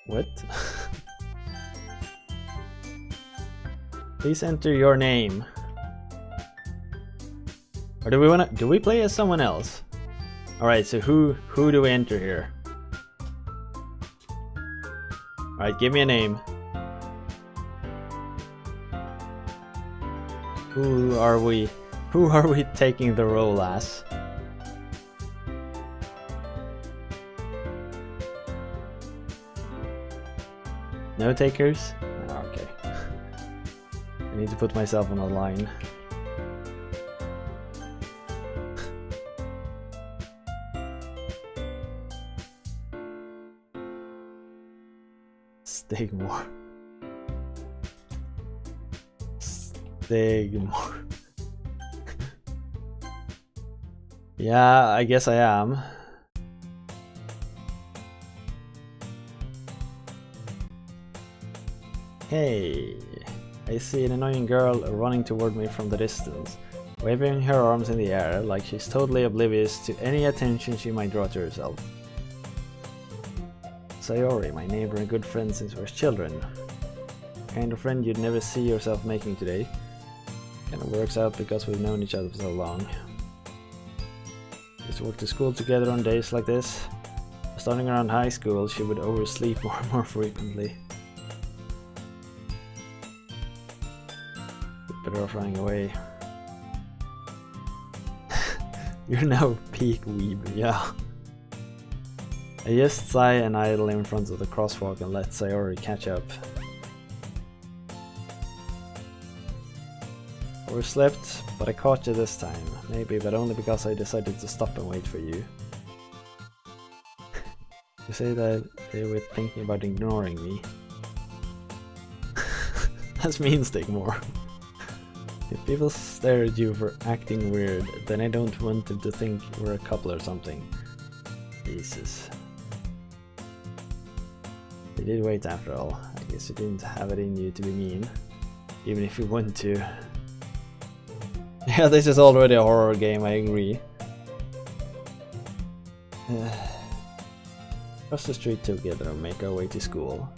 What? Please enter your name. Or do we play as someone else? Alright, so who do we enter here? Alright, give me a name. Who are we taking the role as? No takers? Oh, okay. I need to put myself on the line. Stigmore. Stigmore. Yeah, I guess I am. Hey, I see an annoying girl running toward me from the distance, waving her arms in the air like she's totally oblivious to any attention she might draw to herself. Sayori, my neighbor and good friend since we were children. Kind of friend you'd never see yourself making today. Kinda works out because we've known each other for so long. Used to walk to school together on days like this. Starting around high school, she would oversleep more and more frequently. Better off running away. You're now peak weeb, yeah. I just sigh and idle in front of the crosswalk and let Sayori catch up. Overslept, but I caught you this time. Maybe, but only because I decided to stop and wait for you. You say that they were thinking about ignoring me. That's mean, Stigmore. If people stare at you for acting weird, then I don't want them to think we're a couple or something. Jesus. You did wait after all. I guess you didn't have it in you to be mean. Even if you want to. Yeah, this is already a horror game, I agree. Cross the street together and make our way to school.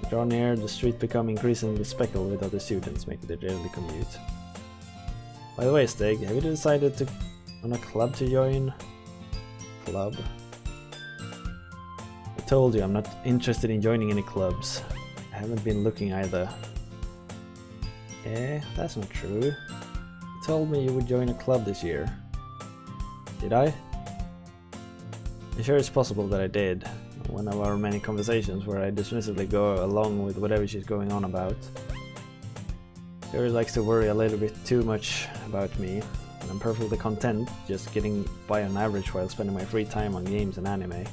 We draw near, the street become increasingly speckled with other students making their daily commute. By the way, Stig, have you decided on a club to join? Club? I told you I'm not interested in joining any clubs. I haven't been looking either. Eh, that's not true. You told me you would join a club this year. Did I? I'm sure it's possible that I did. One of our many conversations where I dismissively go along with whatever she's going on about. She likes to worry a little bit too much about me, and I'm perfectly content just getting by on average while spending my free time on games and anime.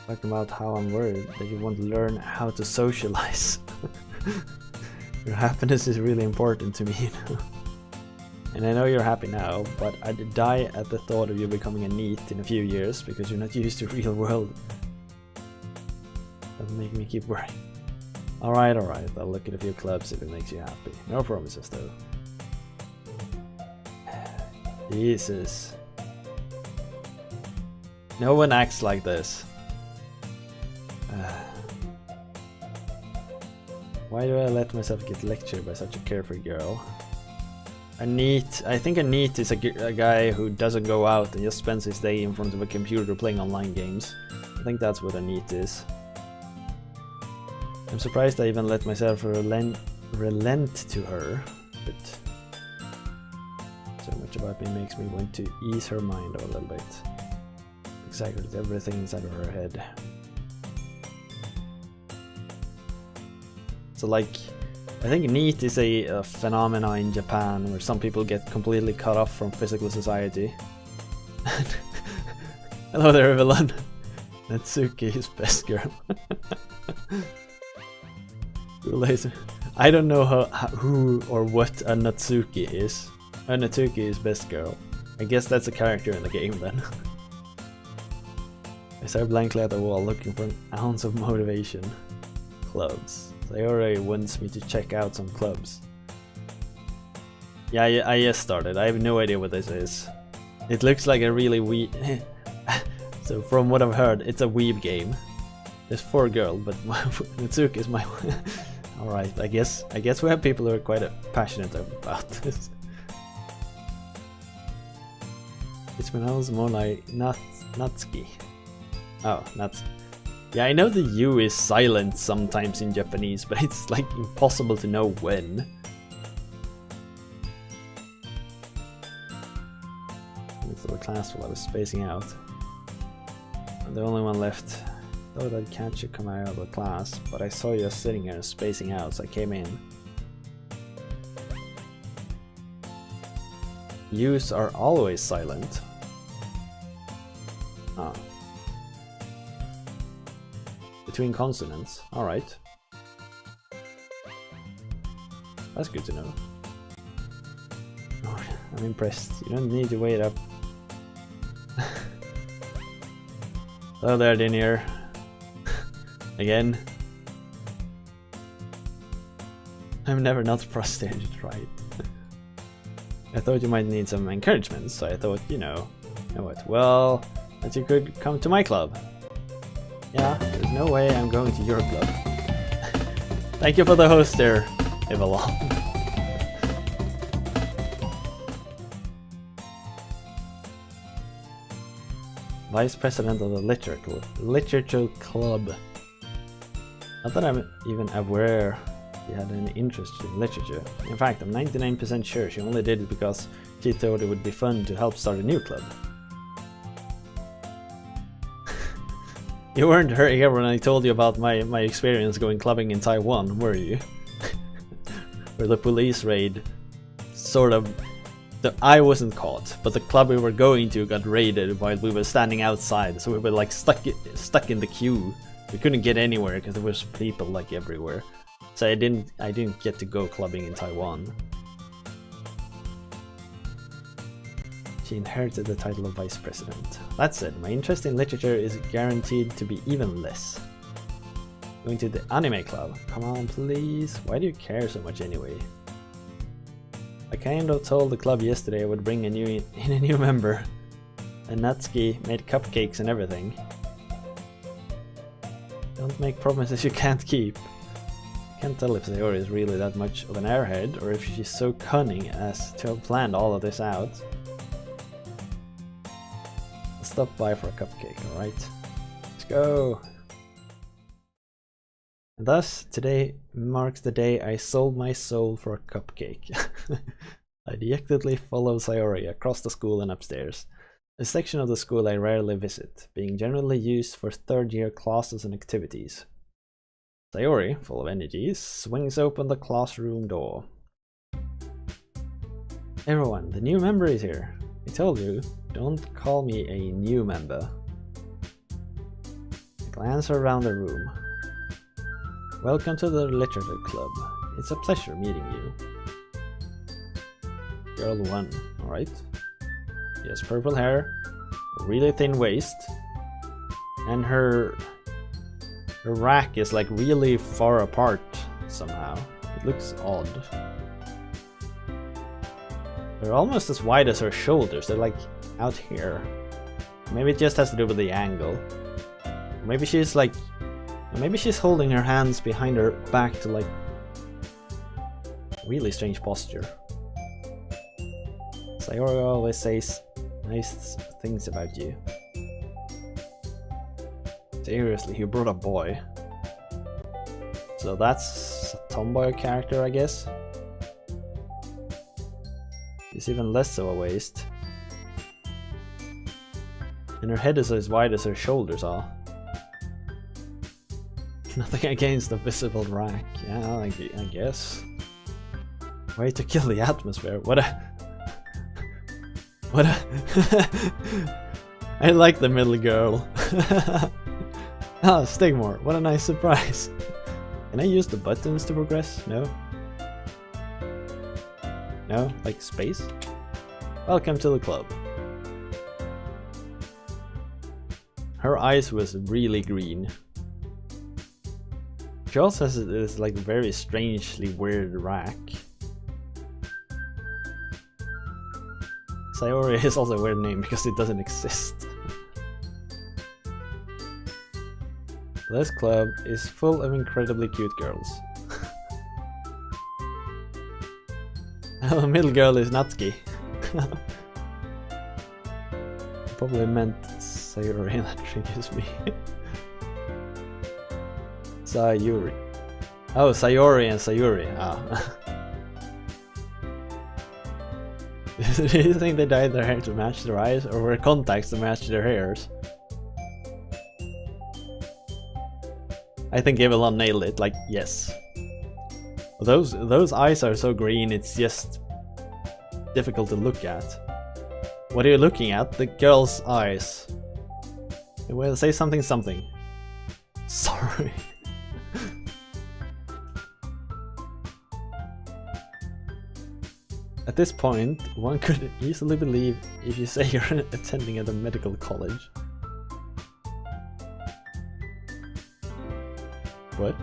Talking about how I'm worried that you won't learn how to socialize. Your happiness is really important to me. And I know you're happy now, but I'd die at the thought of you becoming a NEET in a few years because you're not used to real world. That'll make me keep worrying. Alright, I'll look at a few clubs if it makes you happy. No promises though. Jesus. No one acts like this. Why do I let myself get lectured by such a carefree girl? I think a NEET is a guy who doesn't go out and just spends his day in front of a computer playing online games. I think that's what a NEET is. I'm surprised I even let myself relent to her, but so much about me makes me want to ease her mind a little bit. Exactly everything inside of her head. So like, I think NEET is a phenomena in Japan where some people get completely cut off from physical society. Hello there, everyone. Natsuki is best girl. I don't know who or what a Natsuki is. A Natsuki is best girl. I guess that's a character in the game then. I stare blankly at the wall looking for an ounce of motivation. Clubs. Sayori wants me to check out some clubs. Yeah, I just started. I have no idea what this is. It looks like a really weeb. So from what I've heard, it's a weeb game. There's 4 girls, but Mitsuki is my Alright, I guess we have people who are quite passionate about this. It's pronounced more like Natsuki. Oh, Natsuki. Yeah, I know the U is silent sometimes in Japanese, but it's like impossible to know when. It's a class while I was spacing out. I'm the only one left. Thought I'd catch you coming out of the class, but I saw you sitting here spacing out, so I came in. U's are always silent. Ah. Between consonants. Alright. That's good to know. Oh, I'm impressed. You don't need to wait up. Hello there, Dinier. Again. I'm never not frustrated, right? I thought you might need some encouragement, so I thought, you know what, well, that you could come to my club. Yeah, there's no way I'm going to your club. Thank you for the host there, Evalon. Vice President of the Literature Club. Not that I'm even aware she had any interest in literature. In fact, I'm 99% sure she only did it because she thought it would be fun to help start a new club. You weren't here when I told you about my experience going clubbing in Taiwan, were you? Where the police raid sort of... I wasn't caught, but the club we were going to got raided while we were standing outside, so we were like stuck in the queue. We couldn't get anywhere because there was people like everywhere. So I didn't get to go clubbing in Taiwan. She inherited the title of vice president. That said, my interest in literature is guaranteed to be even less. Going to the anime club? Come on, please. Why do you care so much anyway? I kind of told the club yesterday I would bring a new member. And Natsuki made cupcakes and everything. Don't make promises you can't keep. Can't tell if Sayori is really that much of an airhead, or if she's so cunning as to have planned all of this out. I'll stop by for a cupcake, alright? Let's go! And thus, today marks the day I sold my soul for a cupcake. I dejectedly followed Sayori across the school and upstairs, a section of the school I rarely visit, being generally used for third-year classes and activities. Sayori, full of energy, swings open the classroom door. Everyone, the new member is here. I told you, don't call me a new member. I glance around the room. Welcome to the Literature Club. It's a pleasure meeting you. Girl 1, alright. She has purple hair, a really thin waist, and her rack is like really far apart somehow. It looks odd. They're almost as wide as her shoulders, they're like out here. Maybe it just has to do with the angle. Maybe she's like... Maybe she's holding her hands behind her back to like... really strange posture. Sayori always says nice things about you. Seriously, you brought a boy. So that's a tomboy character, I guess. It's even less of a waist. And her head is as wide as her shoulders are. Nothing against the visible rack. Yeah, I guess. Way to kill the atmosphere. What a... I like the middle girl. Ah, Stigmore, what a nice surprise. Can I use the buttons to progress? No? No? Like space? Welcome to the club. Her eyes was really green. She also has this like very strangely weird rack. Sayori is also a weird name because it doesn't exist. This club is full of incredibly cute girls. The middle girl is Natsuki. Probably meant Sayori, that triggers me. Sayuri. Oh, Sayori and Sayuri. Ah. Do you think they dyed their hair to match their eyes, or wear contacts to match their hairs? I think Evelyn nailed it, like, yes. Those eyes are so green, it's just difficult to look at. What are you looking at? The girl's eyes. Well, say something. Sorry. At this point, one could easily believe if you say you're attending at a medical college. What?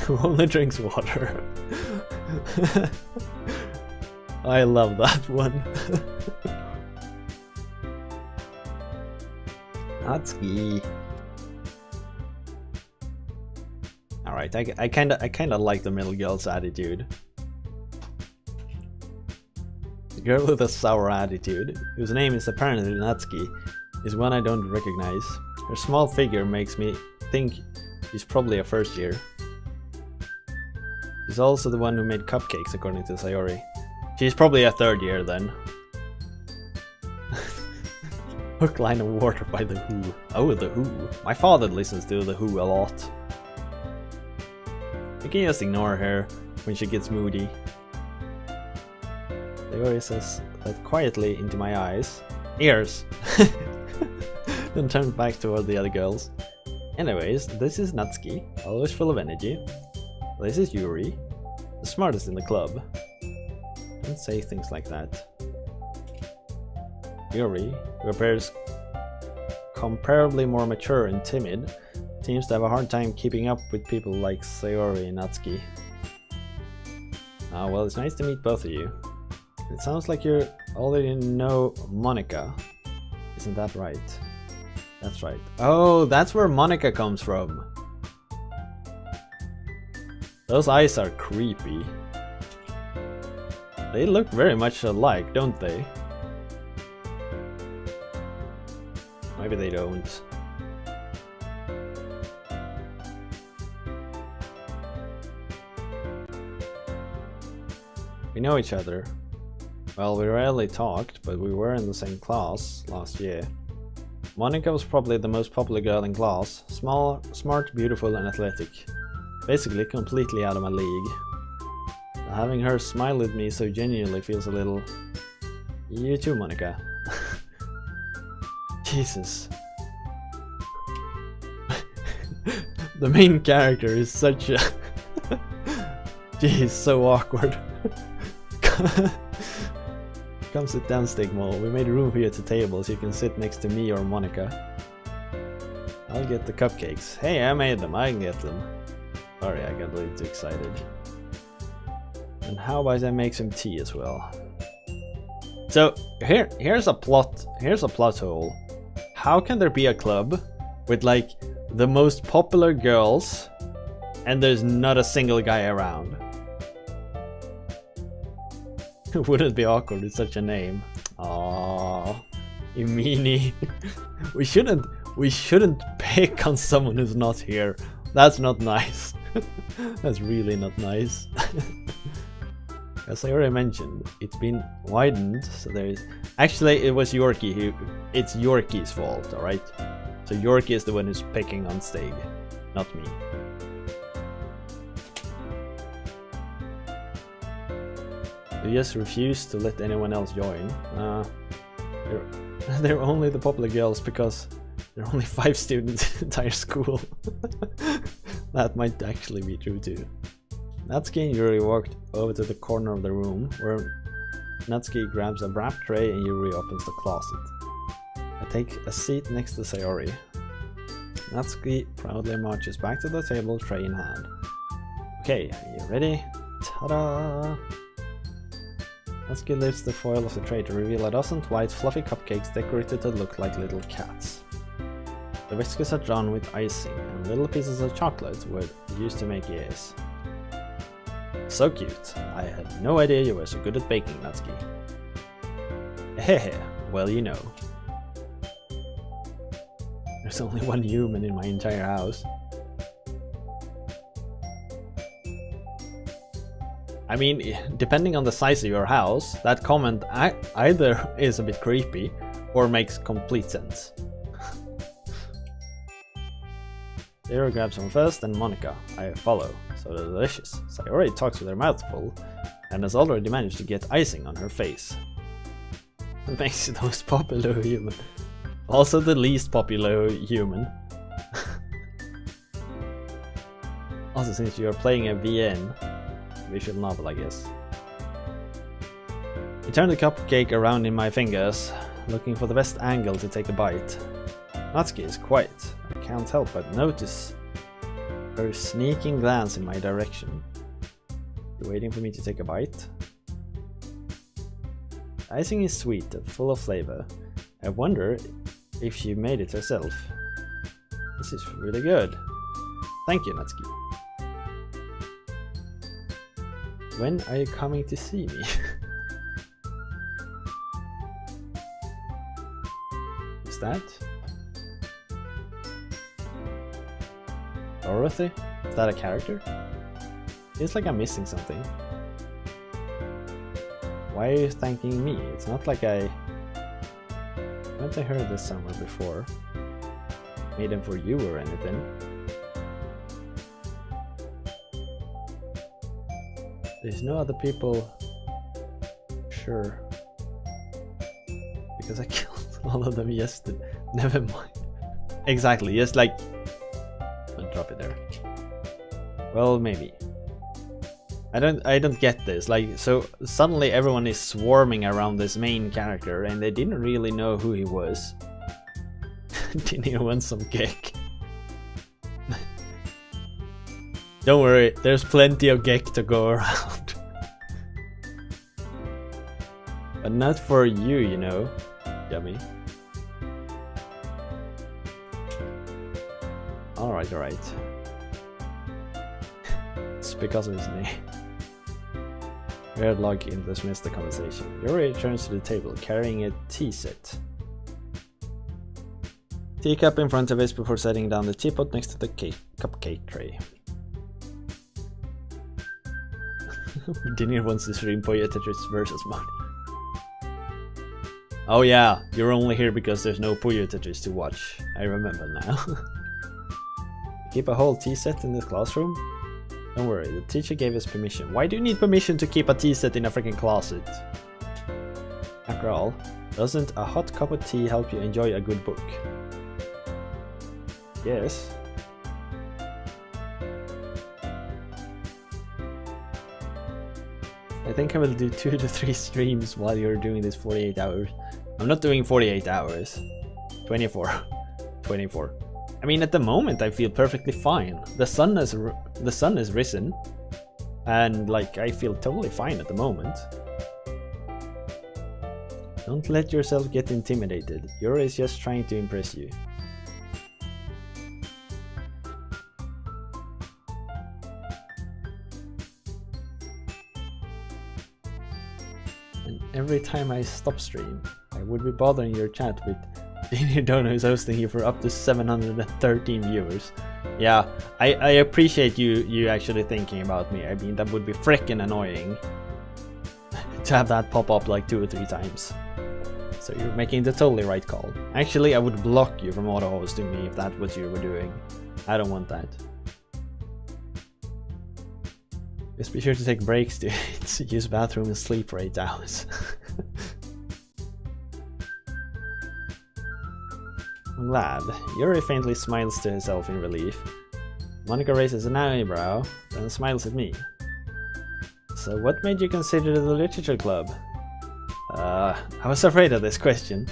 Who only drinks water? I love that one. Natsuki. Alright, I kinda like the middle girl's attitude. The girl with a sour attitude, whose name is apparently Natsuki, is one I don't recognize. Her small figure makes me think she's probably a first year. She's also the one who made cupcakes, according to Sayori. She's probably a third year then. Hook, Line and Water by The Who. Oh, The Who. My father listens to The Who a lot. You can just ignore her when she gets moody. Sayori says that quietly into my eyes. Ears! Then turns back toward the other girls. Anyways, this is Natsuki, always full of energy. This is Yuri, the smartest in the club. Don't say things like that. Yuri, who appears comparably more mature and timid, seems to have a hard time keeping up with people like Sayori and Natsuki. Ah, well, it's nice to meet both of you. It sounds like you already know Monica. Isn't that right? That's right. Oh, that's where Monica comes from. Those eyes are creepy. They look very much alike, don't they? Maybe they don't. We know each other. Well, we rarely talked, but we were in the same class last year. Monica was probably the most popular girl in class. Small, smart, beautiful and athletic. Basically completely out of my league. Having her smile at me so genuinely feels a little... You too, Monica. Jesus. The main character is such a... Jeez, so awkward. Come sit down, Stigmo. We made room for you at the table so you can sit next to me or Monica. I'll get the cupcakes. Hey, I made them. I can get them. Sorry, I got a little too excited. And how about I make some tea as well? So here's a plot hole. How can there be a club with like the most popular girls and there's not a single guy around? Wouldn't it be awkward with such a name? Aww, you meanie. We shouldn't pick on someone who's not here. That's not nice. That's really not nice. As I already mentioned, it's been widened, so there's... Actually, it was Yorkie who... It's Yorkie's fault, alright? So Yorkie is the one who's picking on Stig, not me. You just refuse to let anyone else join. They're only the popular girls because there are only 5 students in the entire school. That might actually be true too. Natsuki and Yuri walked over to the corner of the room where Natsuki grabs a wrap tray and Yuri opens the closet. I take a seat next to Sayori. Natsuki proudly marches back to the table, tray in hand. Okay, are you ready? Ta-da! Natsuki lifts the foil of the tray to reveal a dozen white fluffy cupcakes decorated to look like little cats. The biscuits are drawn with icing, and little pieces of chocolate were used to make ears. So cute. I had no idea you were so good at baking, Natsuki. Hehe, well, you know. There's only one human in my entire house. I mean, depending on the size of your house, that comment either is a bit creepy or makes complete sense. Zero grabs one first, and Monica. I follow. So delicious. Sayori talks with her mouth full and has already managed to get icing on her face. That makes you the most popular human. Also the least popular human. Also, since you are playing a VN, visual novel, I guess. I turn the cupcake around in my fingers, looking for the best angle to take a bite. Natsuki is quiet. I can't help but notice her sneaking glance in my direction. You waiting for me to take a bite? The icing is sweet and full of flavor. I wonder if she made it herself. This is really good. Thank you, Natsuki. When are you coming to see me? Is that Dorothy? Is that a character? Feels like I'm missing something. Why are you thanking me? It's not like haven't I heard this somewhere before? Made them for you or anything. There's no other people. Sure. Because I killed all of them yesterday. Never mind. Exactly, just like... I'll drop it there. Well, maybe. I don't get this. Like, so suddenly everyone is swarming around this main character and they didn't really know who he was. Didn't he want some cake? Don't worry, there's plenty of geck to go around. But not for you, you know. Yummy. Alright, alright. It's because of his name. Red log in dismissed the conversation. Yuri returns to the table, carrying a tea set. Teacup in front of us before setting down the teapot next to the cupcake tray. Dinner wants to stream Puyo Tetris versus mode. Oh yeah, you're only here because there's no Puyo Tetris to watch. I remember now. Keep a whole tea set in this classroom? Don't worry, the teacher gave us permission. Why do you need permission to keep a tea set in a freaking closet? After all, doesn't a hot cup of tea help you enjoy a good book? Yes. I think I will do 2 to 3 streams while you're doing this 48 hours. I'm not doing 48 hours. 24. 24. I mean, at the moment I feel perfectly fine. The sun has risen, and like I feel totally fine at the moment. Don't let yourself get intimidated. Yuri is just trying to impress you. And every time I stop stream, I would be bothering your chat with Daniel Dono who's hosting you for up to 713 viewers. Yeah, I appreciate you actually thinking about me. I mean, that would be frickin' annoying to have that pop up like 2 or 3 times. So you're making the totally right call. Actually, I would block you from auto-hosting me if that's what you were doing. I don't want that. Just be sure to take breaks to use bathroom and sleep for 8 hours. I'm glad. Yuri faintly smiles to herself in relief. Monica raises an eyebrow, then smiles at me. So what made you consider the literature club? I was afraid of this question.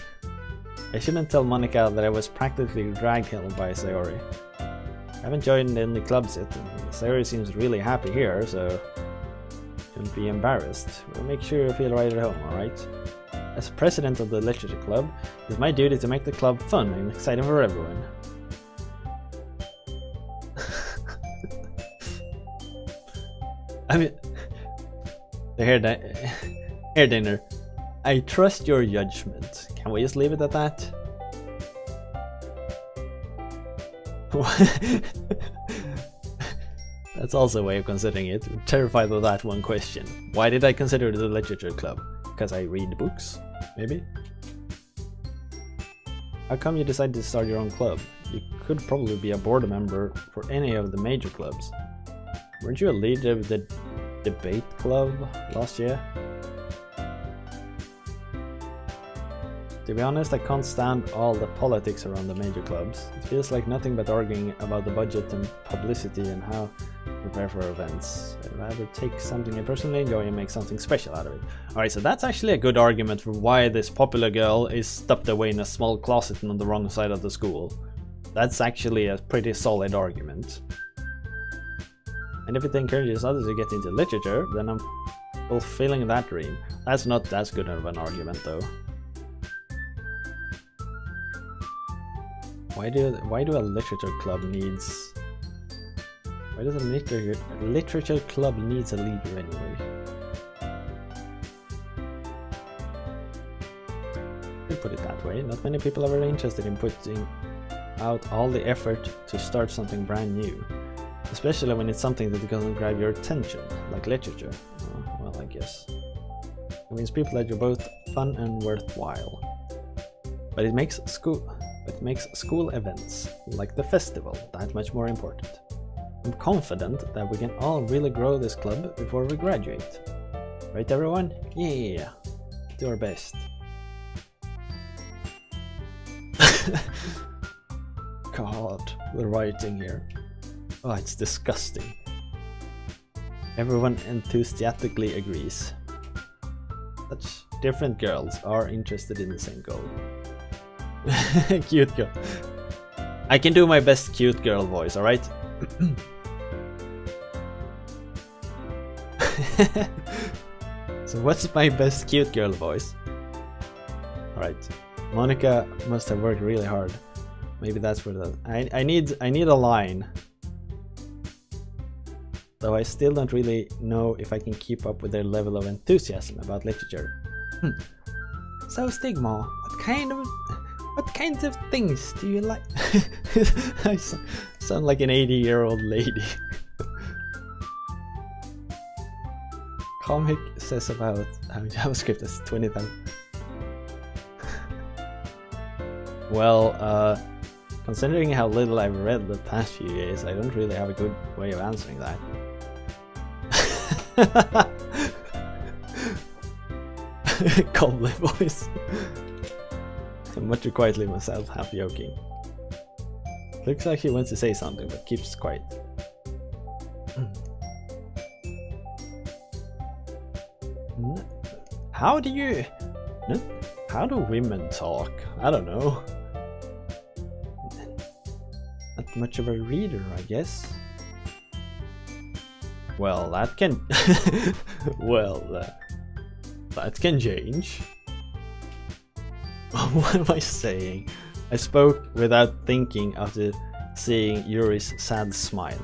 I shouldn't tell Monica that I was practically dragged here by Sayori. I haven't joined any clubs yet, and Sayori seems really happy here, so... Don't be embarrassed. We'll make sure you feel right at home, alright? As president of the literature club, it's my duty to make the club fun and exciting for everyone. I mean, the hair dinner. I trust your judgment. Can we just leave it at that? That's also a way of considering it. I'm terrified of that one question. Why did I consider it a literature club? Because I read books? Maybe? How come you decided to start your own club? You could probably be a board member for any of the major clubs. Weren't you a leader of the debate club last year? To be honest, I can't stand all the politics around the major clubs. It feels like nothing but arguing about the budget and publicity and how to prepare for events. I'd rather take something I personally enjoy and make something special out of it. Alright, so that's actually a good argument for why this popular girl is stuffed away in a small closet on the wrong side of the school. That's actually a pretty solid argument. And if it encourages others to get into literature, then I'm fulfilling that dream. That's not as good of an argument though. Why do a literature club needs... Why does a literature club needs a leader anyway? You put it that way. Not many people are very interested in putting out all the effort to start something brand new. Especially when it's something that doesn't grab your attention, like literature. Well, I guess. It means people that you're both fun and worthwhile. But it makes school events, like the festival, that much more important. I'm confident that we can all really grow this club before we graduate. Right everyone? Yeah! Do our best. God, the writing here. Oh, it's disgusting. Everyone enthusiastically agrees. Such different girls are interested in the same goal. Cute girl. I can do my best cute girl voice, alright? So what's my best cute girl voice? Alright. Monica must have worked really hard. Maybe that's where the... I need a line. Though I still don't really know if I can keep up with their level of enthusiasm about literature. So Stigma, what kinds of things do you like? I sound like an 80-year-old lady. Comic says about how JavaScript is 20,000. Well, considering how little I've read the past few years, I don't really have a good way of answering that. Cobbly voice. I mutter quietly myself, half joking. Looks like she wants to say something, but keeps quiet. How do women talk? I don't know. Not much of a reader, I guess. Well, that can... that can change. What am I saying? I spoke without thinking after seeing Yuri's sad smile.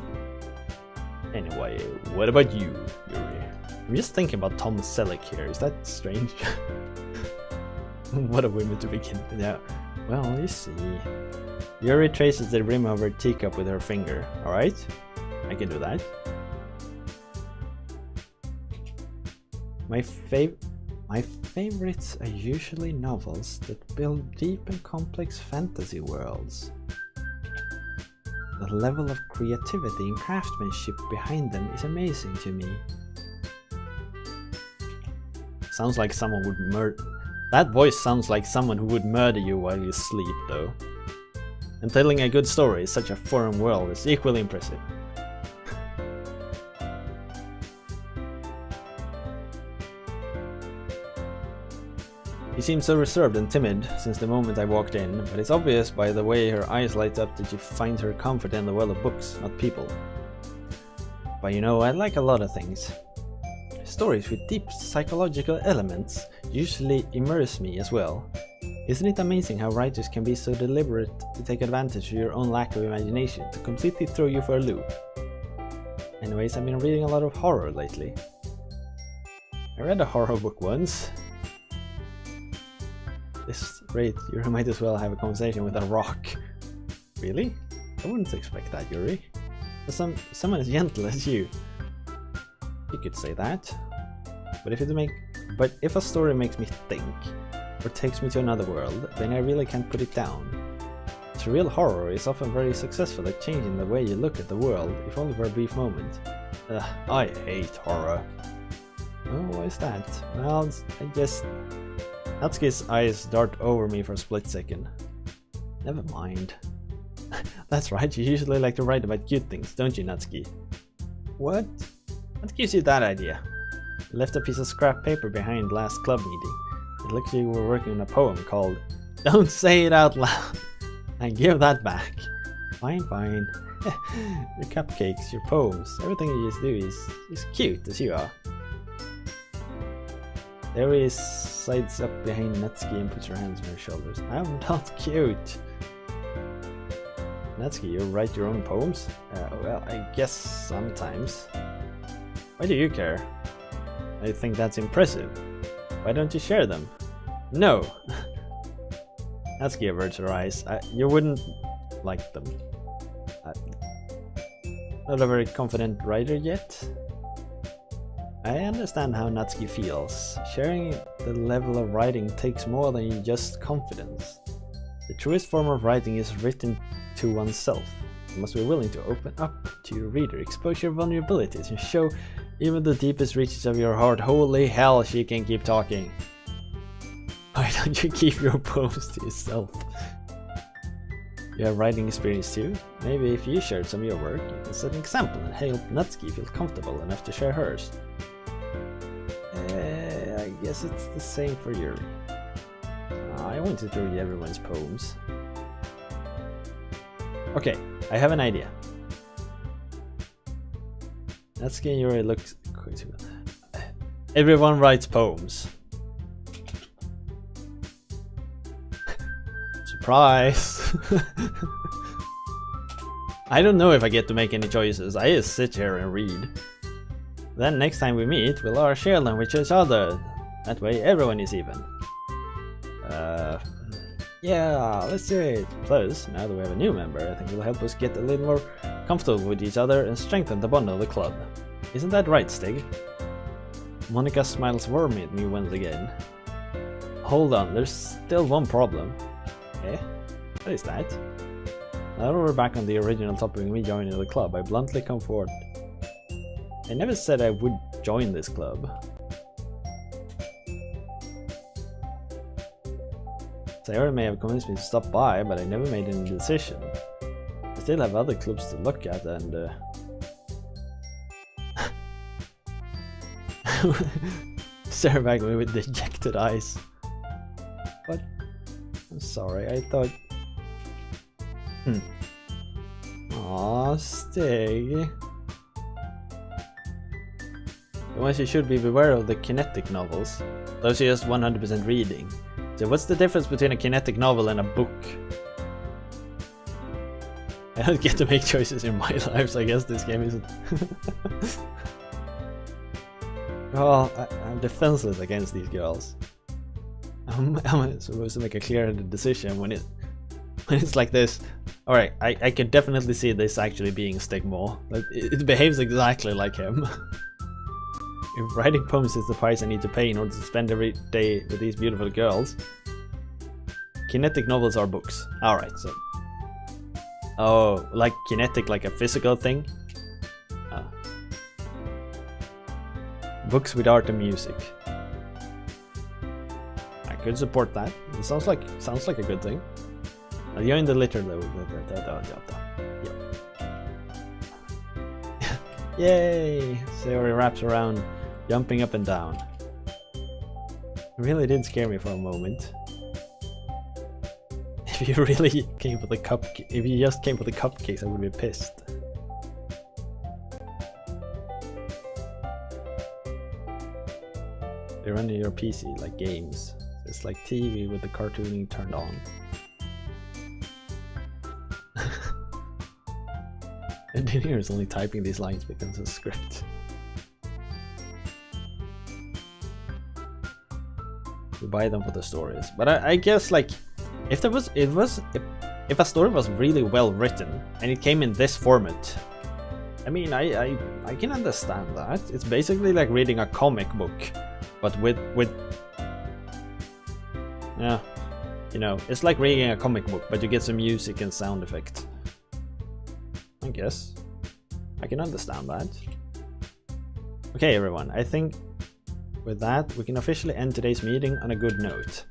Anyway, what about you, Yuri? I'm just thinking about Tom Selleck here. Is that strange? What a woman to begin with. Yeah. Well, you see. Yuri traces the rim of her teacup with her finger. Alright? I can do that. My favorites are usually novels that build deep and complex fantasy worlds. The level of creativity and craftsmanship behind them is amazing to me. Sounds like someone would murder... That voice sounds like someone who would murder you while you sleep, though. And telling a good story in such a foreign world is equally impressive. She seems so reserved and timid since the moment I walked in, but it's obvious by the way her eyes light up that she finds her comfort in the world of books, not people. But you know, I like a lot of things. Stories with deep psychological elements usually immerse me as well. Isn't it amazing how writers can be so deliberate to take advantage of your own lack of imagination to completely throw you for a loop? Anyways, I've been reading a lot of horror lately. I read a horror book once. This rate, you might as well have a conversation with a rock. Really? I wouldn't expect that, Yuri. For someone as gentle as you. You could say that. But if a story makes me think, or takes me to another world, then I really can't put it down. Surreal horror is often very successful at changing the way you look at the world, if only for a brief moment. I hate horror. Oh, why is that? Well, I just... Natsuki's eyes dart over me for a split second. Never mind. That's right, you usually like to write about cute things, don't you, Natsuki? What? What gives you that idea? You left a piece of scrap paper behind last club meeting. It looks like you were working on a poem called Don't Say It Out Loud! And give that back. Fine, fine. Your cupcakes, your poems, everything you just do is cute as you are. There he sides up behind Natsuki and puts her hands on her shoulders. I'm not cute. Natsuki, you write your own poems? Well, I guess sometimes. Why do you care? I think that's impressive. Why don't you share them? No! Natsuki averts her eyes. You wouldn't like them. Not a very confident writer yet? I understand how Natsuki feels. Sharing the level of writing takes more than just confidence. The truest form of writing is written to oneself. You must be willing to open up to your reader, expose your vulnerabilities, and show even the deepest reaches of your heart. Holy hell, she can keep talking. Why don't you keep your poems to yourself? You have writing experience too? Maybe if you shared some of your work, you can set an example and help Natsuki feel comfortable enough to share hers. I guess it's the same for Yuri. I wanted to read everyone's poems. Okay, I have an idea. Natsuki and Yuri looks... Everyone writes poems. Surprise! I don't know if I get to make any choices, I just sit here and read. Then next time we meet, we'll all share them with each other. That way everyone is even. Yeah, let's do it. Plus, now that we have a new member, I think it will help us get a little more comfortable with each other and strengthen the bond of the club. Isn't that right, Stig? Monica smiles warmly at me once again. Hold on, there's still one problem. Eh? What is that? Now that we're back on the original topic of me joining the club, I bluntly come forward. I never said I would join this club. Sarah may have convinced me to stop by, but I never made any decision. I still have other clubs to look at and... Stare back at me with dejected eyes. But... I'm sorry, I thought... Aw, Stig... Once you should be beware of the kinetic novels. Those are just 100% reading. So what's the difference between a kinetic novel and a book? I don't get to make choices in my life, so I guess this game isn't... Well, I'm defenseless against these girls. I'm supposed to make a clear-headed decision when it's like this. Alright, I can definitely see this actually being Stigmore. Like, it behaves exactly like him. If writing poems is the price I need to pay in order to spend every day with these beautiful girls, kinetic novels are books. Alright, so... Oh, like kinetic, like a physical thing? Books with art and music. I could support that. It sounds like a good thing. I'll join the litter though. Yay! Sayori wraps around, jumping up and down. It really did scare me for a moment. If you really came for the if you just came for the cupcakes, I would be pissed. They run on your PC like games. It's like TV with the cartooning turned on. Engineer is only typing these lines because of script. We buy them for the stories, but I guess like if a story was really well written and it came in this format, I mean I can understand that. It's basically like reading a comic book, but with yeah, you know, it's like reading a comic book, but you get some music and sound effects. I guess I can understand that. Okay, everyone, I think with that we can officially end today's meeting on a good note.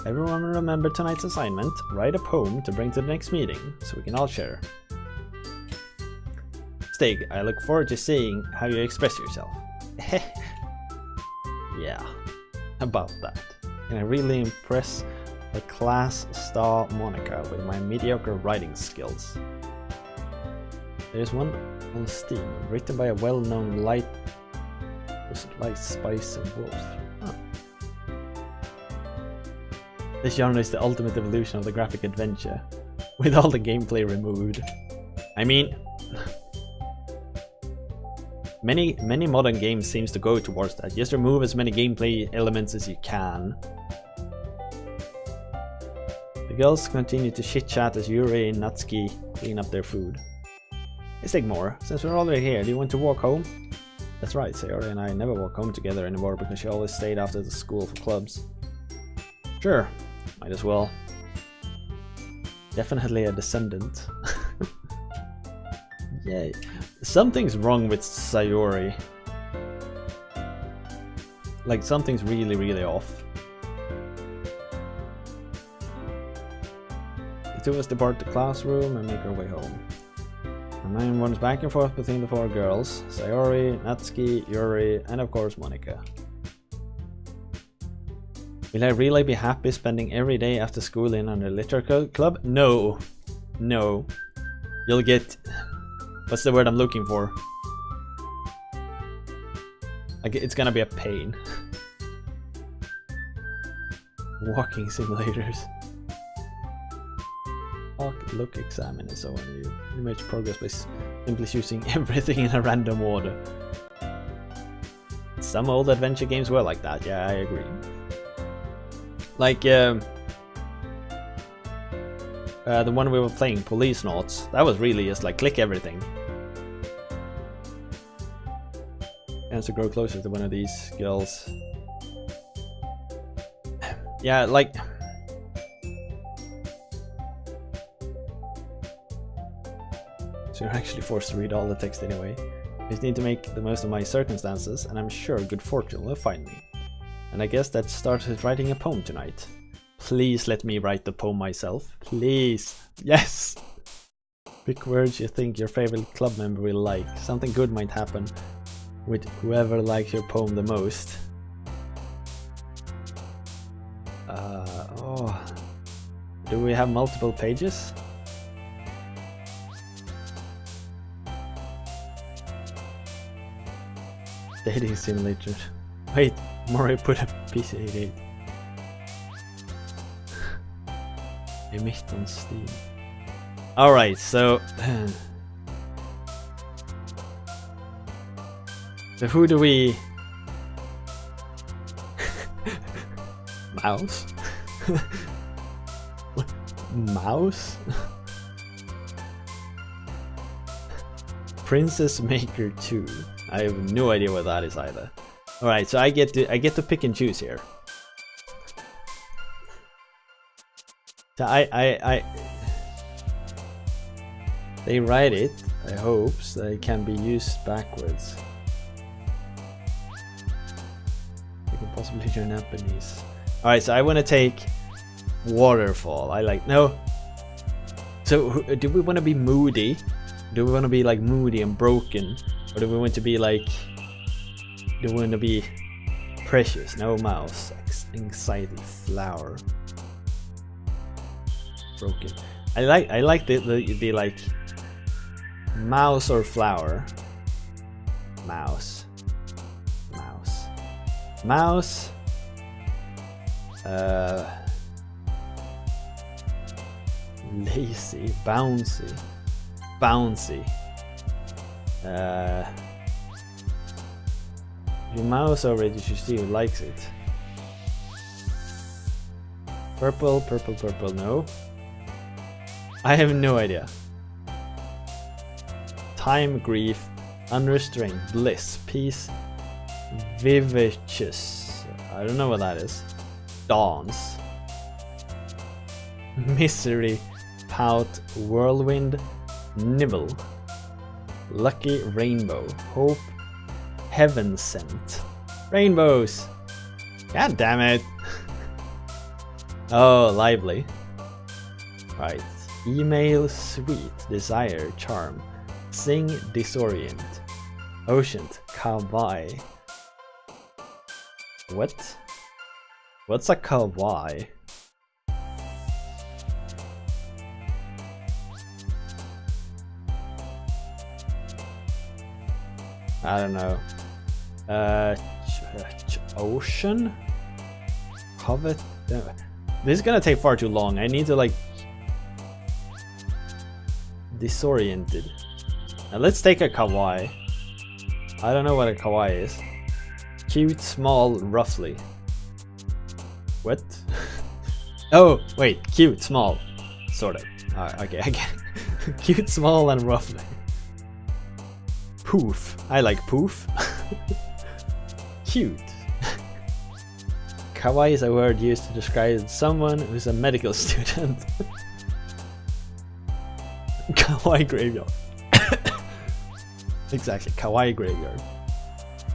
Everyone remember tonight's assignment: write a poem to bring to the next meeting so we can all share. Stig, I look forward to seeing how you express yourself. Yeah, about that. Can I really impress a class star Monica with my mediocre writing skills? There's one on Steam, written by a well-known light spice and wolf. Huh. This genre is the ultimate evolution of the graphic adventure, with all the gameplay removed. I mean, many modern games seems to go towards that. Just remove as many gameplay elements as you can. The girls continue to chit-chat as Yuri and Natsuki clean up their food. Let's take more. Since we're already here, do you want to walk home? That's right, Sayori and I never walk home together anymore because she always stayed after the school for clubs. Sure, might as well. Definitely a descendant. Yay. Something's wrong with Sayori. Like, something's really, really off. The two of us depart the classroom and make our way home. Our mind runs back and forth between the four girls: Sayori, Natsuki, Yuri, and of course Monica. Will I really be happy spending every day after school in a literature club? No. No. You'll get... what's the word I'm looking for? Like, it's gonna be a pain. Walking simulators. Look, examine, and so on. You make progress by simply choosing everything in a random order. Some old adventure games were like that, yeah, I agree. Like, the one we were playing, Police Noughts, that was really just like click everything. And to grow closer to one of these girls. Yeah, like... So you're actually forced to read all the text anyway. I just need to make the most of my circumstances, and I'm sure good fortune will find me. And I guess that starts with writing a poem tonight. Please let me write the poem myself. Please. Yes! Pick words you think your favorite club member will like. Something good might happen with whoever likes your poem the most. Oh. Do we have multiple pages? Dating simulator. Wait, Mori put a PC88. Emit on Steam. Alright, so... so who do we... Mouse? Mouse? Princess Maker 2. I have no idea what that is either. Alright, so I get to pick and choose here. So they write it, I hope, so it can be used backwards. You can possibly learn Japanese. Alright, so I want to take Waterfall. No. So do we want to be moody? Do we want to be like moody and broken? Or do we want to be like... do we want to be precious? No, mouse. Anxiety. Flower. Broken. I like the like... mouse or flower. Mouse. Mouse. Mouse. Lazy, bouncy. If you mouse over it, you should see who likes it. Purple, no. I have no idea. Time, grief, unrestrained, bliss, peace, vivacious. I don't know what that is. Dance. Misery, pout, whirlwind, nibble. Lucky, rainbow, hope, heaven sent. Rainbows! God damn it! Oh, lively. Right. Email, sweet, desire, charm. Sing, disorient. Ocean, kawaii. What? What's a kawaii? I don't know. Ocean? Covet? This is gonna take far too long. I need to like disoriented. Now let's take a kawaii. I don't know what a kawaii is. Cute, small, roughly. What? Oh, wait, cute, small. Sort of. Okay, I get it. Cute, small, and roughly. Poof. I like poof. Cute. Kawaii is a word used to describe someone who's a medical student. Kawaii graveyard. Exactly, kawaii graveyard.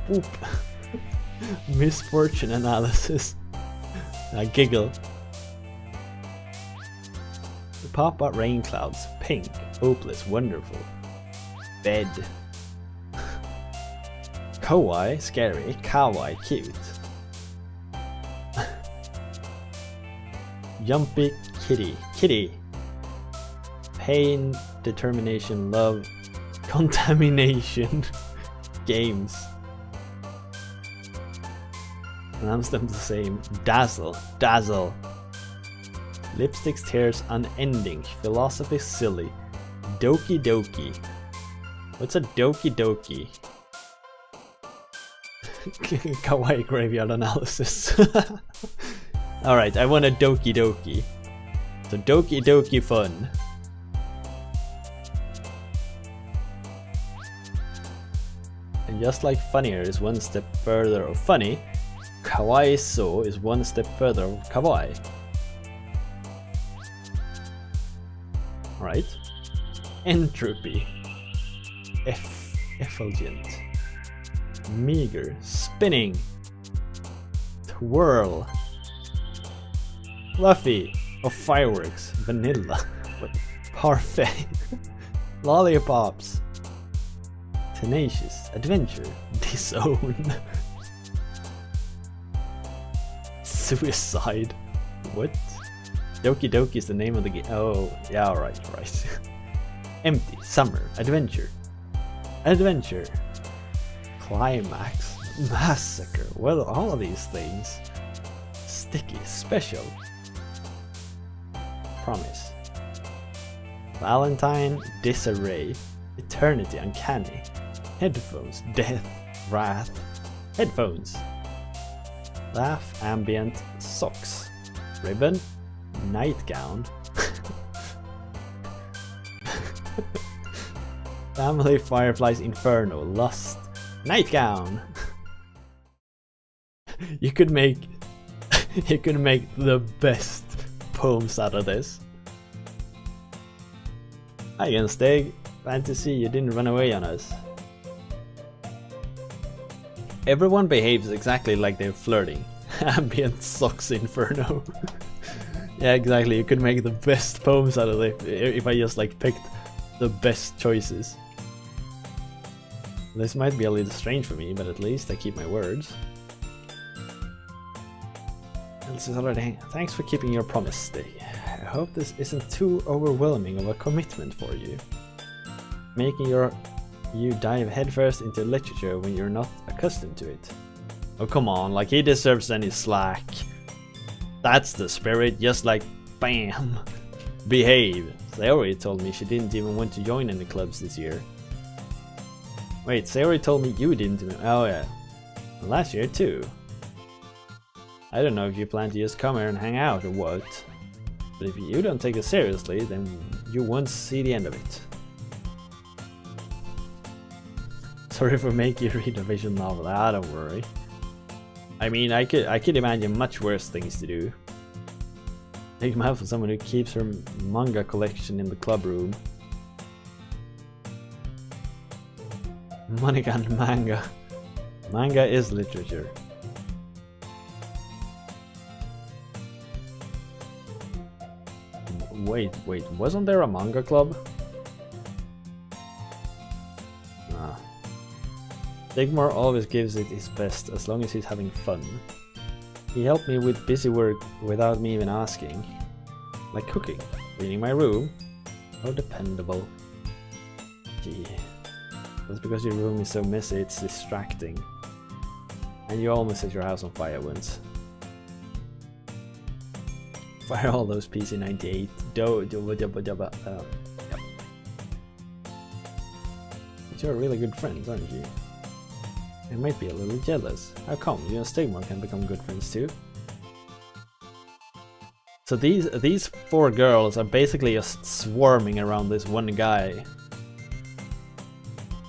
Poop. Misfortune analysis. I giggle. Pop-up rain clouds. Pink. Hopeless. Wonderful. Bed. Kawaii. Scary. Kawaii. Cute. Jumpy. Kitty. Kitty. Pain. Determination. Love. Contamination. Games. Pronounce them the same. Dazzle. Dazzle. Lipsticks, tears, unending. Philosophy, silly. Doki Doki. What's a Doki Doki? Kawaii graveyard analysis. Alright, I want a Doki Doki. So Doki Doki fun. And just like funnier is one step further of funny, kawaii so is one step further of kawaii. Alright. Entropy. Effulgent. Meager. Spinning. Twirl. Fluffy. Of fireworks. Vanilla. What? Parfait. Lollipops. Tenacious. Adventure. Disown. Suicide. What? Doki Doki is the name of the game. Oh, yeah, right. Empty. Summer. Adventure. Adventure. Climax. Massacre. Well, all of these things. Sticky. Special. Promise. Valentine. Disarray. Eternity. Uncanny. Headphones. Death. Wrath. Headphones. Laugh. Ambient. Socks. Ribbon. Nightgown. Family, Fireflies, Inferno, Lust, Nightgown. You could make the best poems out of this. Hi again, Stig. Glad to see you didn't run away on us. Everyone behaves exactly like they're flirting. Ambient Socks Inferno. Yeah, exactly. You could make the best poems out of it if I just like picked the best choices. This might be a little strange for me, but at least I keep my words. Thanks for keeping your promise, Stig. I hope this isn't too overwhelming of a commitment for you. Making you dive headfirst into literature when you're not accustomed to it. Oh, come on, like he deserves any slack. That's the spirit, just like BAM! Behave. Sayori told me she didn't even want to join any clubs this year. Wait, Sayori told me you didn't even. Oh, yeah. And last year, too. I don't know if you plan to just come here and hang out or what. But if you don't take it seriously, then you won't see the end of it. Sorry for making you read a visual novel. Ah, don't worry. I mean, I could imagine much worse things to do. Take him out for someone who keeps her manga collection in the club room. Monica and manga. Manga is literature. Wait, wasn't there a manga club? Nah. Digmar always gives it his best as long as he's having fun. He helped me with busy work without me even asking. Like cooking, cleaning my room. Oh, dependable. Gee. That's because your room is so messy, it's distracting. And you almost set your house on fire once. Fire all those PC-98. Yep. But you're really good friends, aren't you? I might be a little jealous. How come? You and Stigmar can become good friends too? So these four girls are basically just swarming around this one guy.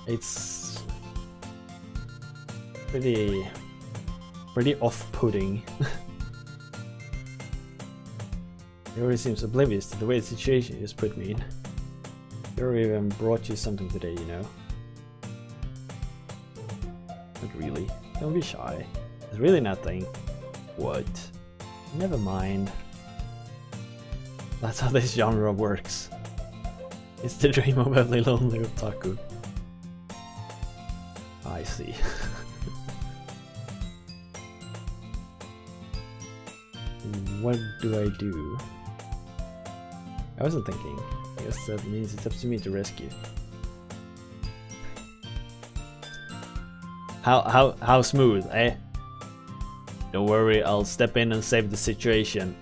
It's pretty off-putting. Yuri seems oblivious to the way the situation just put me in. Yuri even brought you something today, you know. Not really. Don't be shy. It's really nothing. What? Never mind. That's how this genre works. It's the dream of every lonely otaku. I see. What do I do? I wasn't thinking. I guess that means it's up to me to rescue. How smooth, eh? Don't worry, I'll step in and save the situation.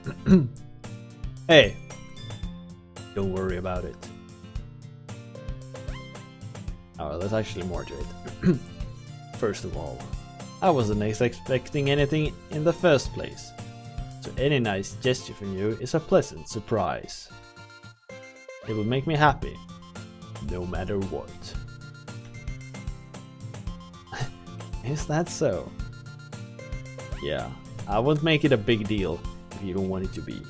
Hey! Don't worry about it. Oh, there's actually more to it. First of all, I wasn't expecting anything in the first place. So any nice gesture from you is a pleasant surprise. It will make me happy, no matter what. Is that so? Yeah, I won't make it a big deal if you don't want it to be.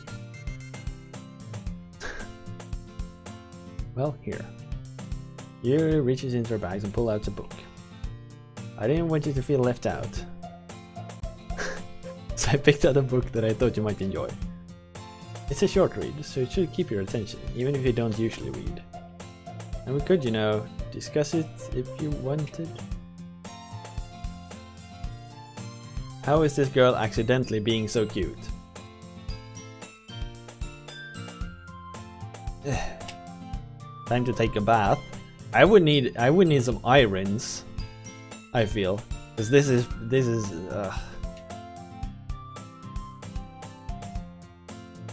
Well, here. Yuri reaches into her bags and pulls out a book. I didn't want you to feel left out. So I picked out a book that I thought you might enjoy. It's a short read, so it should keep your attention, even if you don't usually read. And we could, you know, discuss it if you wanted. How is this girl accidentally being so cute? Time to take a bath. I would need some eye rinse. I feel, because this is.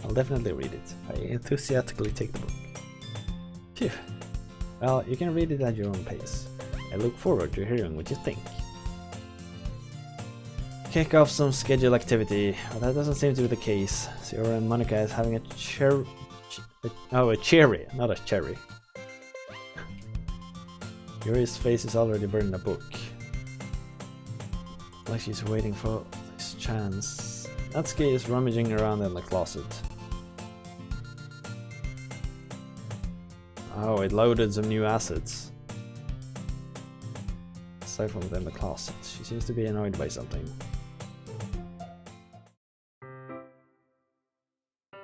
I'll definitely read it. I enthusiastically take the book. Phew. Well, you can read it at your own pace. I look forward to hearing what you think. Kick off some scheduled activity. Well, that doesn't seem to be the case. Sayori and Monica is having a cherry, not a cherry. Yuri's face is already burned in a book. Like she's waiting for this chance. Natsuki is rummaging around in the closet. Oh, it loaded some new assets. Aside from them in the closet, she seems to be annoyed by something.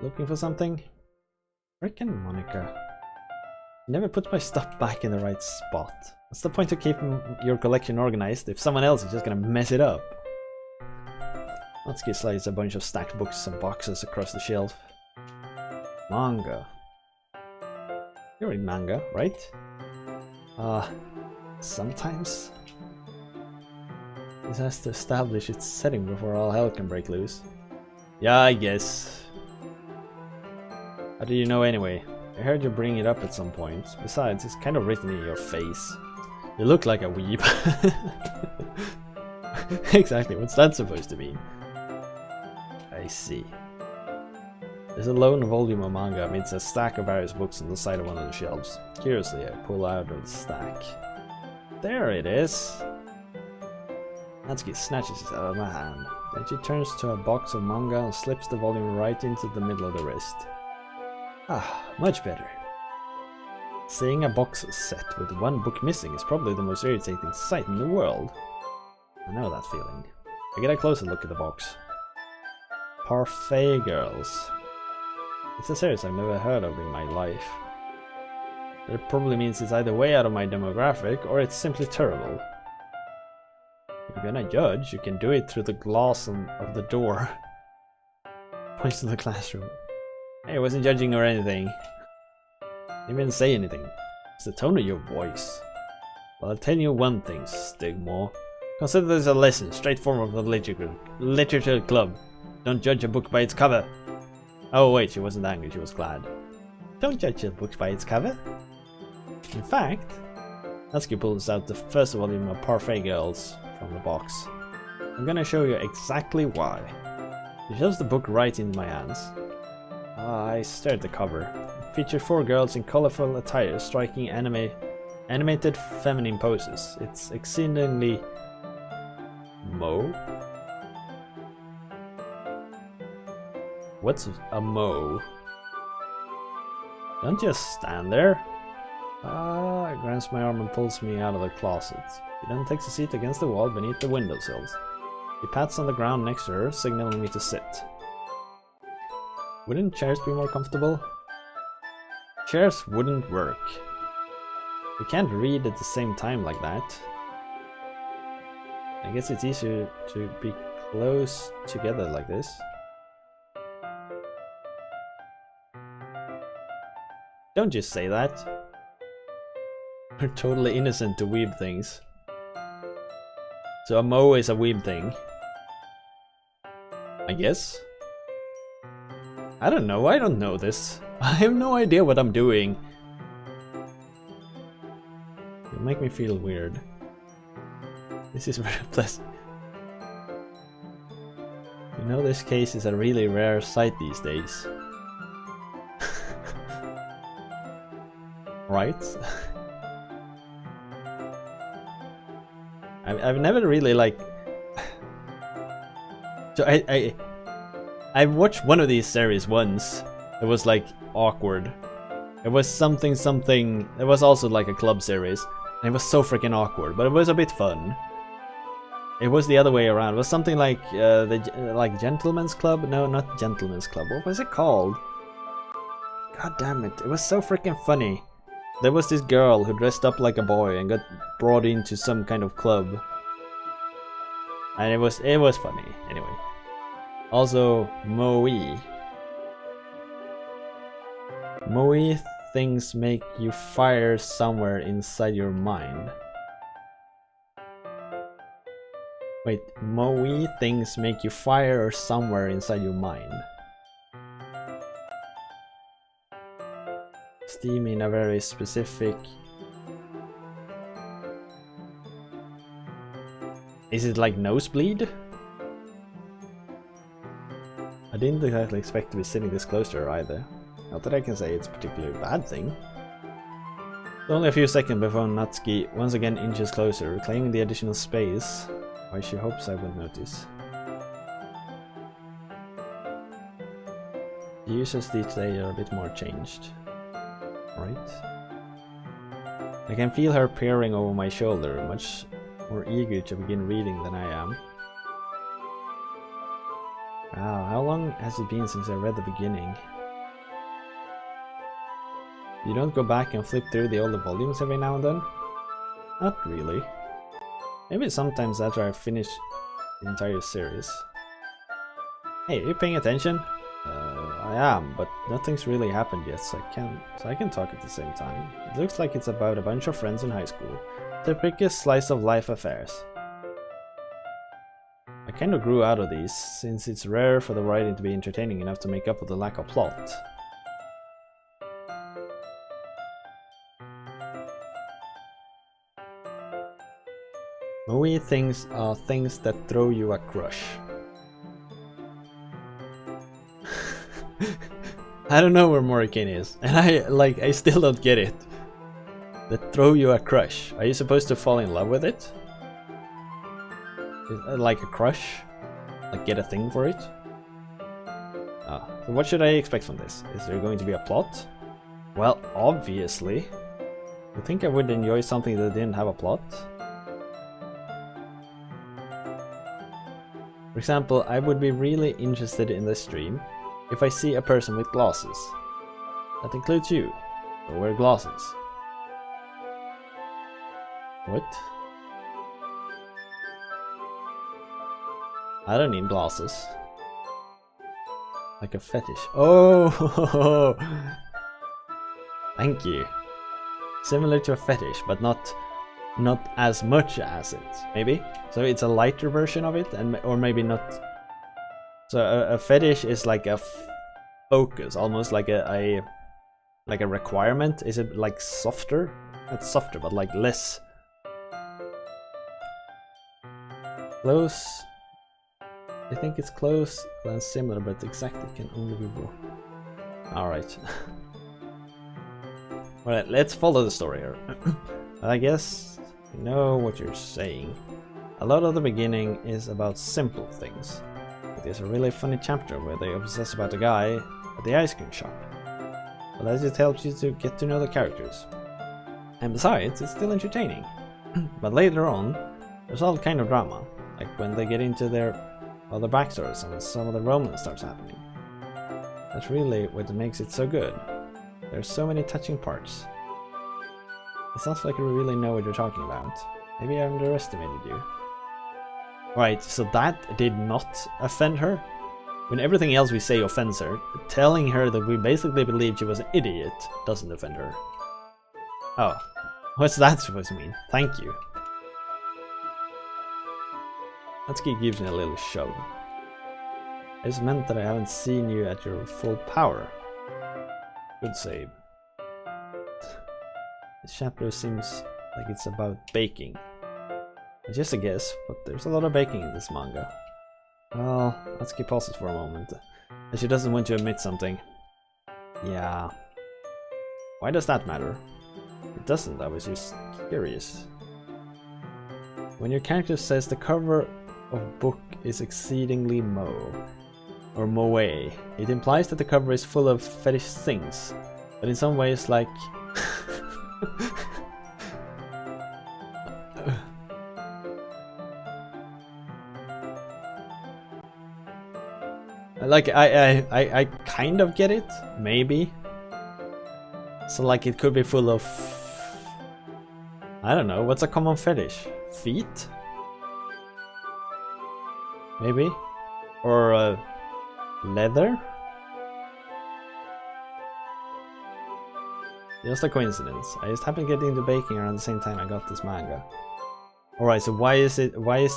Looking for something? Frickin' Monica. You never put my stuff back in the right spot. What's the point of keeping your collection organized if someone else is just gonna mess it up? Natsuki slides a bunch of stacked books and boxes across the shelf. Manga. You read manga, right? Sometimes. This has to establish its setting before all hell can break loose. Yeah, I guess. How do you know anyway? I heard you bring it up at some point. Besides, it's kind of written in your face. You look like a weeb. Exactly, what's that supposed to mean? I see. There's a lone volume of manga amidst a stack of various books on the side of one of the shelves. Curiously, I pull out of the stack. There it is! Natsuki snatches it out of my hand. Then she turns to a box of manga and slips the volume right into the middle of the wrist. Ah, much better. Seeing a box set with one book missing is probably the most irritating sight in the world. I know that feeling. I get a closer look at the box. Parfait Girls. It's a series I've never heard of in my life. That probably means it's either way out of my demographic or it's simply terrible. If you're gonna judge, you can do it through the glass of the door. Points to the classroom. Hey, I wasn't judging or anything. I didn't even say anything. It's the tone of your voice. Well, I'll tell you one thing, Stigma. Consider this a lesson, straight from the literature club. Don't judge a book by its cover. Oh wait, she wasn't angry, she was glad. Don't judge a book by its cover. In fact, Natsuki pulls out the first volume of Parfait Girls from the box. I'm gonna show you exactly why. She shoves the book right into my hands. I stare at the cover. It featured 4 girls in colorful attire striking animated feminine poses. It's exceedingly Mo? What's a Mo? Don't just stand there. He grabs my arm and pulls me out of the closet. He then takes a seat against the wall beneath the windowsills. He pats on the ground next to her, signaling me to sit. Wouldn't chairs be more comfortable? Chairs wouldn't work. We can't read at the same time like that. I guess it's easier to be close together like this. Don't just say that. We're totally innocent to weeb things. So a Mo is a weeb thing. I guess? I don't know, I don't know this. I have no idea what I'm doing. It'll make me feel weird. This is very pleasant. You know, this case is a really rare sight these days. Right? I've never really like... So I watched one of these series once. It was like awkward. It was something. It was also like a club series. And it was so freaking awkward, but it was a bit fun. It was the other way around. It was something like like Gentleman's Club. No, not Gentleman's Club. What was it called? God damn it! It was so freaking funny. There was this girl who dressed up like a boy and got brought into some kind of club, and it was funny. Anyway, also Moe. Moe things make you fire somewhere inside your mind. Wait, Moe things make you fire somewhere inside your mind. Steam in a very specific... Is it like nosebleed? I didn't exactly expect to be sitting this close to her either. Not that I can say it's a particularly bad thing. It's only a few seconds before Natsuki once again inches closer, reclaiming the additional space. Why she hopes I will notice. The users these days are a bit more changed. Right? I can feel her peering over my shoulder, much more eager to begin reading than I am. Wow, how long has it been since I read the beginning? You don't go back and flip through the older volumes every now and then? Not really. Maybe sometimes after I finish the entire series. Hey, are you paying attention? I am, but nothing's really happened yet, so I can talk at the same time. It looks like it's about a bunch of friends in high school. Typical slice of life affairs. kind of grew out of these, since it's rare for the writing to be entertaining enough to make up for the lack of plot. Moe things are things that throw you a crush. I don't know where Morricane is, and I still don't get it. That throw you a crush. Are you supposed to fall in love with it? Like a crush? Like get a thing for it? So what should I expect from this? Is there going to be a plot? Well, obviously. You think I would enjoy something that didn't have a plot? For example, I would be really interested in this stream if I see a person with glasses. That includes you, who wear glasses. What? I don't need glasses. Like a fetish. Oh! Thank you. Similar to a fetish, but not as much as it. Maybe? So it's a lighter version of it, or maybe not. So a fetish is like a focus, almost like a requirement. Is it like softer? Not softer, but like less. Close. I think it's close and similar, but exactly can only be wrong. Alright. Alright, let's follow the story here. I guess you know what you're saying. A lot of the beginning is about simple things. But there's a really funny chapter where they obsess about a guy at the ice cream shop. But as it helps you to get to know the characters. And besides, it's still entertaining. But later on, there's all kind of drama. Like when they get into their other backstories and some of the romance starts happening. That's really what makes it so good. There's so many touching parts. It sounds like you really know what you're talking about. Maybe I underestimated you. Right, so that did not offend her? When everything else we say offends her, telling her that we basically believed she was an idiot doesn't offend her. Oh, what's that supposed to mean? Thank you. Natsuki gives me a little shove. It's meant that I haven't seen you at your full power. Good save. This chapter seems like it's about baking. It's just a guess, but there's a lot of baking in this manga. Well, Natsuki pauses for a moment, as she doesn't want to admit something. Yeah. Why does that matter? It doesn't, I was just curious. When your character says the cover of book is exceedingly moe, or moe, it implies that the cover is full of fetish things, but in some ways like... like, I kind of get it, maybe. So like it could be full of... I don't know, what's a common fetish? Feet? Maybe? Or leather? Just a coincidence. I just happened to get into baking around the same time I got this manga. Alright, so why is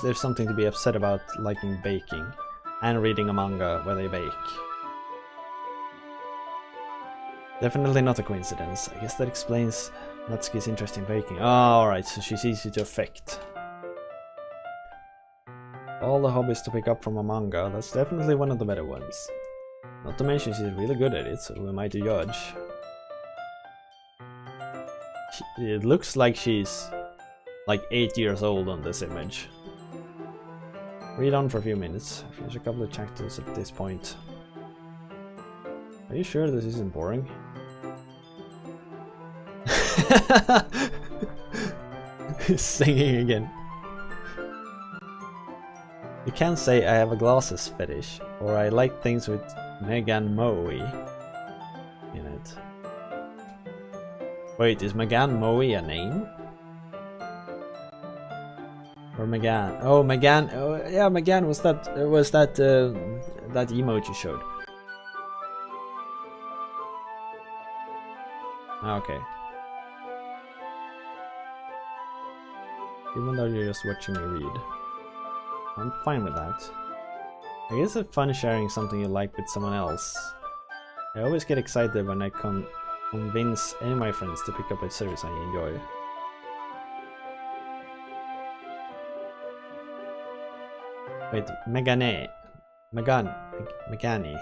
there something to be upset about liking baking and reading a manga where they bake? Definitely not a coincidence. I guess that explains Natsuki's interest in baking. Oh, alright, so she's easy to affect. All the hobbies to pick up from a manga, that's definitely one of the better ones. Not to mention she's really good at it, so who am I to judge? It looks like she's like 8 years old on this image. Read on for a few minutes. Finish a couple of chapters at this point. Are you sure this isn't boring? He's singing again. You can't say I have a glasses fetish, or I like things with Megan Moe in it. Wait, is Megan Moe a name? Or Megan? Oh, Megan. Oh, yeah, Megan was that that emote you showed. Okay. Even though you're just watching me read. I'm fine with that. I guess it's fun sharing something you like with someone else. I always get excited when I convince any of my friends to pick up a service I enjoy. Wait, Megani. Megani.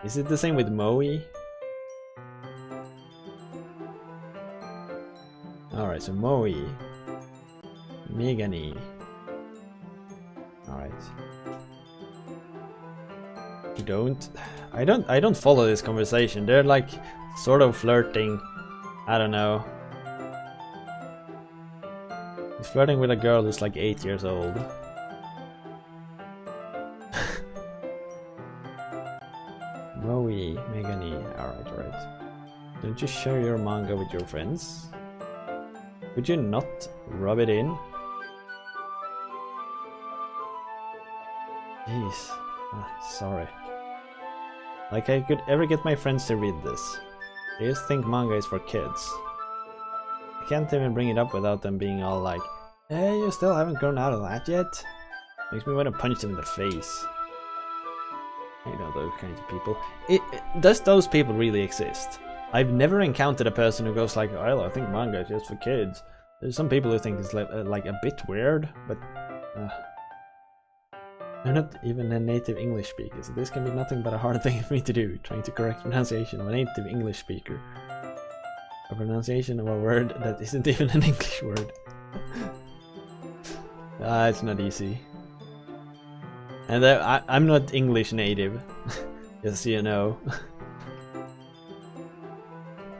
Is it the same with Moe? Alright, so Moe. Megani. Alright. I don't follow this conversation. They're like sort of flirting. I don't know. He's flirting with a girl who's like 8 years old. Moe, Megani. Alright. Don't you share your manga with your friends? Could you not rub it in? Jeez. Sorry. Like I could ever get my friends to read this. They just think manga is for kids. I can't even bring it up without them being all like, hey, you still haven't grown out of that yet? Makes me want to punch them in the face. You know, those kinds of people. Does those people really exist? I've never encountered a person who goes like, well, I think manga is just for kids. There's some people who think it's like a bit weird, but I'm not even a native English speaker, so this can be nothing but a hard thing for me to do, trying to correct pronunciation of a native English speaker. A pronunciation of a word that isn't even an English word. It's not easy. And I'm not English native, just so you know.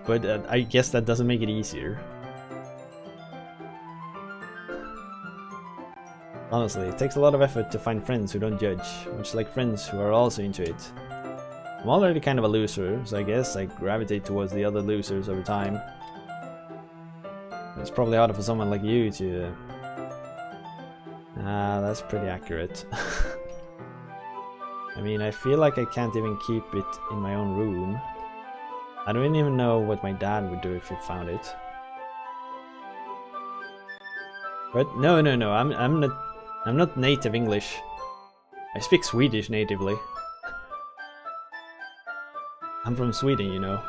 But I guess that doesn't make it easier. Honestly, it takes a lot of effort to find friends who don't judge, much like friends who are also into it. I'm already kind of a loser, so I guess I gravitate towards the other losers over time. It's probably harder for someone like you to... that's pretty accurate. I mean, I feel like I can't even keep it in my own room. I don't even know what my dad would do if he found it. But no, I'm not native English. I speak Swedish natively. I'm from Sweden, you know.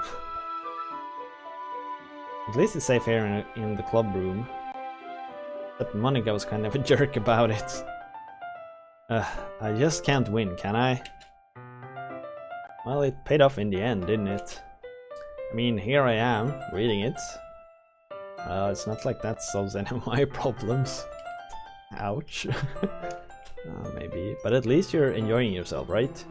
At least it's safe here in the club room. But Monica was kind of a jerk about it. I just can't win, can I? Well, it paid off in the end, didn't it? I mean, here I am, reading it. It's not like that solves any of my problems. Ouch. Maybe, but at least you're enjoying yourself, right?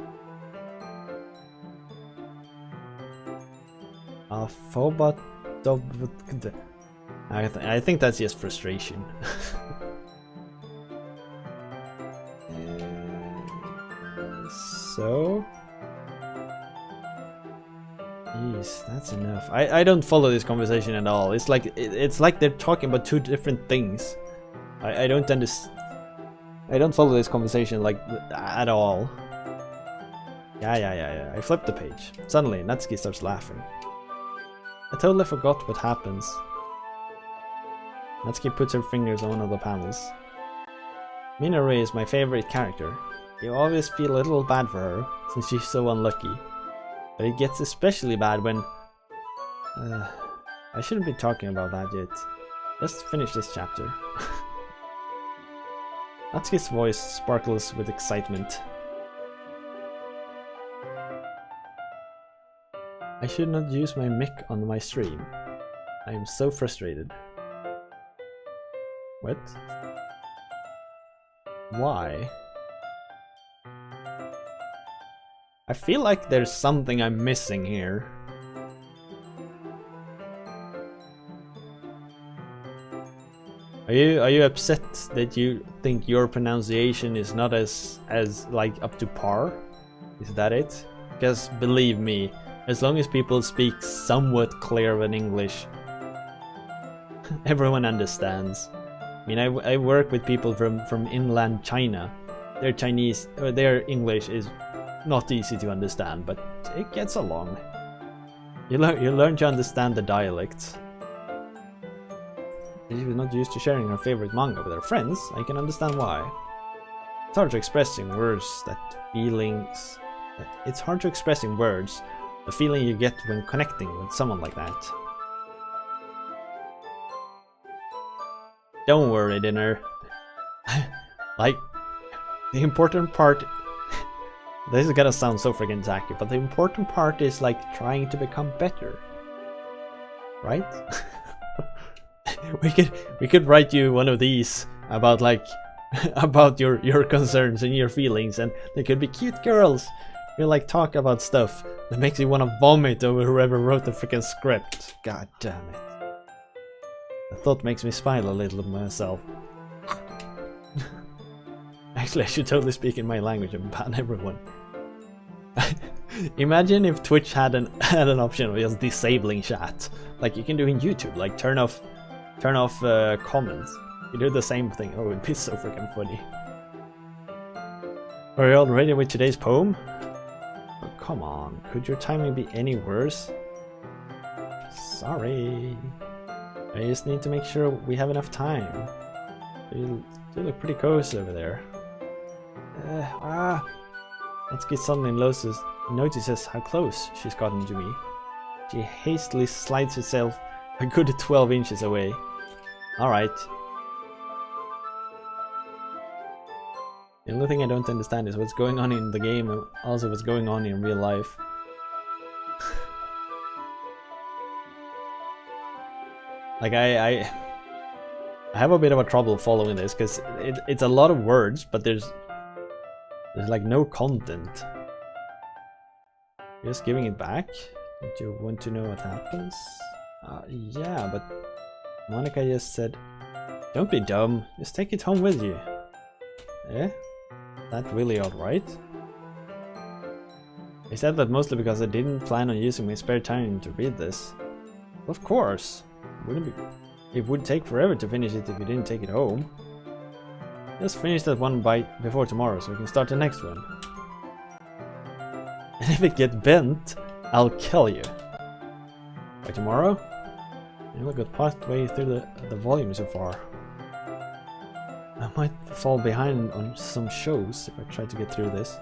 I think that's just frustration. So... Jeez, that's enough. I don't follow this conversation at all. It's like they're talking about two different things. I don't understand. I don't follow this conversation like at all. Yeah. I flipped the page. Suddenly, Natsuki starts laughing. I totally forgot what happens. Natsuki puts her fingers on one of the panels. Minori is my favorite character. You always feel a little bad for her, since she's so unlucky. But it gets especially bad when... I shouldn't be talking about that yet. Let's finish this chapter. Natsuki's voice sparkles with excitement. I should not use my mic on my stream. I am so frustrated. What? Why? I feel like there's something I'm missing here. Are you upset that you think your pronunciation is not as like up to par? Is that it? Because believe me, as long as people speak somewhat clear in English, everyone understands. I mean, I work with people from inland China. Their English is not easy to understand, but it gets along. You learn to understand the dialects. If you're not used to sharing her favorite manga with her friends, I can understand why. It's hard to express in words It's hard to express in words the feeling you get when connecting with someone like that. Don't worry, Dinner. Like, the important part... This is gonna sound so freaking tacky, but the important part is like trying to become better. Right? we could write you one of these about like about your concerns and your feelings, and they could be cute girls who like talk about stuff that makes you want to vomit over whoever wrote the freaking script. God damn it. The thought makes me smile a little myself. Actually, I should totally speak in my language and ban everyone. Imagine if Twitch had an option of just disabling chat, like you can do in YouTube, like turn off comments. You do the same thing. Oh, it'd be so freaking funny. Are you all ready with today's poem? Oh, come on, could your timing be any worse? Sorry. I just need to make sure we have enough time. You do look pretty cozy over there. Natsuki suddenly notices how close she's gotten to me. She hastily slides herself a good 12 inches away. Alright. The only thing I don't understand is what's going on in the game and also what's going on in real life. Like I have a bit of a trouble following this because it's a lot of words, but there's like no content. Just giving it back? Do you want to know what happens? Yeah, but Monica just said, don't be dumb, just take it home with you. Eh? That really alright? I said that mostly because I didn't plan on using my spare time to read this. Of course! It would take forever to finish it if you didn't take it home. Just finish that one bite before tomorrow so we can start the next one. And if it gets bent, I'll kill you. By tomorrow? You only got partway through the volume so far. I might fall behind on some shows if I try to get through this.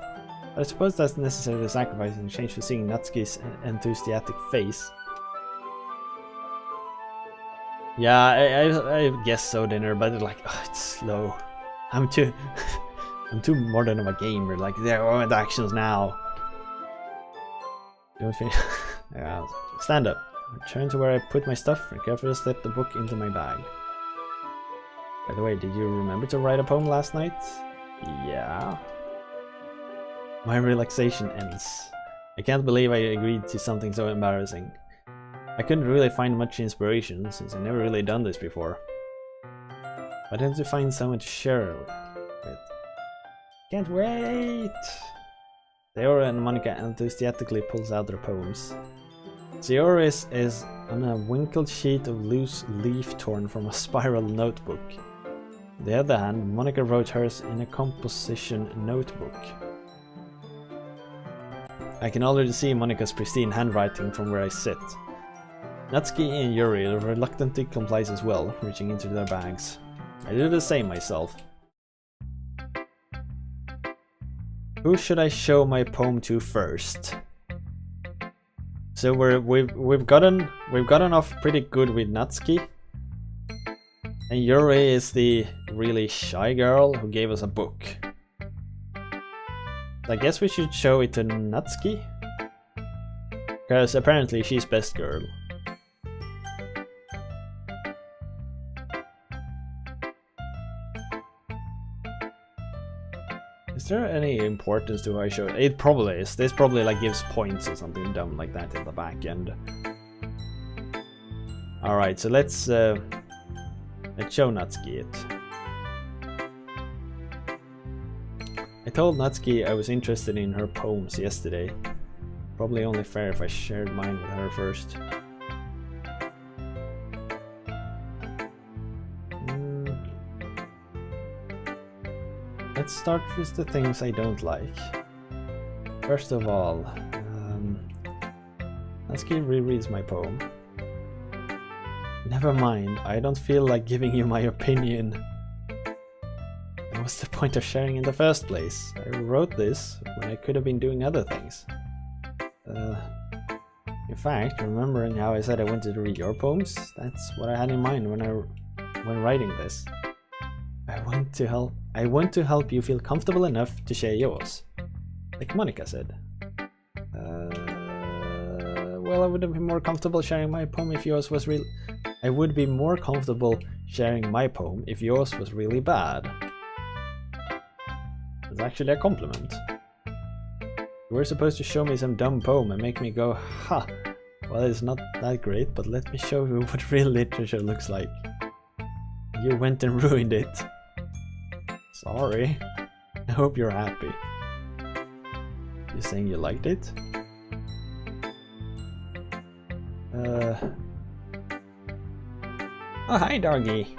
But I suppose that's necessary to sacrifice in exchange for seeing Natsuki's enthusiastic face. Yeah, I guess so, Dinner, but like, oh, it's slow. I'm too modern of a gamer. Like, there are actions now. Don't finish. Yeah, stand up. Return to where I put my stuff and carefully slip the book into my bag. By the way, did you remember to write a poem last night? Yeah. My relaxation ends. I can't believe I agreed to something so embarrassing. I couldn't really find much inspiration since I've never really done this before. But I had to find someone to share with. Can't wait! Sayori and Monica enthusiastically pulls out their poems. Sayori is on a wrinkled sheet of loose leaf torn from a spiral notebook. On the other hand, Monica wrote hers in a composition notebook. I can already see Monica's pristine handwriting from where I sit. Natsuki and Yuri reluctantly complies as well, reaching into their bags. I do the same myself. Who should I show my poem to first? So we've gotten off pretty good with Natsuki. And Yuri is the really shy girl who gave us a book. I guess we should show it to Natsuki. Because apparently she's best girl. Is there any importance to who I show it? It probably is. This probably like gives points or something dumb like that in the back end. Alright, so let's show Natsuki it. I told Natsuki I was interested in her poems yesterday. Probably only fair if I shared mine with her first. Let's start with the things I don't like. First of all, Natsuki rereads my poem. Never mind, I don't feel like giving you my opinion. And what's the point of sharing in the first place? I wrote this when I could have been doing other things. In fact, remembering how I said I wanted to read your poems, that's what I had in mind when writing this. I want to help you feel comfortable enough to share yours. Like Monica said. Well, I would have been more comfortable sharing my poem if yours was real. I would be more comfortable sharing my poem if yours was really bad. It's actually a compliment. You were supposed to show me some dumb poem and make me go, ha! Well, it's not that great, but let me show you what real literature looks like. You went and ruined it. Sorry. I hope you're happy. You saying you liked it? Oh, hi, doggy.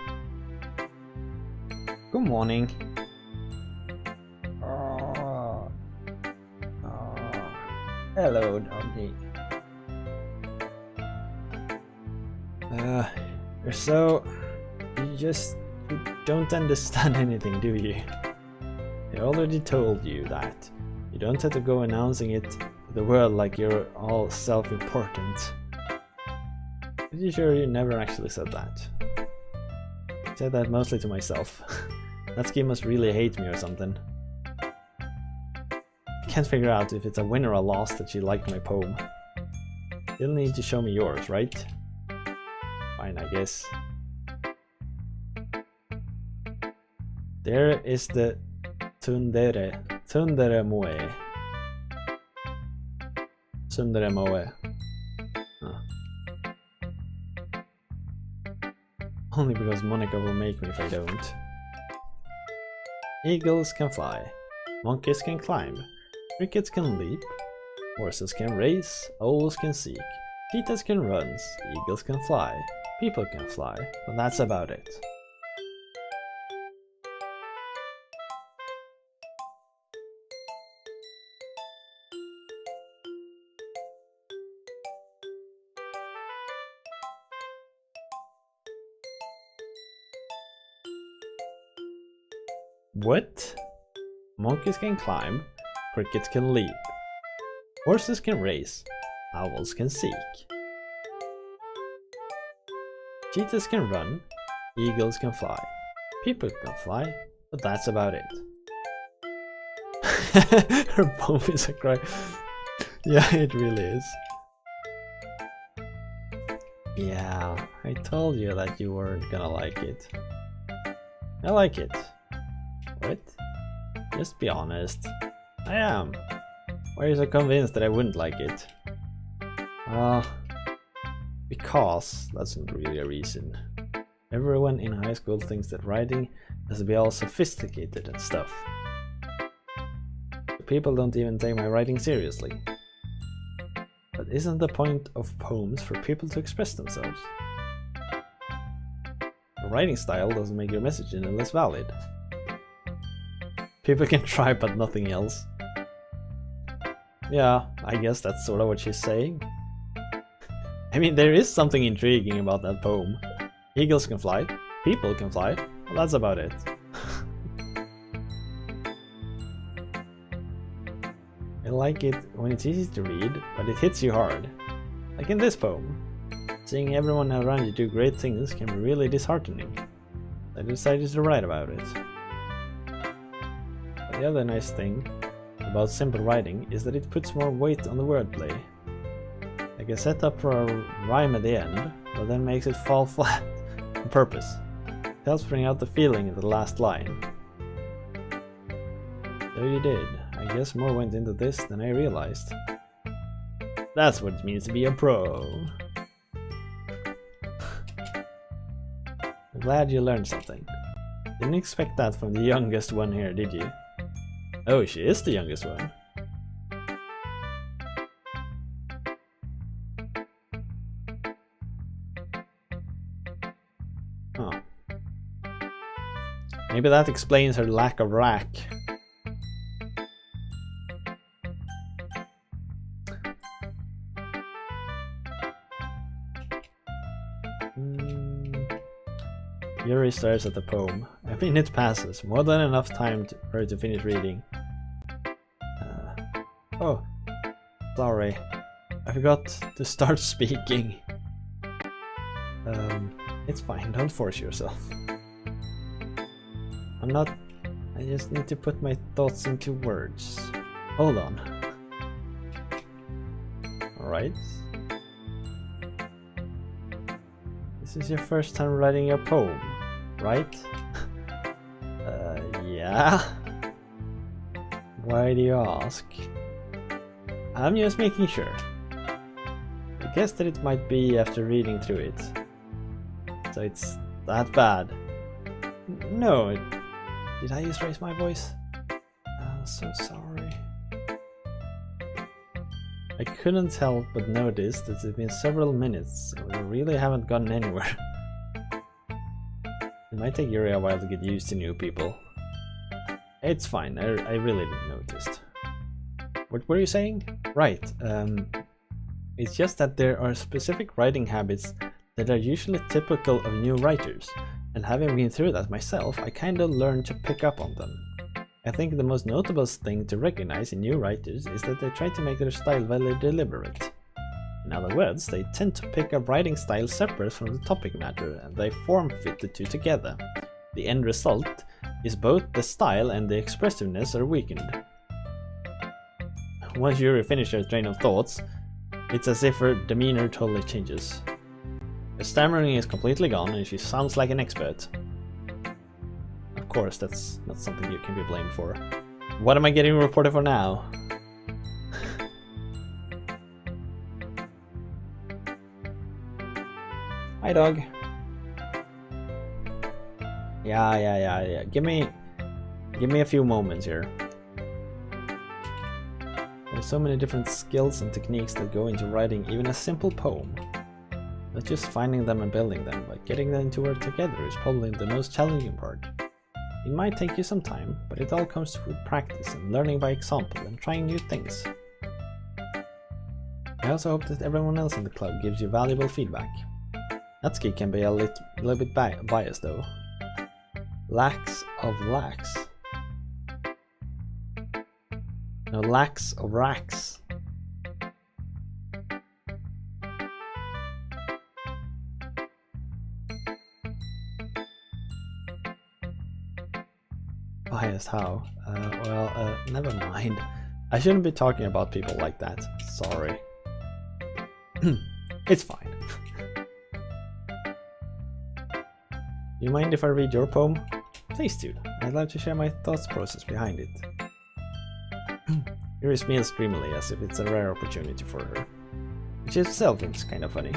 Good morning. Hello, doggy. You don't understand anything, do you? I already told you that. You don't have to go announcing it to the world like you're all self-important. Pretty sure you never actually said that. I said that mostly to myself. Natsuki must really hate me or something. I can't figure out if it's a win or a loss that she liked my poem. You'll need to show me yours, right? Fine, I guess. There is the Tsundere moe. Tsundere moe. Only because Monica will make me if I don't. Eagles can fly. Monkeys can climb. Crickets can leap. Horses can race. Owls can seek. Cheetahs can run. Eagles can fly. People can fly. But that's about it. What? Monkeys can climb, crickets can leap, horses can race, owls can seek. Cheetahs can run, eagles can fly, people can fly, but that's about it. Her poem is a cry. Yeah, it really is. Yeah, I told you that you weren't gonna like it. I like it. What? Just be honest. I am. Why are you so convinced that I wouldn't like it? Because that's not really a reason. Everyone in high school thinks that writing has to be all sophisticated and stuff. People don't even take my writing seriously. But isn't the point of poems for people to express themselves? A writing style doesn't make your message any less valid. People can try, but nothing else. Yeah, I guess that's sort of what she's saying. I mean, there is something intriguing about that poem. Eagles can fly, people can fly, well, that's about it. I like it when it's easy to read, but it hits you hard. Like in this poem. Seeing everyone around you do great things can be really disheartening. I decided to write about it. The other nice thing about simple writing is that it puts more weight on the wordplay. Like a setup for a rhyme at the end, but then makes it fall flat on purpose. It helps bring out the feeling in the last line. So you did. I guess more went into this than I realized. That's what it means to be a pro. I'm glad you learned something. Didn't expect that from the youngest one here, did you? Oh, she is the youngest one. Oh. Maybe that explains her lack of rack. Rory stares at the poem. A minute passes, more than enough time for her to finish reading. Oh, sorry. I forgot to start speaking. It's fine, don't force yourself. I just need to put my thoughts into words. Hold on. Alright. This is your first time writing a poem, right? Yeah? Why do you ask? I'm just making sure. I guess that it might be after reading through it. So it's that bad. No, did I just raise my voice? I'm so sorry. I couldn't help but notice that it's been several minutes and we really haven't gotten anywhere. It might take Yuri a while to get used to new people. It's fine, I really didn't notice. What were you saying? Right, it's just that there are specific writing habits that are usually typical of new writers, and having been through that myself, I kinda learned to pick up on them. I think the most notable thing to recognize in new writers is that they try to make their style very deliberate. In other words, they tend to pick up writing style separate from the topic matter, and they form-fit the two together. The end result is both the style and the expressiveness are weakened. Once Yuri finishes her train of thoughts, it's as if her demeanor totally changes. Her stammering is completely gone and she sounds like an expert. Of course, that's not something you can be blamed for. What am I getting reported for now? Hi, dog. Yeah. Give me a few moments here. There's so many different skills and techniques that go into writing even a simple poem. Not just finding them and building them, but getting them to work together is probably the most challenging part. It might take you some time, but it all comes with practice and learning by example and trying new things. I also hope that everyone else in the club gives you valuable feedback. Natsuki can be a little bit biased though. Lacks of lacks. No, lacks of racks. Biased how? Well, never mind. I shouldn't be talking about people like that. Sorry. It's fine. You mind if I read your poem? Please do. I'd love to share my thoughts process behind it. Yuri smiles dreamily as if it's a rare opportunity for her, which itself is kind of funny.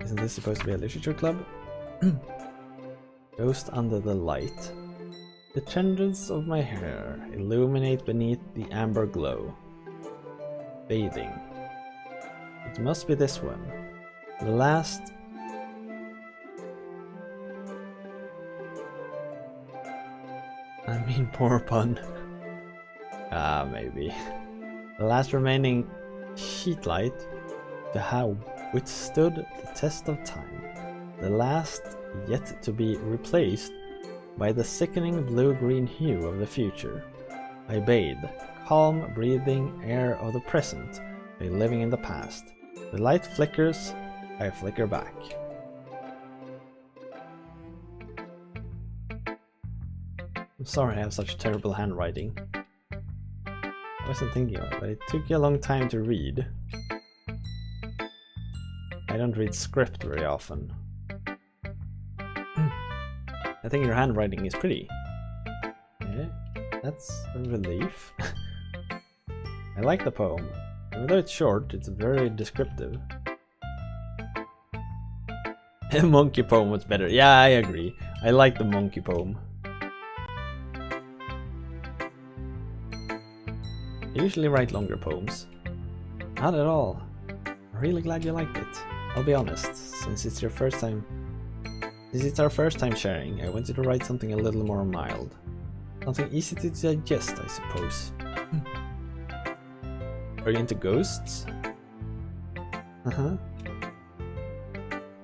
Isn't this supposed to be a literature club? Ghost under the light. The tendrils of my hair illuminate beneath the amber glow. Bathing. It must be this one. The last... I mean, poor pun. Maybe. The last remaining sheet light to have withstood the test of time. The last yet to be replaced by the sickening blue-green hue of the future. I bathe, calm, breathing air of the present, by living in the past. The light flickers, I flicker back. I'm sorry I have such terrible handwriting. I wasn't thinking of it, but it took you a long time to read. I don't read script very often. I think your handwriting is pretty. Yeah, that's a relief. I like the poem. Even though it's short, it's very descriptive. The monkey poem was better. Yeah, I agree. I like the monkey poem. I usually write longer poems. Not at all. I'm really glad you liked it. I'll be honest, since it's our first time sharing, I wanted to write something a little more mild. Something easy to digest, I suppose. Are you into ghosts?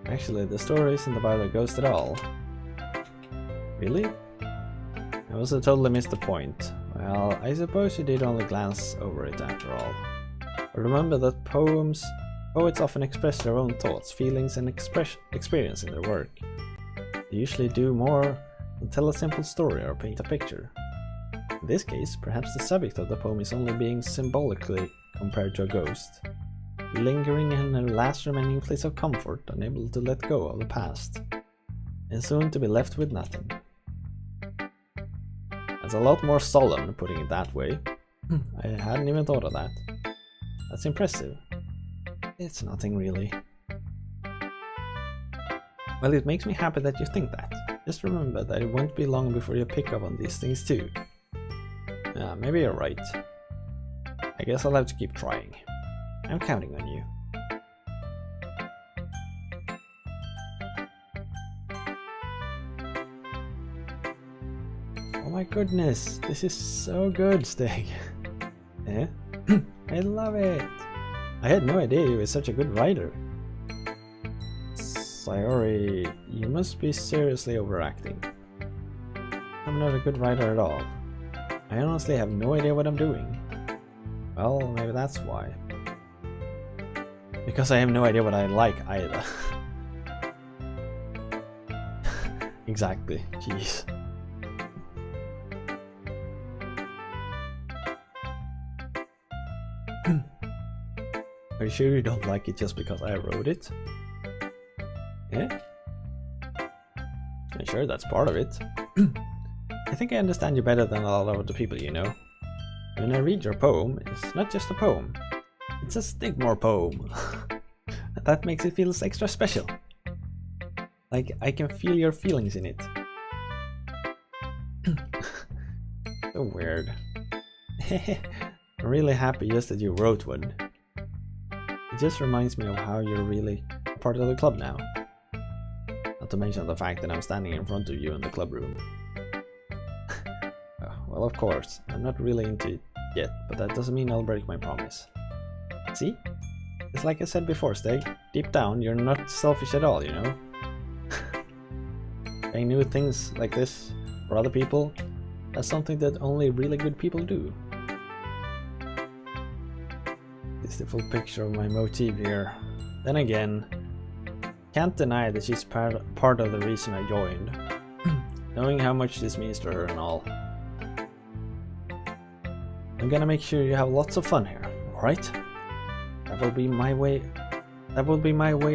I Actually, the story isn't about a ghost at all. Really? I also totally missed the point. Well, I suppose you did only glance over it after all. But remember that poets often express their own thoughts, feelings and experience in their work. They usually do more than tell a simple story or paint a picture. In this case, perhaps the subject of the poem is only being symbolically compared to a ghost, lingering in her last remaining place of comfort, unable to let go of the past, and soon to be left with nothing. That's a lot more solemn, putting it that way. I hadn't even thought of that. That's impressive. It's nothing really. Well, it makes me happy that you think that. Just remember that it won't be long before you pick up on these things too. Maybe you're right. I guess I'll have to keep trying. I'm counting on you. Oh my goodness, this is so good, Stig. Eh? I love it. I had no idea you were such a good writer. Sayori, you must be seriously overacting. I'm not a good writer at all. I honestly have no idea what I'm doing. Well, maybe that's why. Because I have no idea what I like either. Exactly, jeez. Are you sure you don't like it just because I wrote it? Yeah? And sure, that's part of it. I think I understand you better than a lot of the people you know. When I read your poem, it's not just a poem. It's a Stigmore poem. That makes it feel extra special. Like I can feel your feelings in it. So weird. I'm really happy just that you wrote one. It just reminds me of how you're really a part of the club now. Not to mention the fact that I'm standing in front of you in the club room. Well, of course, I'm not really into it yet, but that doesn't mean I'll break my promise. See? It's like I said before, Stig. Deep down, you're not selfish at all, you know? Trying new things like this for other people, that's something that only really good people do. This is the full picture of my motif here. Then again, can't deny that she's part of the reason I joined. Knowing how much this means to her and all. I'm gonna make sure you have lots of fun here, alright? That will be my way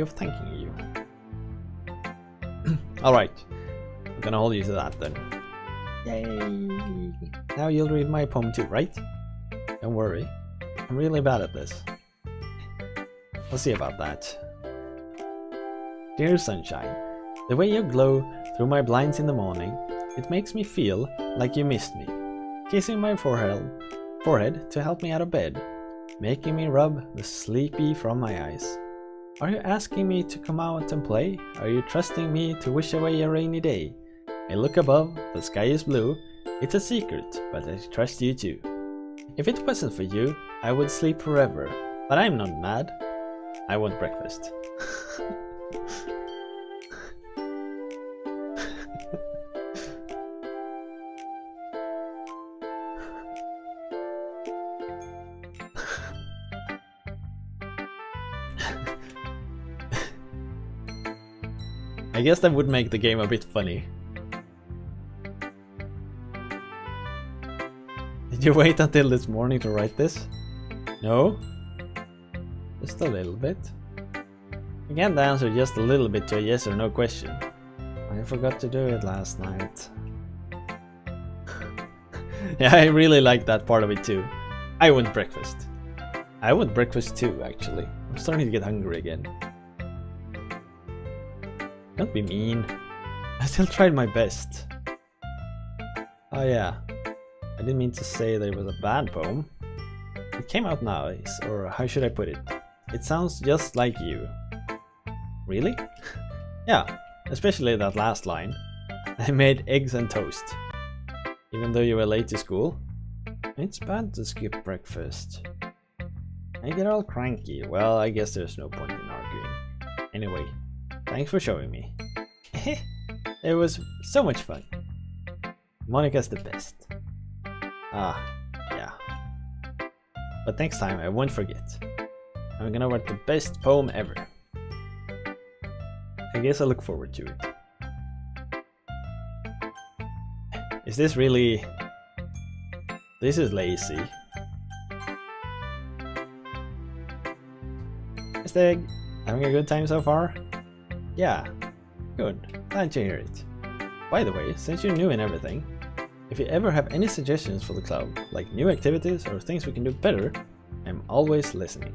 of thanking you. Alright, I'm gonna hold you to that then. Yay! Now you'll read my poem too, right? Don't worry, I'm really bad at this. We'll see about that. Dear sunshine, the way you glow through my blinds in the morning, it makes me feel like you missed me. Kissing my forehead to help me out of bed, making me rub the sleepy from my eyes. Are you asking me to come out and play? Are you trusting me to wish away a rainy day? I look above, the sky is blue. It's a secret, but I trust you too. If it wasn't for you, I would sleep forever. But I'm not mad. I want breakfast. I guess that would make the game a bit funny. Did you wait until this morning to write this? No? Just a little bit. I can't answer just a little bit to a yes or no question. I forgot to do it last night. Yeah, I really like that part of it too. I want breakfast. I want breakfast too, actually. I'm starting to get hungry again. Don't be mean. I still tried my best. Oh yeah, I didn't mean to say that it was a bad poem. It came out nice, or how should I put it? It sounds just like you. Really? Yeah, especially that last line. I made eggs and toast. Even though you were late to school. It's bad to skip breakfast. I get all cranky. Well, I guess there's no point in arguing. Anyway, Thanks for showing me. It was so much fun. Monica's the best. Ah, yeah. But next time I won't forget. I'm gonna write the best poem ever. I guess I look forward to it. Is this really... This is lazy. Steg, having a good time so far? Yeah, good. Glad to hear it. By the way, since you're new in everything, if you ever have any suggestions for the club, like new activities or things we can do better, I'm always listening.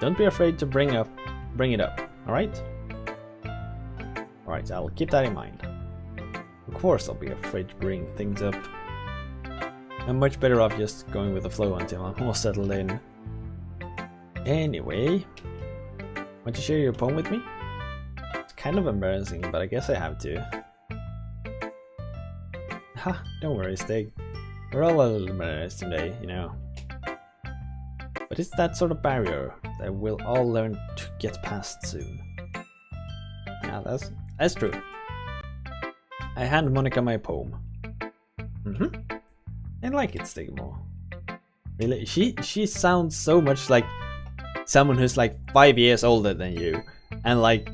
Don't be afraid to bring it up, alright? Alright, I'll keep that in mind. Of course I'll be afraid to bring things up. I'm much better off just going with the flow until I'm all settled in. Anyway, want to share your poem with me? It's kind of embarrassing, but I guess I have to. Ha, don't worry, Stig. We're all a little embarrassed today, you know. But it's that sort of barrier that we'll all learn to get past soon. Yeah, that's true. I hand Monica my poem. I like it, Stig, more. Really, she sounds so much like someone who's like 5 years older than you, and like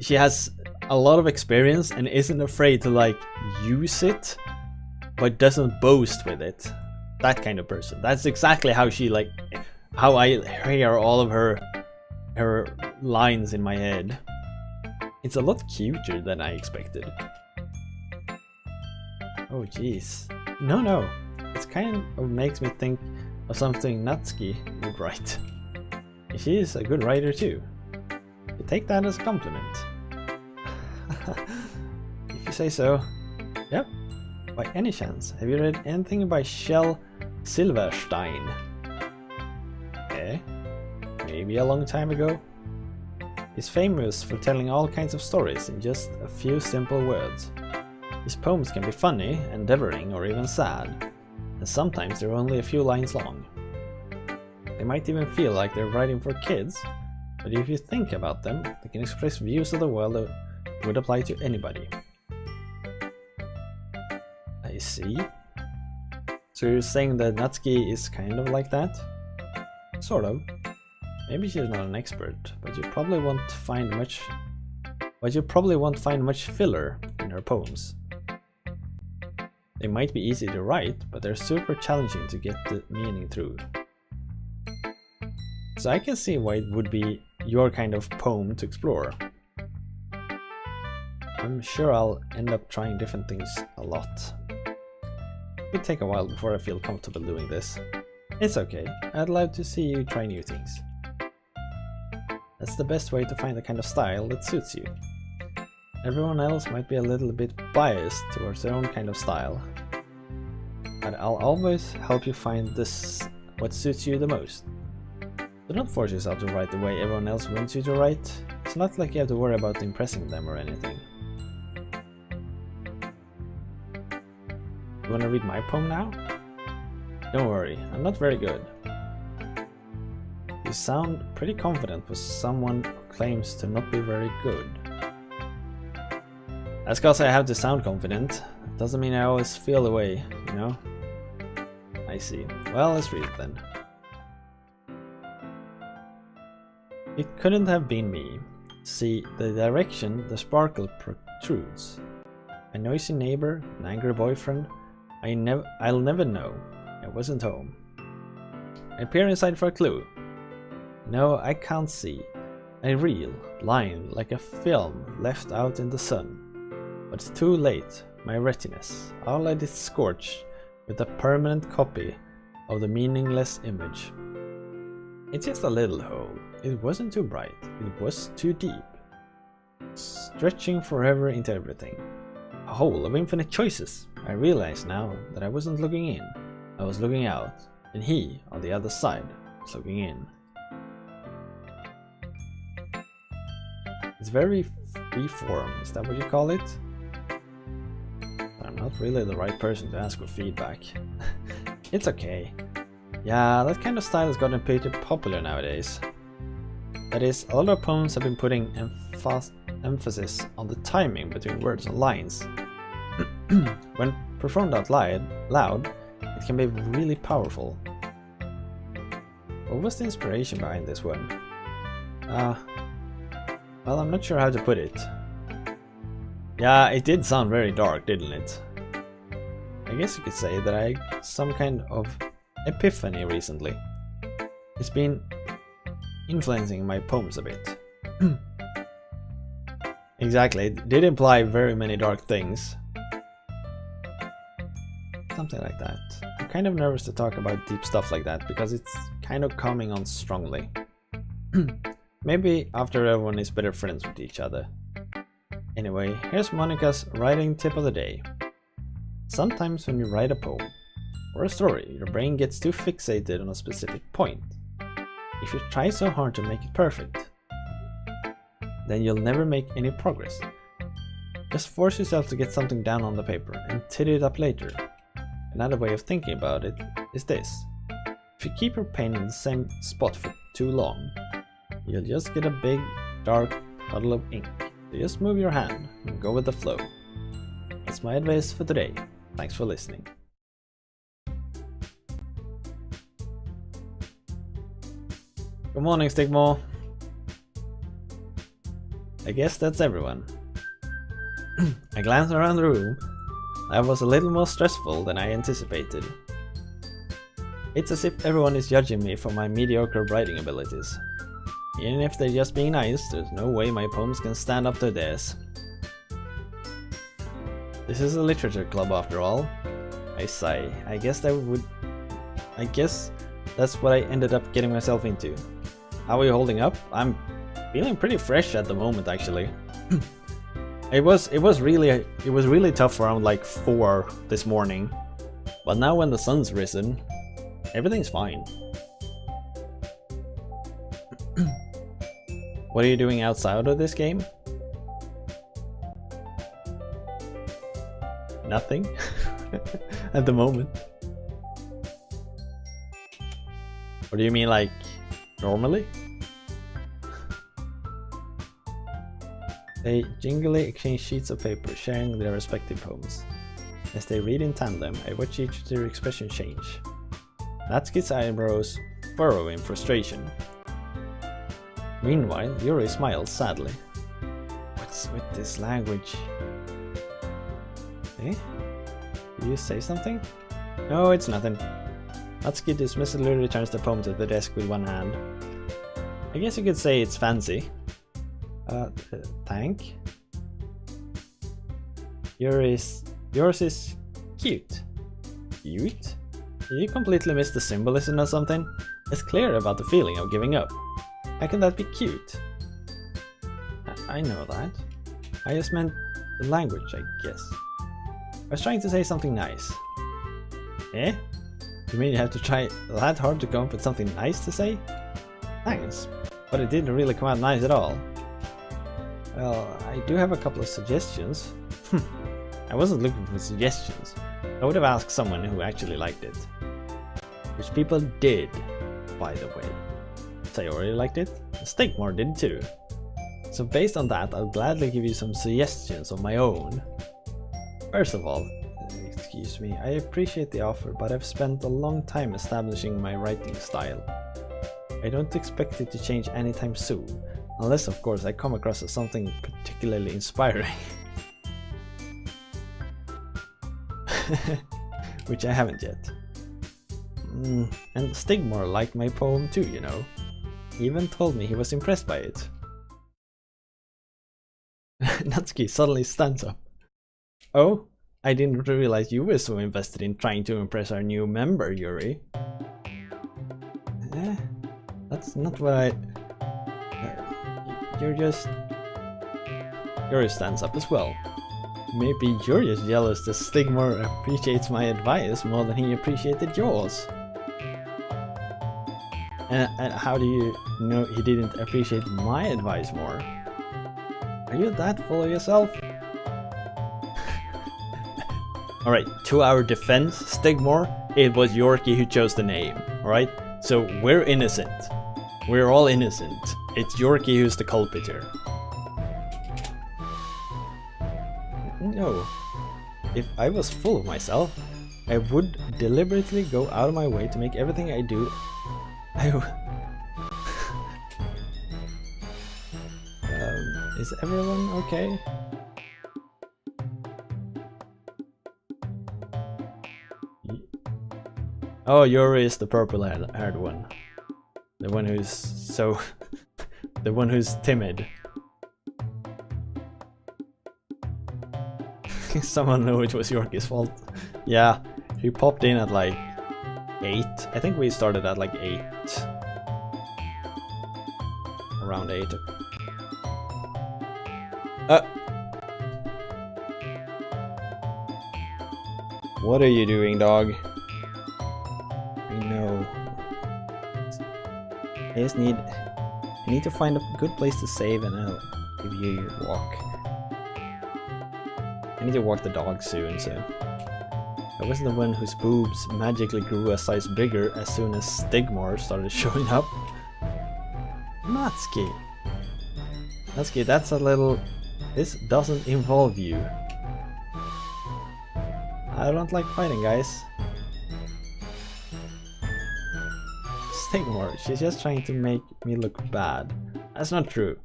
she has a lot of experience and isn't afraid to like use it, but doesn't boast with it. That kind of person. That's exactly how she like, how I hear all of her lines in my head. It's a lot cuter than I expected. Oh jeez. No. It's kind of makes me think of something Natsuki would write. She is a good writer too. You take that as a compliment. If you say so. Yep. By any chance, have you read anything by Kjell Silverstein? Eh? Maybe a long time ago? He's famous for telling all kinds of stories in just a few simple words. His poems can be funny, endeavoring, or even sad, and sometimes they're only a few lines long. They might even feel like they're writing for kids, but if you think about them, they can express views of the world that would apply to anybody. I see. So you're saying that Natsuki is kind of like that? Sort of. Maybe she's not an expert, but you probably won't find much filler in her poems. They might be easy to write, but they're super challenging to get the meaning through. So I can see why it would be your kind of poem to explore. I'm sure I'll end up trying different things a lot. It would take a while before I feel comfortable doing this. It's okay, I'd love to see you try new things. That's the best way to find the kind of style that suits you. Everyone else might be a little bit biased towards their own kind of style, but I'll always help you find what suits you the most. So don't force yourself to write the way everyone else wants you to write. It's not like you have to worry about impressing them or anything. You wanna read my poem now? Don't worry, I'm not very good. You sound pretty confident for someone who claims to not be very good. That's cause I have to sound confident. It doesn't mean I always feel the way, you know? I see. Well, let's read it then. It couldn't have been me. See, the direction the sparkle protrudes. A noisy neighbor, an angry boyfriend. I'll never know. I wasn't home. I peer inside for a clue. No, I can't see. I reel, blind, like a film left out in the sun. But it's too late. My retinas, I'll let it scorch with a permanent copy of the meaningless image. It's just a little hole. It wasn't too bright. It was too deep. Stretching forever into everything. A hole of infinite choices. I realize now that I wasn't looking in. I was looking out. And he, on the other side, was looking in. It's very freeform, is that what you call it? I'm not really the right person to ask for feedback. It's okay. Yeah, that kind of style has gotten pretty popular nowadays. That is, a lot of poems have been putting emphasis on the timing between words and lines. When performed out loud, it can be really powerful. What was the inspiration behind this one? Well, I'm not sure how to put it. Yeah, it did sound very dark, didn't it? I guess you could say that I had some kind of epiphany recently. It's been influencing my poems a bit. Exactly, it did imply very many dark things. Something like that. I'm kind of nervous to talk about deep stuff like that because it's kind of coming on strongly. Maybe after everyone is better friends with each other. Anyway, here's Monica's writing tip of the day. Sometimes when you write a poem or a story, your brain gets too fixated on a specific point. If you try so hard to make it perfect, then you'll never make any progress. Just force yourself to get something down on the paper and tidy it up later. Another way of thinking about it is this. If you keep your pen in the same spot for too long, you'll just get a big, dark puddle of ink. So just move your hand and go with the flow. That's my advice for today. Thanks for listening. Good morning, Stigmo. I guess that's everyone. I glanced around the room. That was a little more stressful than I anticipated. It's as if everyone is judging me for my mediocre writing abilities. Even if they're just being nice, there's no way my poems can stand up to theirs. This is a literature club after all. I sigh. I guess that's what I ended up getting myself into. How are you holding up? I'm feeling pretty fresh at the moment, actually. It was really tough around like 4 this morning, but now when the sun's risen, everything's fine. What are you doing outside of this game? Nothing at the moment. What do you mean, like normally? They jingly exchange sheets of paper, sharing their respective poems. As they read in tandem, I watch each of their expression change. Natsuki's eyebrows furrow in frustration. Meanwhile, Yuri smiles sadly. What's with this language? Eh? Did you say something? No, it's nothing. Natsuki dismissively returns the poem to the desk with one hand. I guess you could say it's fancy. Thank? Yours is cute. Cute? Did you completely miss the symbolism or something? It's clear about the feeling of giving up. How can that be cute? I know that. I just meant the language, I guess. I was trying to say something nice. Eh? You mean you have to try that hard to come up with something nice to say? Thanks, but it didn't really come out nice at all. Well, I do have a couple of suggestions. I wasn't looking for suggestions. I would have asked someone who actually liked it. Which people did, by the way. Sayori liked it, and Stigmore did too. So based on that, I'll gladly give you some suggestions of my own. First of all, excuse me, I appreciate the offer, but I've spent a long time establishing my writing style. I don't expect it to change anytime soon, unless of course I come across as something particularly inspiring. Which I haven't yet. And Stigmore liked my poem too, you know. He even told me he was impressed by it. Natsuki suddenly stands up. Oh, I didn't realize you were so invested in trying to impress our new member, Yuri. That's not what I... You're just... Yuri stands up as well. Maybe you're just jealous that Stigmore appreciates my advice more than he appreciated yours. And how do you know he didn't appreciate my advice more? Are you that full of yourself? Alright, to our defense, Stigmore, it was Yorkie who chose the name, alright? So we're innocent. We're all innocent. It's Yorkie who's the culprit here. No. If I was full of myself, I would deliberately go out of my way to make everything I do. Is everyone okay? Oh, Yuri is the purple-haired one. The one who's so... the one who's timid. Someone knew it was Yorkie's fault. Yeah, he popped in at like 8. I think we started at like 8. Around 8. What are you doing, dog? I know. I need to find a good place to save and I'll give you your walk. I need to walk the dog soon, so... I wasn't the one whose boobs magically grew a size bigger as soon as Stigmar started showing up. Natsuki! Natsuki, that's a little... This doesn't involve you. I don't like fighting, guys. Stigmar, she's just trying to make me look bad. That's not true.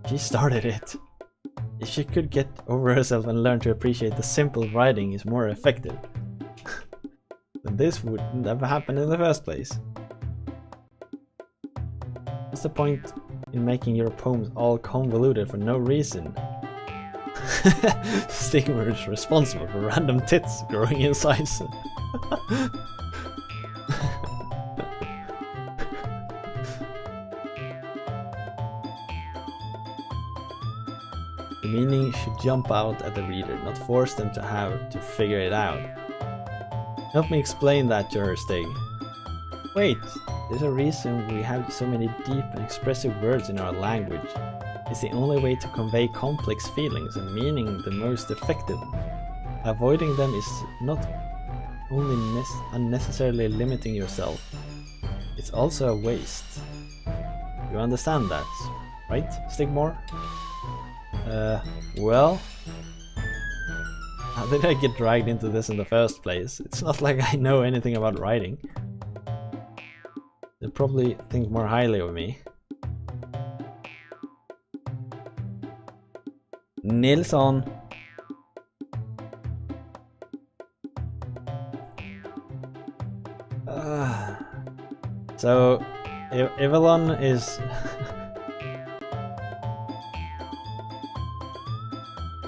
She started it. If she could get over herself and learn to appreciate the simple writing is more effective, then this wouldn't have happened in the first place. What's the point in making your poems all convoluted for no reason? Stigmar is responsible for random tits growing in size. The meaning should jump out at the reader, not force them to have to figure it out. Help me explain that to her, Stig. Wait, there's a reason we have so many deep and expressive words in our language. It's the only way to convey complex feelings and meaning the most effective. Avoiding them is not only unnecessarily limiting yourself, it's also a waste. You understand that, right, Stigmar? Well... How did I get dragged into this in the first place? It's not like I know anything about writing. They'll probably think more highly of me. Nilsson! So, Evelyn is...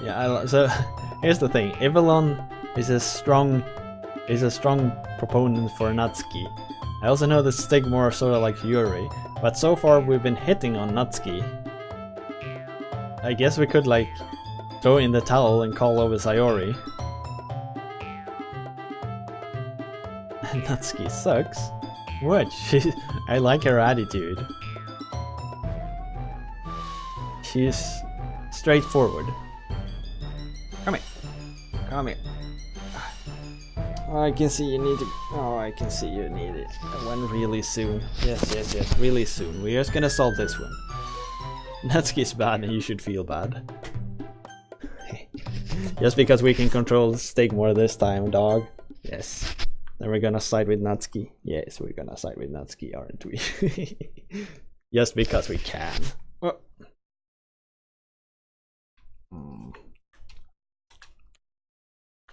Yeah, so here's the thing. Evelyn is a strong proponent for Natsuki. I also know that Stigmar sort of like Yuri, but so far we've been hitting on Natsuki. I guess we could like throw in the towel and call over Sayori. Natsuki sucks. What? I like her attitude. She's straightforward. Come here. Come here. Oh, I can see you need to... Oh, I can see you need it. One really soon. Yes, really soon. We're just gonna solve this one. Natsuki's bad and you should feel bad. Just because we can control Stigmar this time, dog. Yes. Then we're gonna side with Natsuki. Yes, we're gonna side with Natsuki, aren't we? Just because we can. Oh.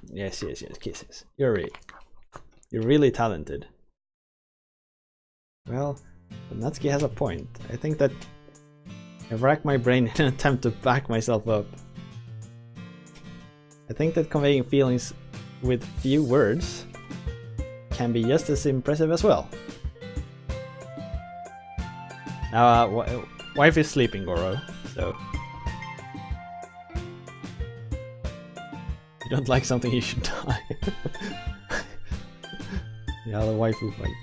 Yes, kisses. You're really talented. Well, Natsuki has a point. I think that I racked my brain in an attempt to back myself up. I think that conveying feelings with few words can be just as impressive as well. Now, wife is sleeping, Goro, so... If you don't like something, you should die. Yeah, the waifu fight.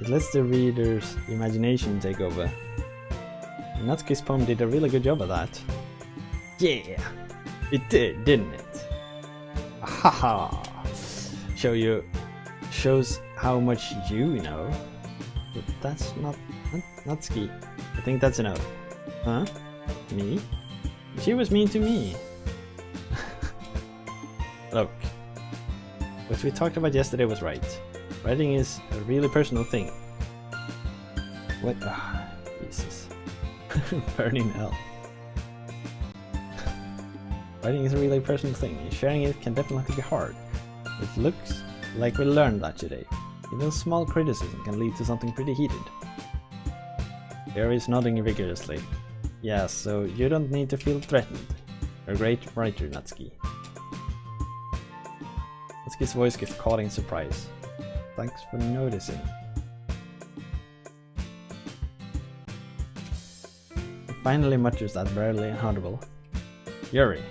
It lets the reader's imagination take over. And Natsuki's poem did a really good job of that. Yeah! It did, didn't it? Haha! Shows how much you know. But that's not Natsuki. I think that's enough. Huh? Me? She was mean to me. Look, what we talked about yesterday was right. Writing is a really personal thing. What? Ah, Jesus. Burning hell. Writing is a really personal thing, and sharing it can definitely be hard. It looks like we learned that today. Even small criticism can lead to something pretty heated. Yuri is nodding vigorously. Yes, so you don't need to feel threatened. You're a great writer, Natsuki. Natsuki's voice gets caught in surprise. Thanks for noticing. He finally mutters that barely inaudible. Yuri.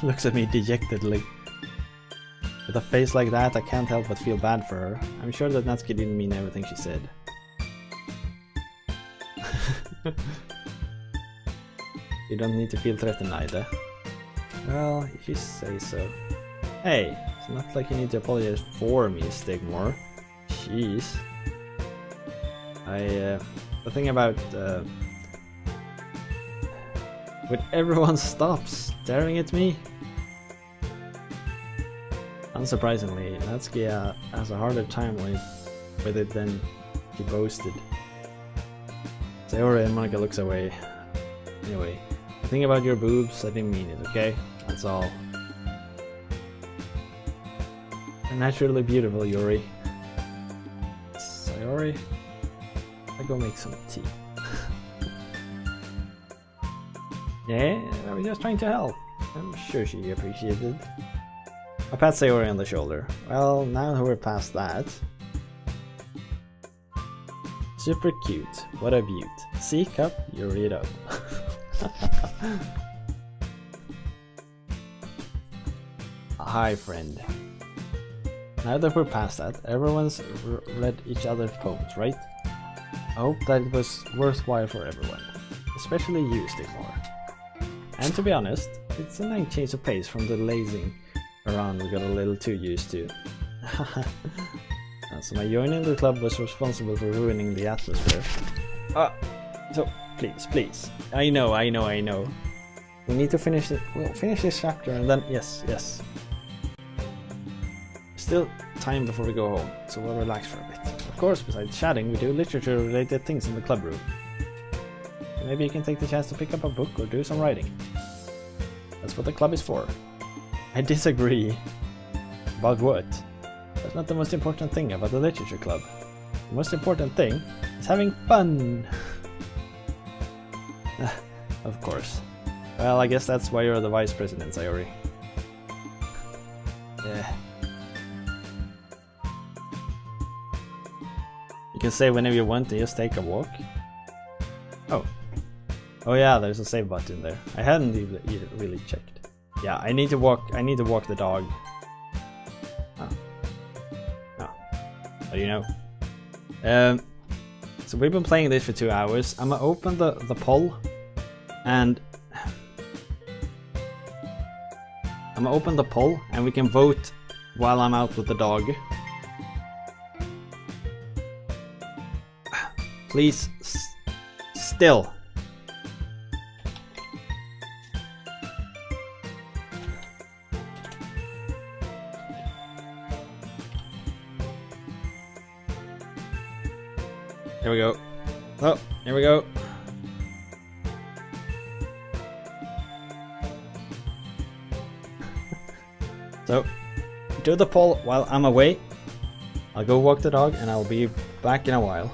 Looks at me dejectedly. With a face like that, I can't help but feel bad for her. I'm sure that Natsuki didn't mean everything she said. You don't need to feel threatened either. Well, if you say so. Hey, it's not like you need to apologize for me, Stigmore. Jeez. The thing about when everyone stops staring at me. Unsurprisingly, Natsuki has a harder time with it than he boasted. Sayori and Monica looks away. Anyway, the thing about your boobs, I didn't mean it, okay? That's all. They're naturally beautiful, Yuri. Sayori? I go make some tea. Yeah, I was just trying to help. I'm sure she appreciated. I pat Sayori on the shoulder. Well, now that we're past that. Super cute. What a beaut. See, Cup, you read up. Hi, friend. Now that we're past that, everyone's read each other's poems, right? I hope that it was worthwhile for everyone. Especially you, Stigmore. And to be honest, it's a nice change of pace from the lazing around we got a little too used to. So my joining the club was responsible for ruining the atmosphere. So please. I know. We need to finish it. We'll finish this chapter and then yes. Still time before we go home, so we'll relax for a bit. Of course, besides chatting, we do literature-related things in the club room. Maybe you can take the chance to pick up a book or do some writing. That's what the club is for. I disagree. About what? That's not the most important thing about the literature club. The most important thing is having fun. Of course. Well, I guess that's why you're the vice president, Sayori. Yeah. You can say whenever you want to just take a walk. Oh yeah, there's a save button there. I hadn't even really checked. Yeah, I need to walk the dog. Oh. How do you know? So we've been playing this for 2 hours. I'm gonna open the poll and we can vote while I'm out with the dog. Please, still. Here we go. Oh, here we go. So, do the poll while I'm away. I'll go walk the dog and I'll be back in a while.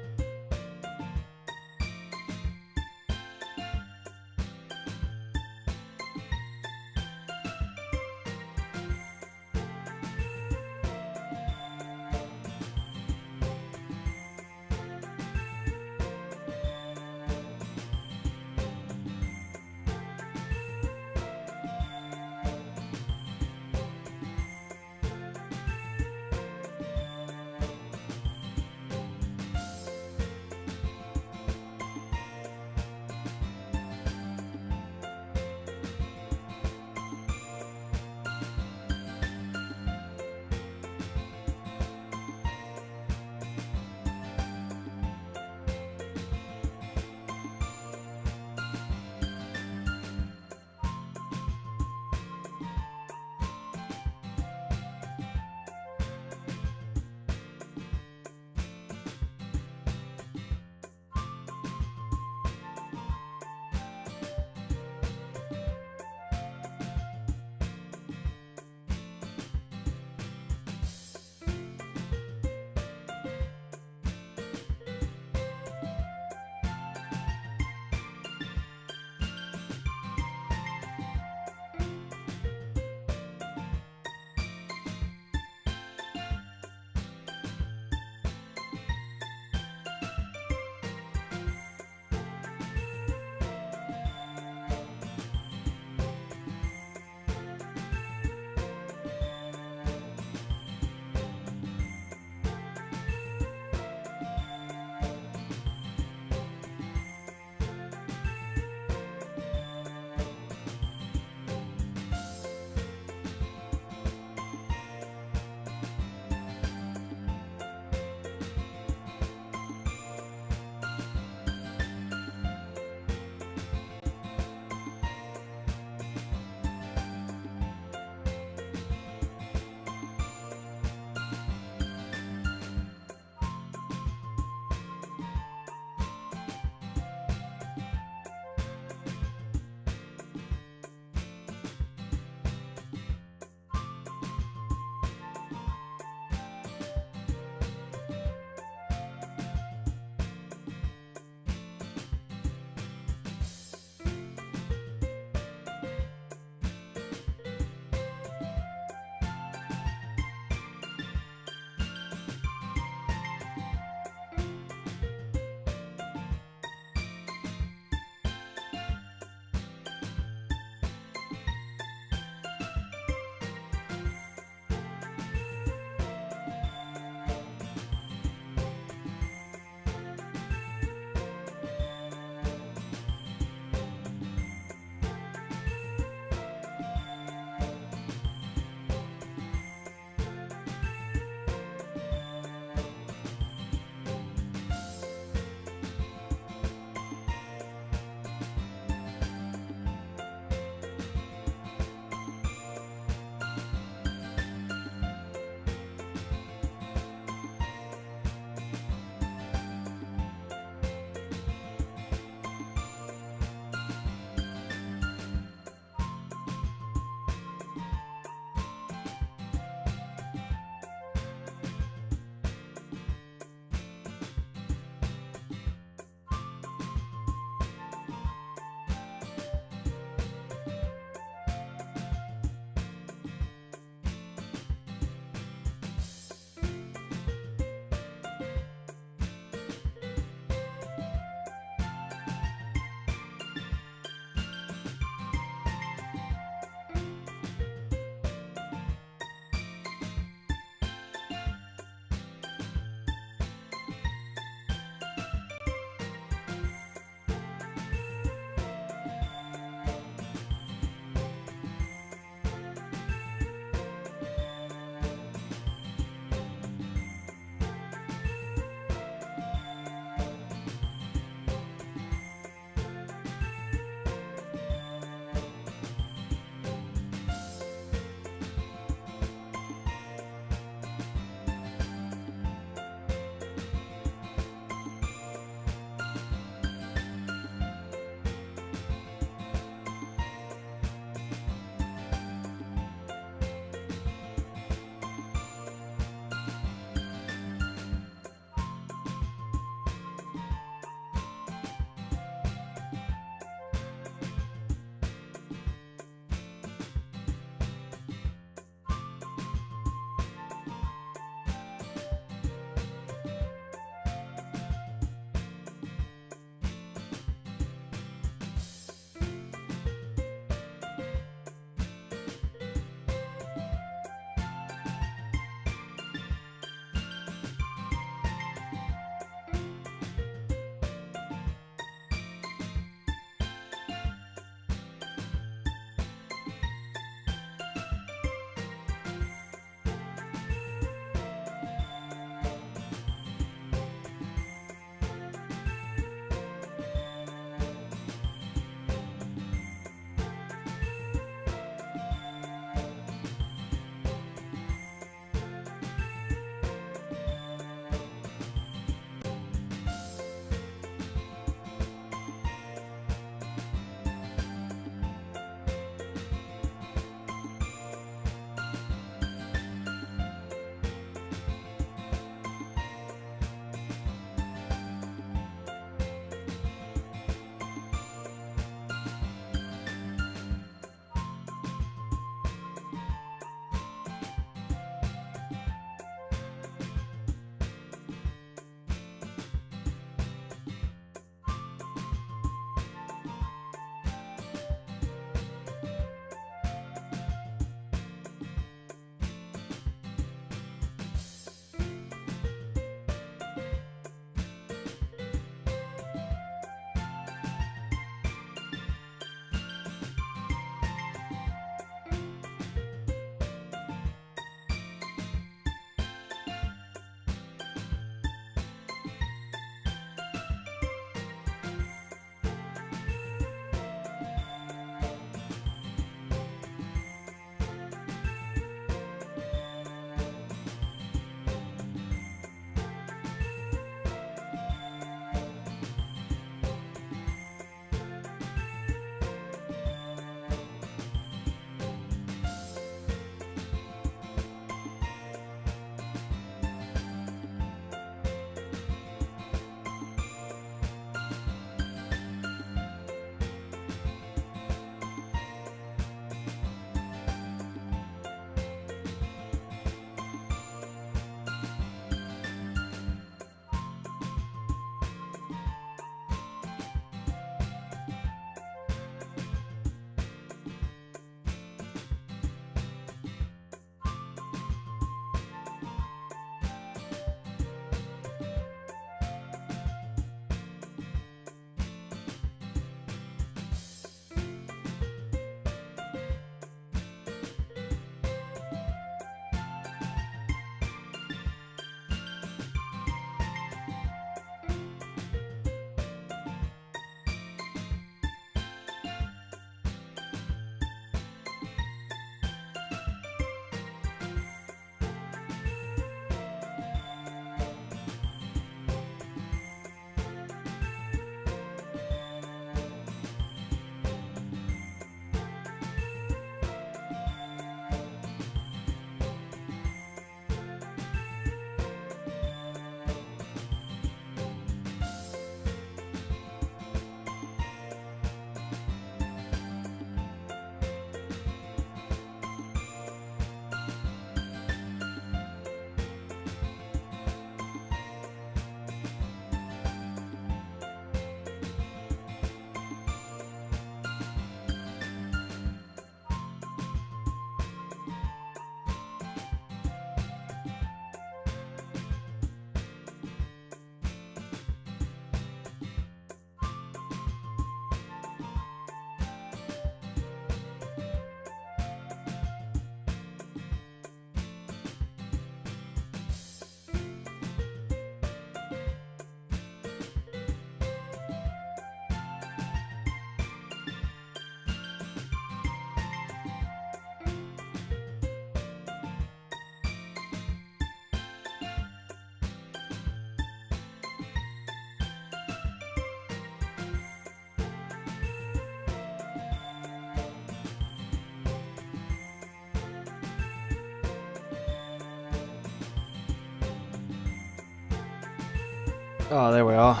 Oh, there we are.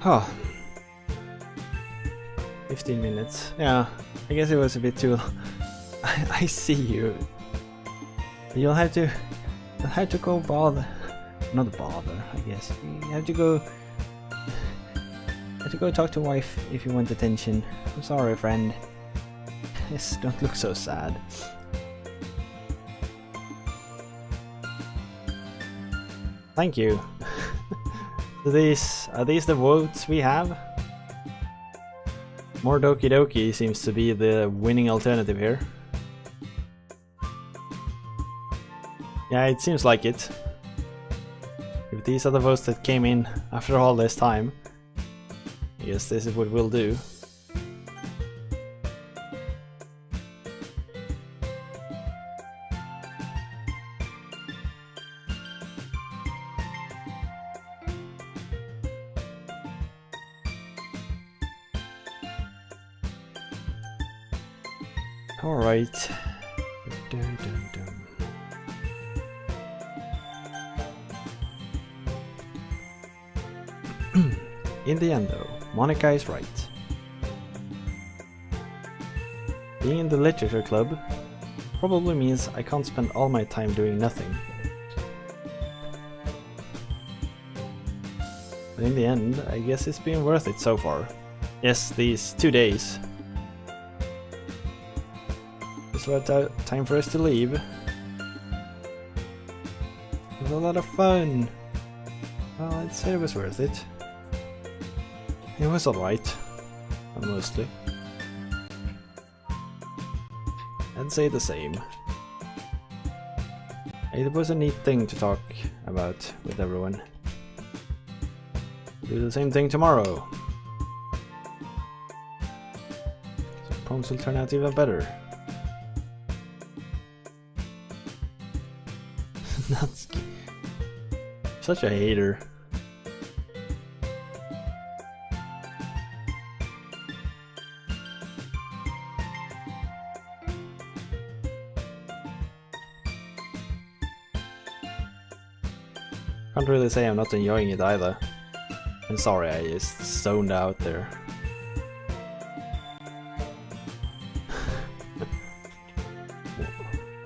Oh. 15 minutes. Yeah, I guess it was a bit too long. I see you. You'll have to go bother. Not bother, I guess. You have to go talk to wife if you want attention. I'm sorry, friend. Yes, don't look so sad. Thank you. Are these the votes we have? More Doki Doki seems to be the winning alternative here. Yeah, it seems like it. If these are the votes that came in after all this time, I guess this is what we'll do. Alright. In the end though, Monica is right. Being in the literature club probably means I can't spend all my time doing nothing. But in the end, I guess it's been worth it so far. Yes, these 2 days. It's about time for us to leave. It was a lot of fun. Well, I'd say it was worth it. It was alright, mostly. I'd say the same. It was a neat thing to talk about with everyone. Do the same thing tomorrow. So poems will turn out even better. Natsuki. Such a hater. Can't really say I'm not enjoying it either. I'm sorry, I just zoned out there.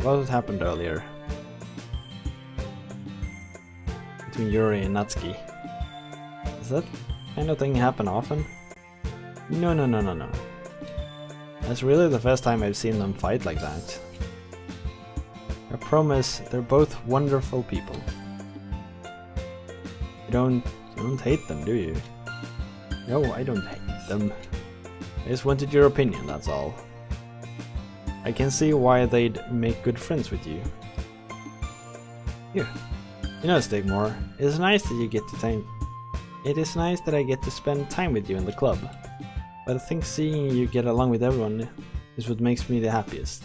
What happened earlier? Between Yuri and Natsuki. Does that kind of thing happen often? No. That's really the first time I've seen them fight like that. I promise they're both wonderful people. You don't hate them, do you? No, I don't hate them. I just wanted your opinion, that's all. I can see why they'd make good friends with you. Here. You know, Stigmore, it is nice that you get to time. It is nice that I get to spend time with you in the club. But I think seeing you get along with everyone is what makes me the happiest.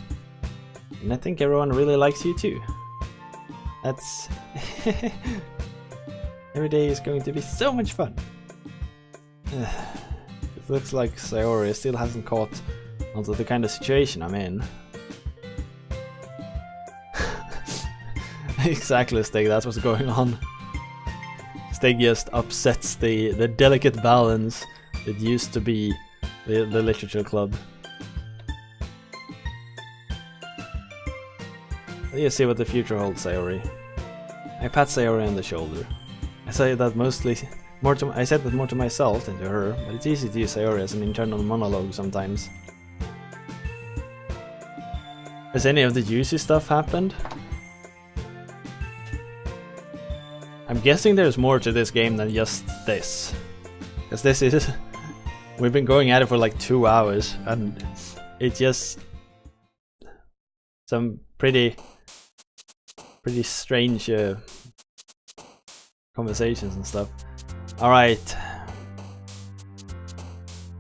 And I think everyone really likes you too. That's... Every day is going to be so much fun. It looks like Sayori still hasn't caught onto the kind of situation I'm in. Exactly, Stig, that's what's going on. Stig just upsets the delicate balance that used to be the literature club. You see what the future holds, Sayori. I pat Sayori on the shoulder. I say that I said that more to myself than to her, but it's easy to use Sayori as an internal monologue sometimes. Has any of the juicy stuff happened? I'm guessing there's more to this game than just this. Because this is... We've been going at it for like 2 hours, and it's just... some pretty strange conversations and stuff. Alright.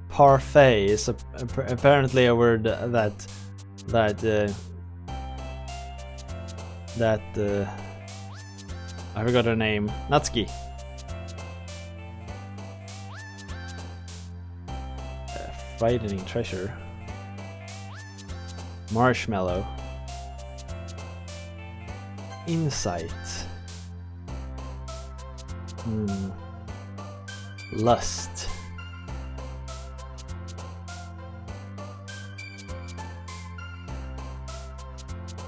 Parfait is apparently a word that I forgot her name. Natsuki. Frightening treasure. Marshmallow. Insight. Lust.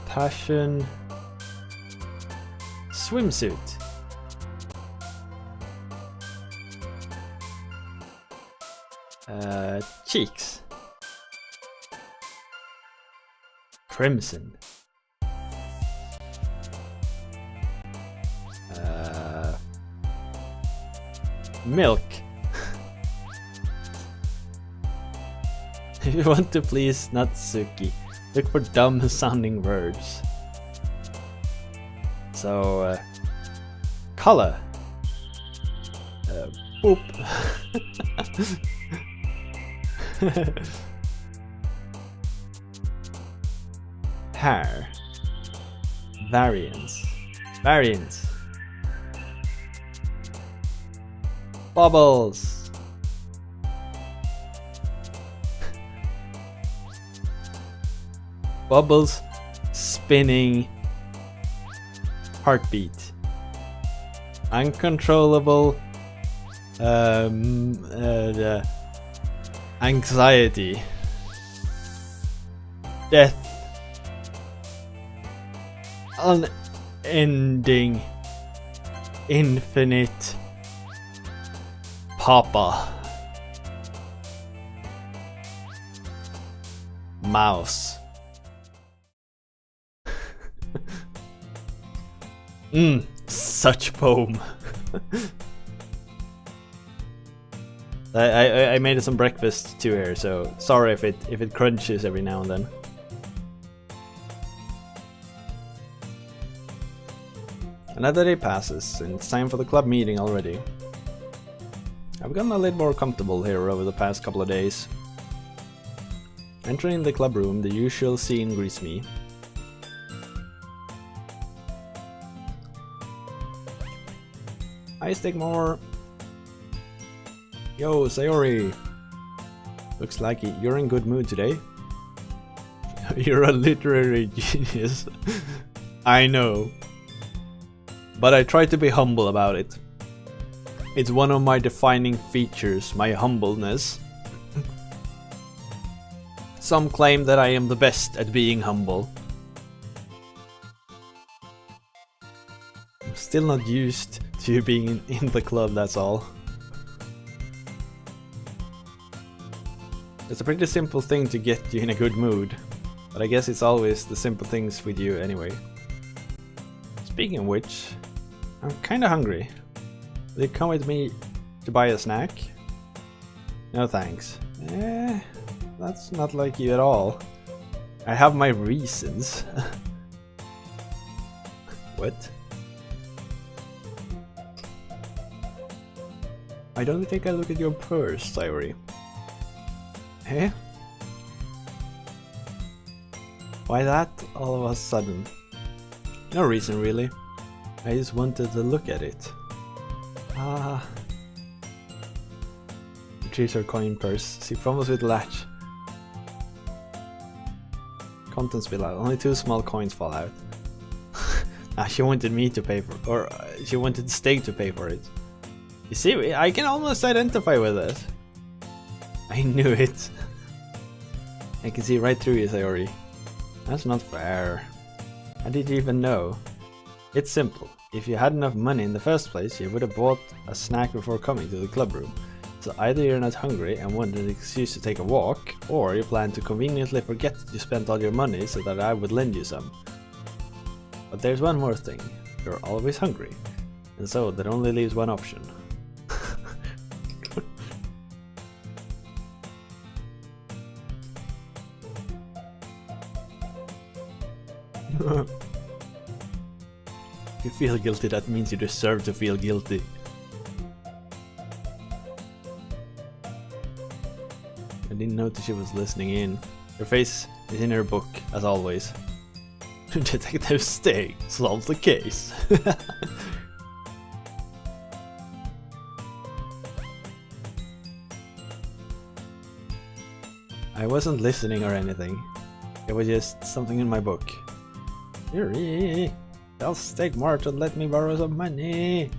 Passion. Swimsuit. Cheeks. Crimson. Milk. If you want to please Natsuki, look for dumb sounding words. So, color. Poop. Hair. Variance. Variance. Bubbles. Bubbles. Spinning. Heartbeat. Uncontrollable. Anxiety. Death. Unending. Infinite. Papa. Mouse. Such poem. I made some breakfast too here, so sorry if it crunches every now and then. Another day passes, and it's time for the club meeting already. I've gotten a little more comfortable here over the past couple of days. Entering the club room, the usual scene greets me. Hi, Stigmore! Yo, Sayori! Looks like you're in good mood today. You're a literary genius. I know. But I try to be humble about it. It's one of my defining features, my humbleness. Some claim that I am the best at being humble. I'm still not used to being in the club, that's all. It's a pretty simple thing to get you in a good mood, but I guess it's always the simple things with you anyway. Speaking of which, I'm kinda hungry. Will you come with me to buy a snack? No thanks. That's not like you at all. I have my reasons. What? I don't think I look at your purse, Sayori. Eh? Why that all of a sudden? No reason really. I just wanted to look at it. Ah. Retrieves her coin purse. She fumbles with the latch. Contents spill out. Only 2 small coins fall out. She wanted me to pay for it. Or she wanted Steg to pay for it. You see, I can almost identify with it. I knew it. I can see right through you, Sayori. That's not fair. How did you even know? It's simple. If you had enough money in the first place, you would have bought a snack before coming to the club room. So either you're not hungry and want an excuse to take a walk, or you plan to conveniently forget that you spent all your money so that I would lend you some. But there's one more thing. You're always hungry. And so that only leaves one option. If you feel guilty, that means you deserve to feel guilty. I didn't notice she was listening in. Her face is in her book, as always. Detective Steg solves the case. I wasn't listening or anything. It was just something in my book. Yuri, tell Steg Martin let me borrow some money.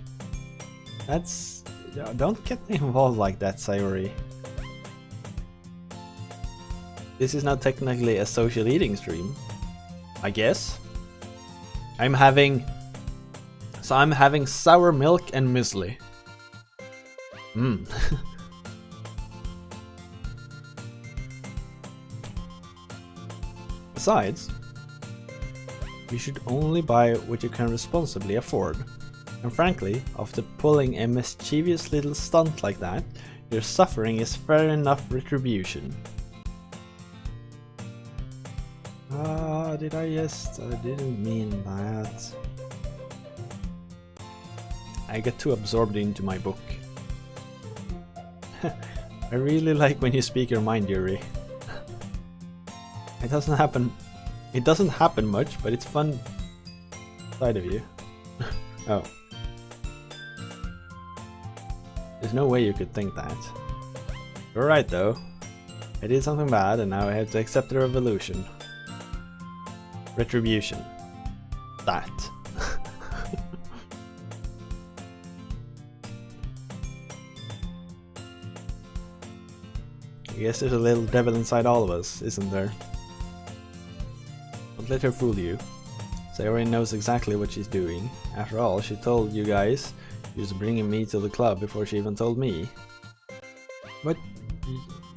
That's... Don't get me involved like that, Sayori. This is not technically a social eating stream, I guess. I'm having sour milk and muesli. Besides, you should only buy what you can responsibly afford. And frankly, after pulling a mischievous little stunt like that, your suffering is fair enough retribution. Did I just... I didn't mean that. I get too absorbed into my book. I really like when you speak your mind, Yuri. It doesn't happen much, but it's fun side of you. Oh. There's no way you could think that. You're right though. I did something bad and now I have to accept the revolution. Retribution. That. I guess there's a little devil inside all of us, isn't there? Don't let her fool you. Sayori knows exactly what she's doing. After all, she told you guys she was bringing me to the club before she even told me. But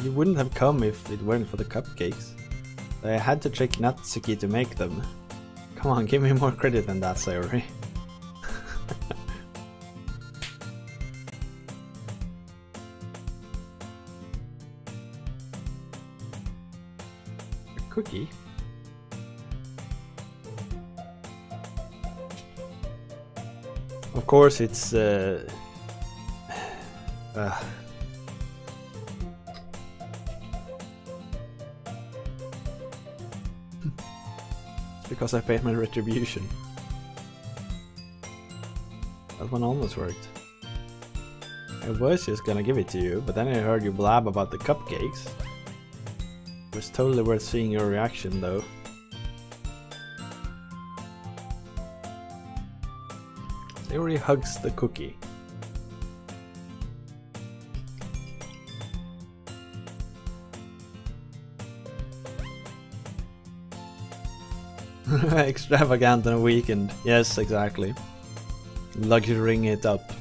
you wouldn't have come if it weren't for the cupcakes. I had to trick Natsuki to make them. Come on, give me more credit than that, Sayori. A cookie? Of course, it's because I paid my retribution. That one almost worked. I was just gonna give it to you, but then I heard you blab about the cupcakes. It was totally worth seeing your reaction though. Sayori hugs the cookie. Extravagant on a weekend. Yes, exactly. Luxurying it up.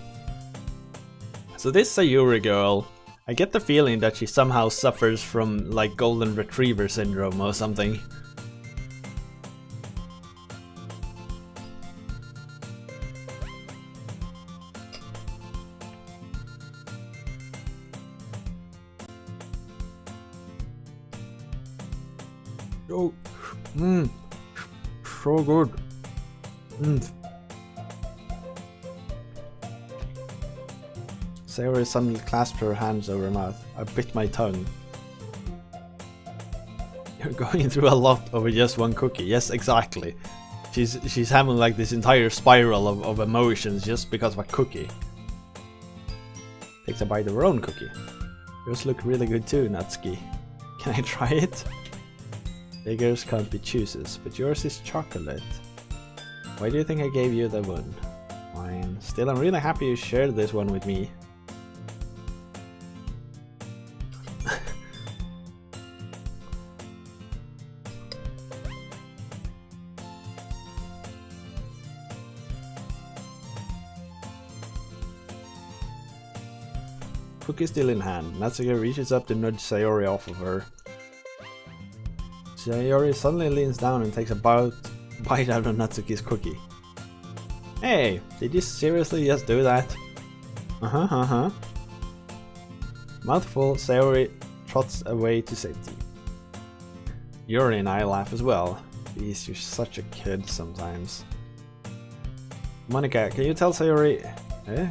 So this Sayori girl, I get the feeling that she somehow suffers from like golden retriever syndrome or something. Oh, so good. Sayori suddenly clasped her hands over her mouth. I bit my tongue. You're going through a lot over just one cookie. Yes, exactly. She's having like this entire spiral of emotions just because of a cookie. Takes a bite of her own cookie. Yours look really good too, Natsuki. Can I try it? Beggars can't be choosers, but yours is chocolate. Why do you think I gave you that one? Fine. Still, I'm really happy you shared this one with me. Cookie still in hand. Natsuki reaches up to nudge Sayori off of her. Sayori suddenly leans down and takes a bite out of Natsuki's cookie. Hey, did you seriously just do that? Mouthful, Sayori trots away to safety. Yuri and I laugh as well. Jeez, you're such a kid sometimes. Monica, can you tell Sayori... Eh?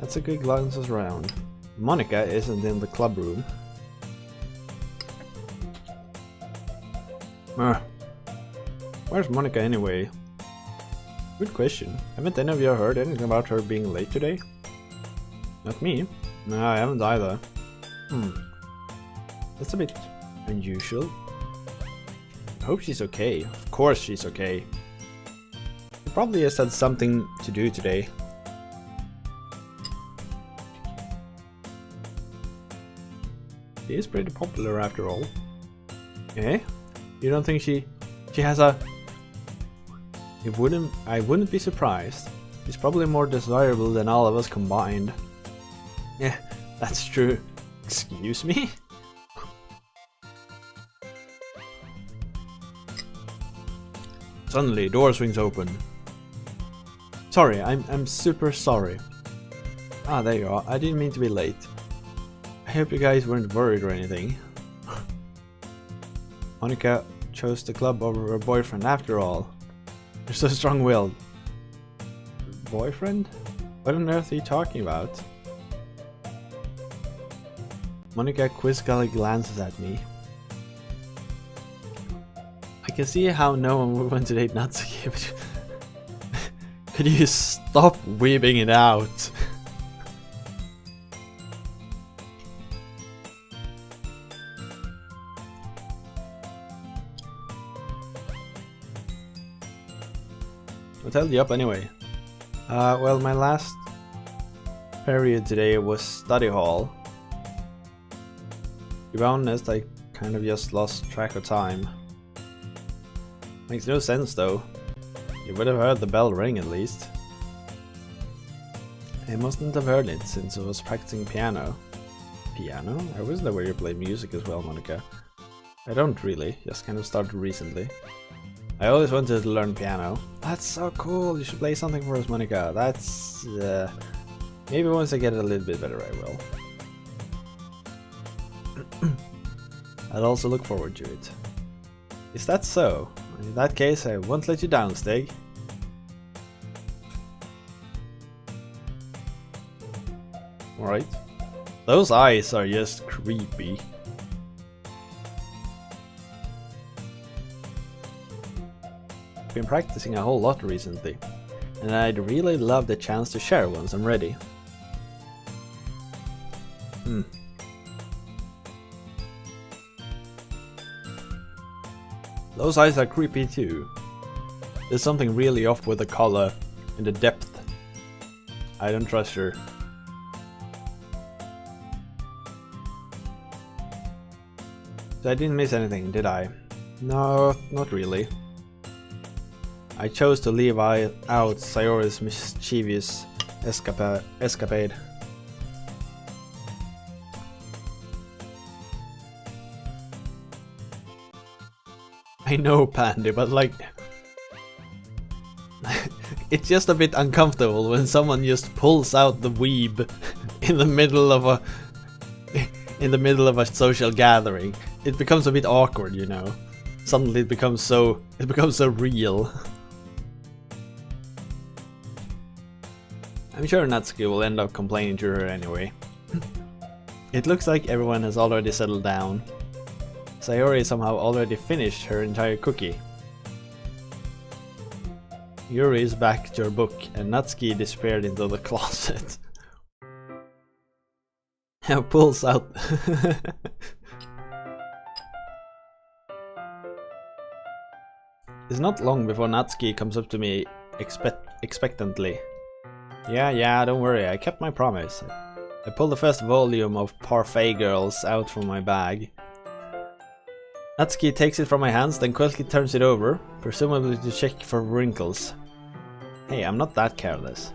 That's a good glances around. Monica isn't in the club room. Where's Monica anyway? Good question. Haven't any of you heard anything about her being late today? Not me. No, I haven't either. That's a bit unusual. I hope she's okay. Of course she's okay. She probably just had something to do today. She is pretty popular after all. Eh? You don't think she has a... I wouldn't be surprised. She's probably more desirable than all of us combined. Yeah, that's true. Excuse me? Suddenly, door swings open. Sorry, I'm super sorry. Ah, there you are. I didn't mean to be late. I hope you guys weren't worried or anything. Monica chose the club over her boyfriend after all. You're so strong-willed. Boyfriend? What on earth are you talking about? Monica quizzically glances at me. I can see how no one would want to date Natsuki, but could you stop weaving it out? What held you up anyway? Well, my last period today was study hall. To be honest, I kind of just lost track of time. Makes no sense though. You would have heard the bell ring at least. I mustn't have heard it since I was practicing piano. Piano? I wasn't aware you play music as well, Monica. I don't really, just kind of started recently. I always wanted to learn piano. That's so cool, you should play something for us, Monica. That's... maybe once I get it a little bit better I will. I'd also look forward to it. Is that so? In that case, I won't let you down, Stig. Alright. Those eyes are just creepy. I've been practicing a whole lot recently, and I'd really love the chance to share once I'm ready. Those eyes are creepy too. There's something really off with the color and the depth. I don't trust her. So I didn't miss anything, did I? No, not really. I chose to leave out Sayori's mischievous escapade. I know, Pandy, but like... it's just a bit uncomfortable when someone just pulls out the weeb in the middle of a social gathering. It becomes a bit awkward, you know. Suddenly it becomes so real. I'm sure Natsuki will end up complaining to her anyway. It looks like everyone has already settled down. Sayori somehow already finished her entire cookie. Yuri is back to her book and Natsuki disappeared into the closet. And pulls out... It's not long before Natsuki comes up to me expectantly. Yeah, don't worry, I kept my promise. I pulled the first volume of Parfait Girls out from my bag. Natsuki takes it from my hands, then quickly turns it over, presumably to check for wrinkles. Hey, I'm not that careless.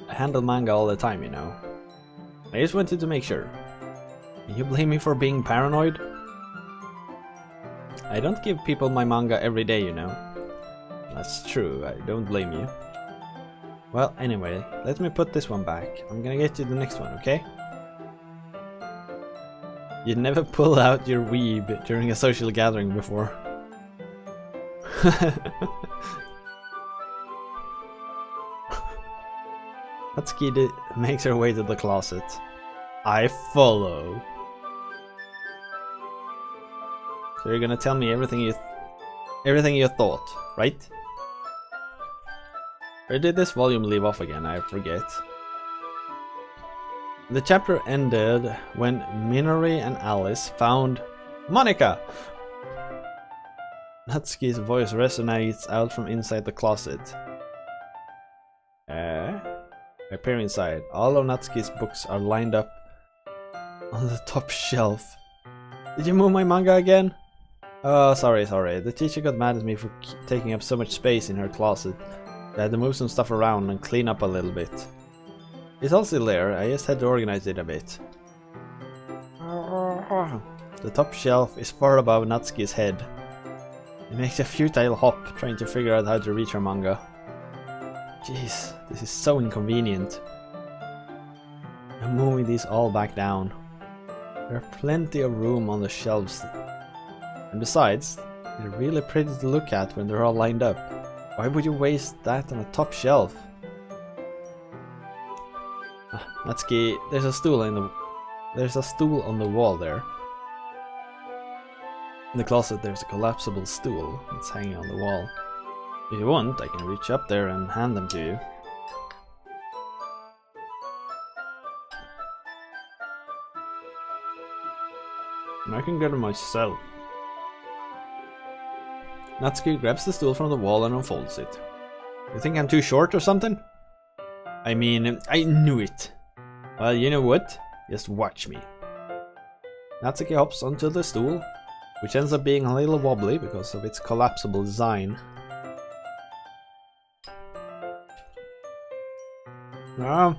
I handle manga all the time, you know. I just wanted to make sure. Can you blame me for being paranoid? I don't give people my manga every day, you know. That's true, I don't blame you. Well, anyway, let me put this one back. I'm gonna get you the next one, okay? You'd never pull out your weeb during a social gathering before. Natsuki makes her way to the closet. I follow. So you're gonna tell me everything you thought, right? Where did this volume leave off again? I forget. The chapter ended when Minori and Alice found Monica! Natsuki's voice resonates out from inside the closet. I peer inside. All of Natsuki's books are lined up on the top shelf. Did you move my manga again? Oh, sorry. The teacher got mad at me for taking up so much space in her closet. I had to move some stuff around and clean up a little bit. It's all still there, I just had to organize it a bit. The top shelf is far above Natsuki's head. It makes a futile hop trying to figure out how to reach her manga. Jeez, this is so inconvenient. I'm moving these all back down. There are plenty of room on the shelves. And besides, they're really pretty to look at when they're all lined up. Why would you waste that on a top shelf? Natsuki, there's a stool on the wall there. In the closet there's a collapsible stool that's hanging on the wall. If you want, I can reach up there and hand them to you. And I can get them myself. Natsuki grabs the stool from the wall and unfolds it. You think I'm too short or something? I mean, I knew it. Well, you know what? Just watch me. Natsuki hops onto the stool, which ends up being a little wobbly because of its collapsible design. Ah,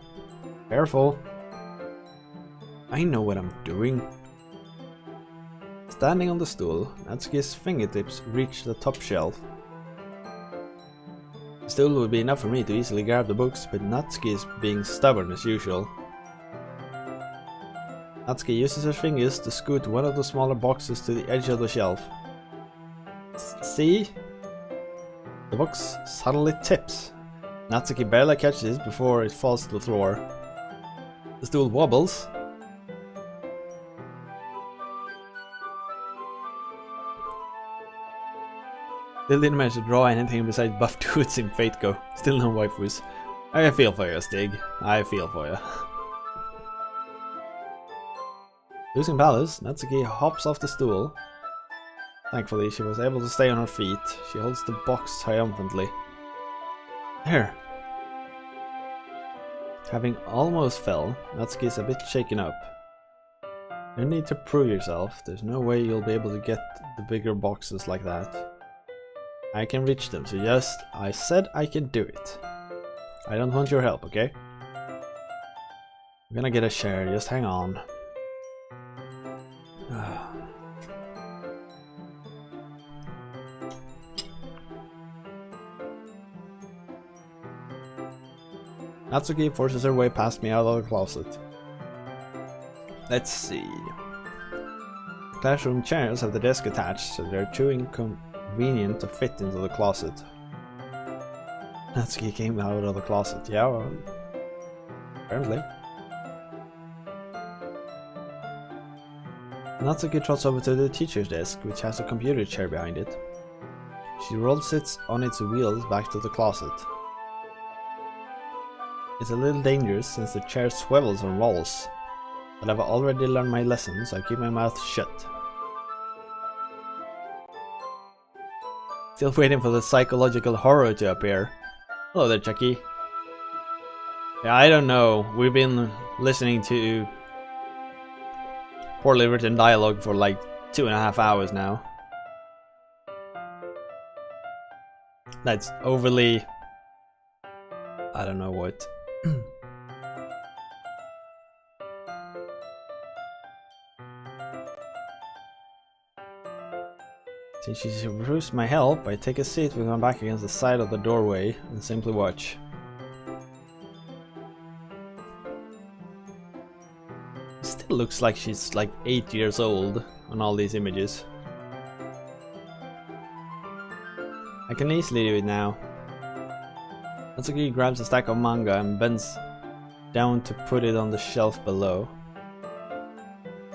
careful. I know what I'm doing. Standing on the stool, Natsuki's fingertips reach the top shelf. The stool would be enough for me to easily grab the books, but Natsuki is being stubborn as usual. Natsuki uses her fingers to scoot one of the smaller boxes to the edge of the shelf. See? The box suddenly tips. Natsuki barely catches it before it falls to the floor. The stool wobbles. Still didn't manage to draw anything besides buff dudes in Fate Go. Still no waifus. I feel for you, Stig. I feel for you. Losing balance, Natsuki hops off the stool. Thankfully, she was able to stay on her feet. She holds the box triumphantly. There! Having almost fell, Natsuki is a bit shaken up. No need to prove yourself. There's no way you'll be able to get the bigger boxes like that. I can reach them, so I said I can do it. I don't want your help, okay? I'm gonna get a share, just hang on. Natsuki forces her way past me out of the closet. Let's see. Classroom chairs have the desk attached, so they're too inconvenient to fit into the closet. Natsuki came out of the closet, yeah, well, apparently. Natsuki trots over to the teacher's desk, which has a computer chair behind it. She rolls it on its wheels back to the closet. It's a little dangerous since the chair swivels and rolls, but I've already learned my lesson, so I keep my mouth shut. Still waiting for the psychological horror to appear. Hello there, Chucky. Yeah, I don't know. We've been listening to poorly written dialogue for like 2.5 hours now. That's overly... I don't know what. Since she refused my help, I take a seat with my back against the side of the doorway and simply watch. It still looks like she's like 8 years old on all these images. I can easily do it now. Natsuki grabs a stack of manga and bends down to put it on the shelf below.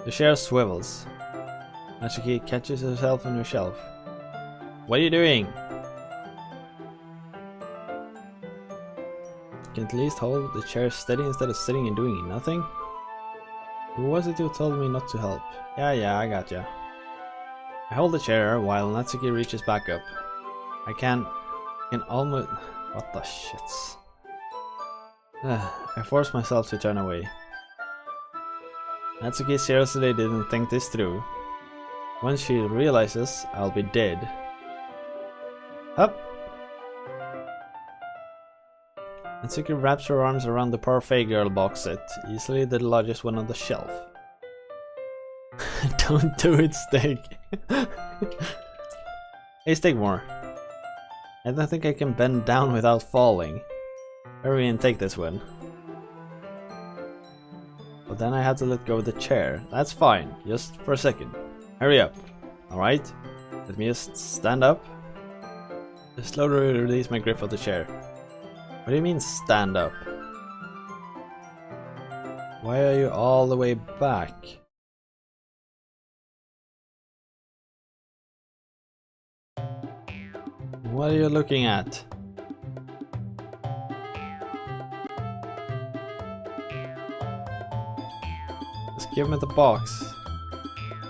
The chair swivels. Natsuki catches herself on her shelf. What are you doing? Can at least hold the chair steady instead of sitting and doing nothing? Who was it who told me not to help? Yeah, I gotcha. I hold the chair while Natsuki reaches back up. I can almost... What the shits? I forced myself to turn away. Natsuki seriously didn't think this through. Once she realizes, I'll be dead. Up! Natsuki wraps her arms around the parfait girl box set, easily the largest one on the shelf. Don't do it, Steak! Hey, Steak more. I don't think I can bend down without falling. Hurry and take this one. But then I had to let go of the chair. That's fine, just for a second. Hurry up. Alright? Let me just stand up. Just slowly release my grip of the chair. What do you mean stand up? Why are you all the way back? What are you looking at? Just give me the box.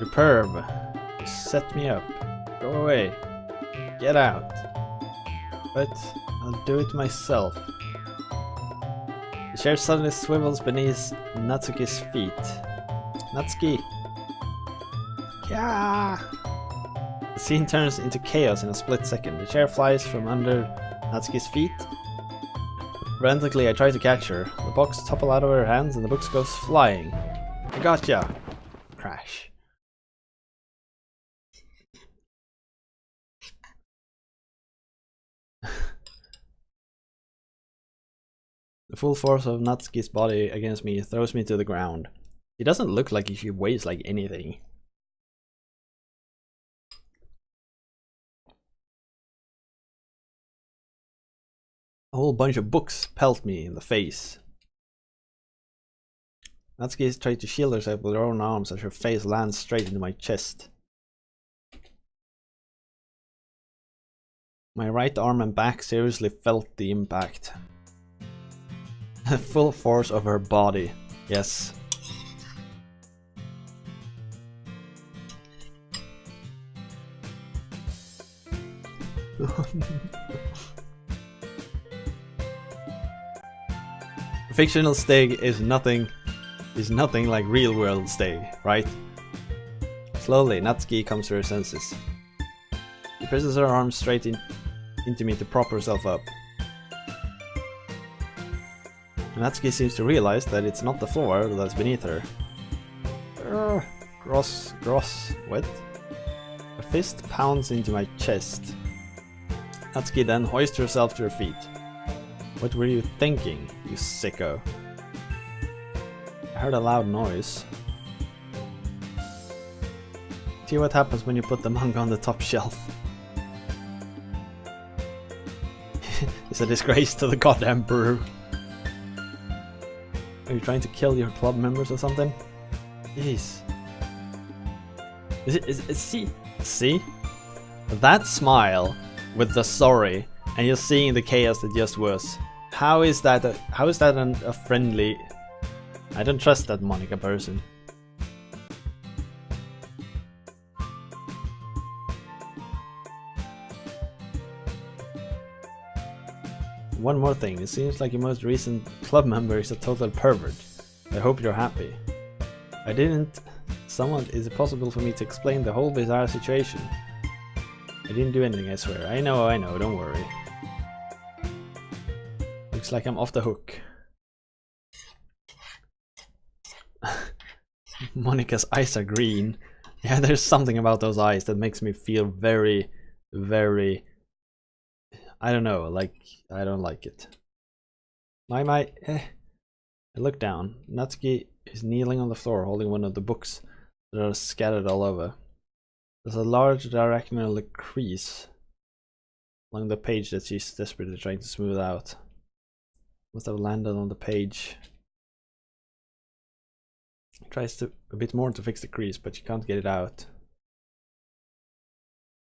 You perv. You set me up. Go away. Get out. But I'll do it myself. The chair suddenly swivels beneath Natsuki's feet. Natsuki! Yeah! The scene turns into chaos in a split second. The chair flies from under Natsuki's feet. Frantically, I try to catch her. The box topples out of her hands and the box goes flying. I gotcha! Crash. The full force of Natsuki's body against me throws me to the ground. She doesn't look like she weighs like anything. A whole bunch of books pelt me in the face. Natsuki tries to shield herself with her own arms as her face lands straight into my chest. My right arm and back seriously felt the impact. The full force of her body, yes. Fictional Stig is nothing like real world Stig, right? Slowly, Natsuki comes to her senses. She presses her arms straight into me to prop herself up. Natsuki seems to realize that it's not the floor that's beneath her. Gross, what? A fist pounds into my chest. Natsuki then hoists herself to her feet. What were you thinking, you sicko? I heard a loud noise. See what happens when you put the manga on the top shelf. It's a disgrace to the goddamn brew. Are you trying to kill your club members or something? Jeez. See? That smile with the sorry and you're seeing the chaos that just was. How is that a friendly... I don't trust that Monica person. One more thing, it seems like your most recent club member is a total pervert. I hope you're happy. I didn't... Is it possible for me to explain the whole bizarre situation? I didn't do anything, I swear. I know, don't worry. Looks like I'm off the hook. Monica's eyes are green. Yeah, there's something about those eyes that makes me feel very, very... I don't know, like, I don't like it. I look down. Natsuki is kneeling on the floor holding one of the books that are scattered all over. There's a large diagonal crease along the page that she's desperately trying to smooth out. Must have landed on the page. Tries a bit more to fix the crease, but she can't get it out.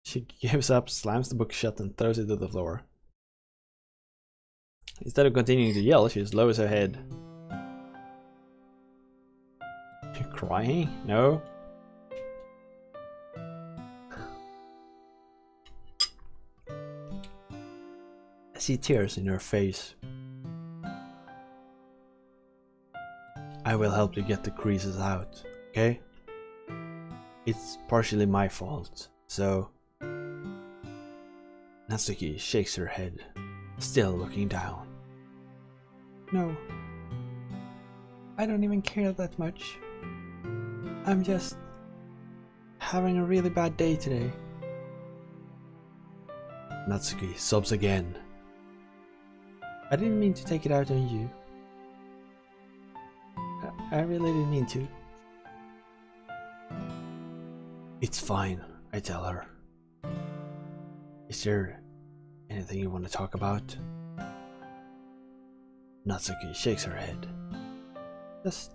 She gives up, slams the book shut and throws it to the floor. Instead of continuing to yell, she just lowers her head. You're crying? No? I see tears in her face. I will help you get the creases out, okay? It's partially my fault, so... Natsuki shakes her head, still looking down. No. I don't even care that much. I'm just having a really bad day today. Natsuki sobs again. I didn't mean to take it out on you. I really didn't mean to. It's fine, I tell her. Is there anything you want to talk about? Natsuki shakes her head. Just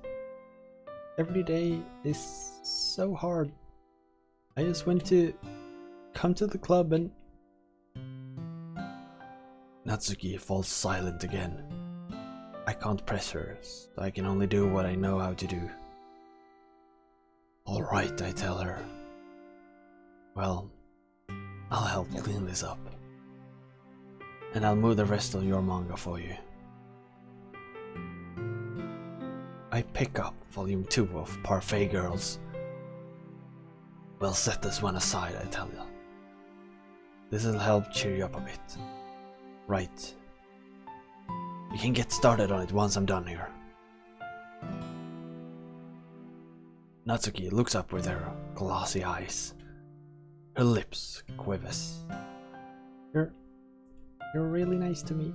every day is so hard. I just want to come to the club and... Natsuki falls silent again. I can't press her, so I can only do what I know how to do. Alright, I tell her. Well, I'll help clean this up. And I'll move the rest of your manga for you. I pick up volume 2 of Parfait Girls. We'll set this one aside, I tell you. This'll help cheer you up a bit. Right. You can get started on it once I'm done here. Natsuki looks up with her glassy eyes. Her lips quivers. You're really nice to me.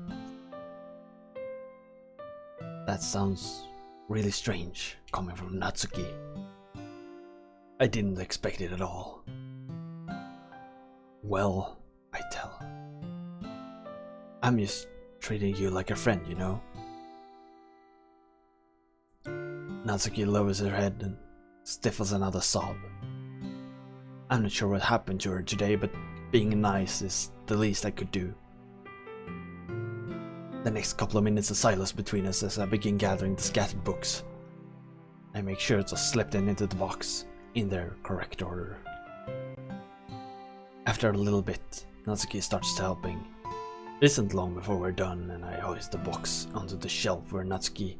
That sounds really strange coming from Natsuki. I didn't expect it at all. Well, I tell her. I'm just treating you like a friend, you know? Natsuki lowers her head and stifles another sob. I'm not sure what happened to her today, but being nice is the least I could do. The next couple of minutes of silence between us as I begin gathering the scattered books. I make sure to slip them into the box in their correct order. After a little bit, Natsuki starts helping. It isn't long before we're done, and I hoist the box onto the shelf where Natsuki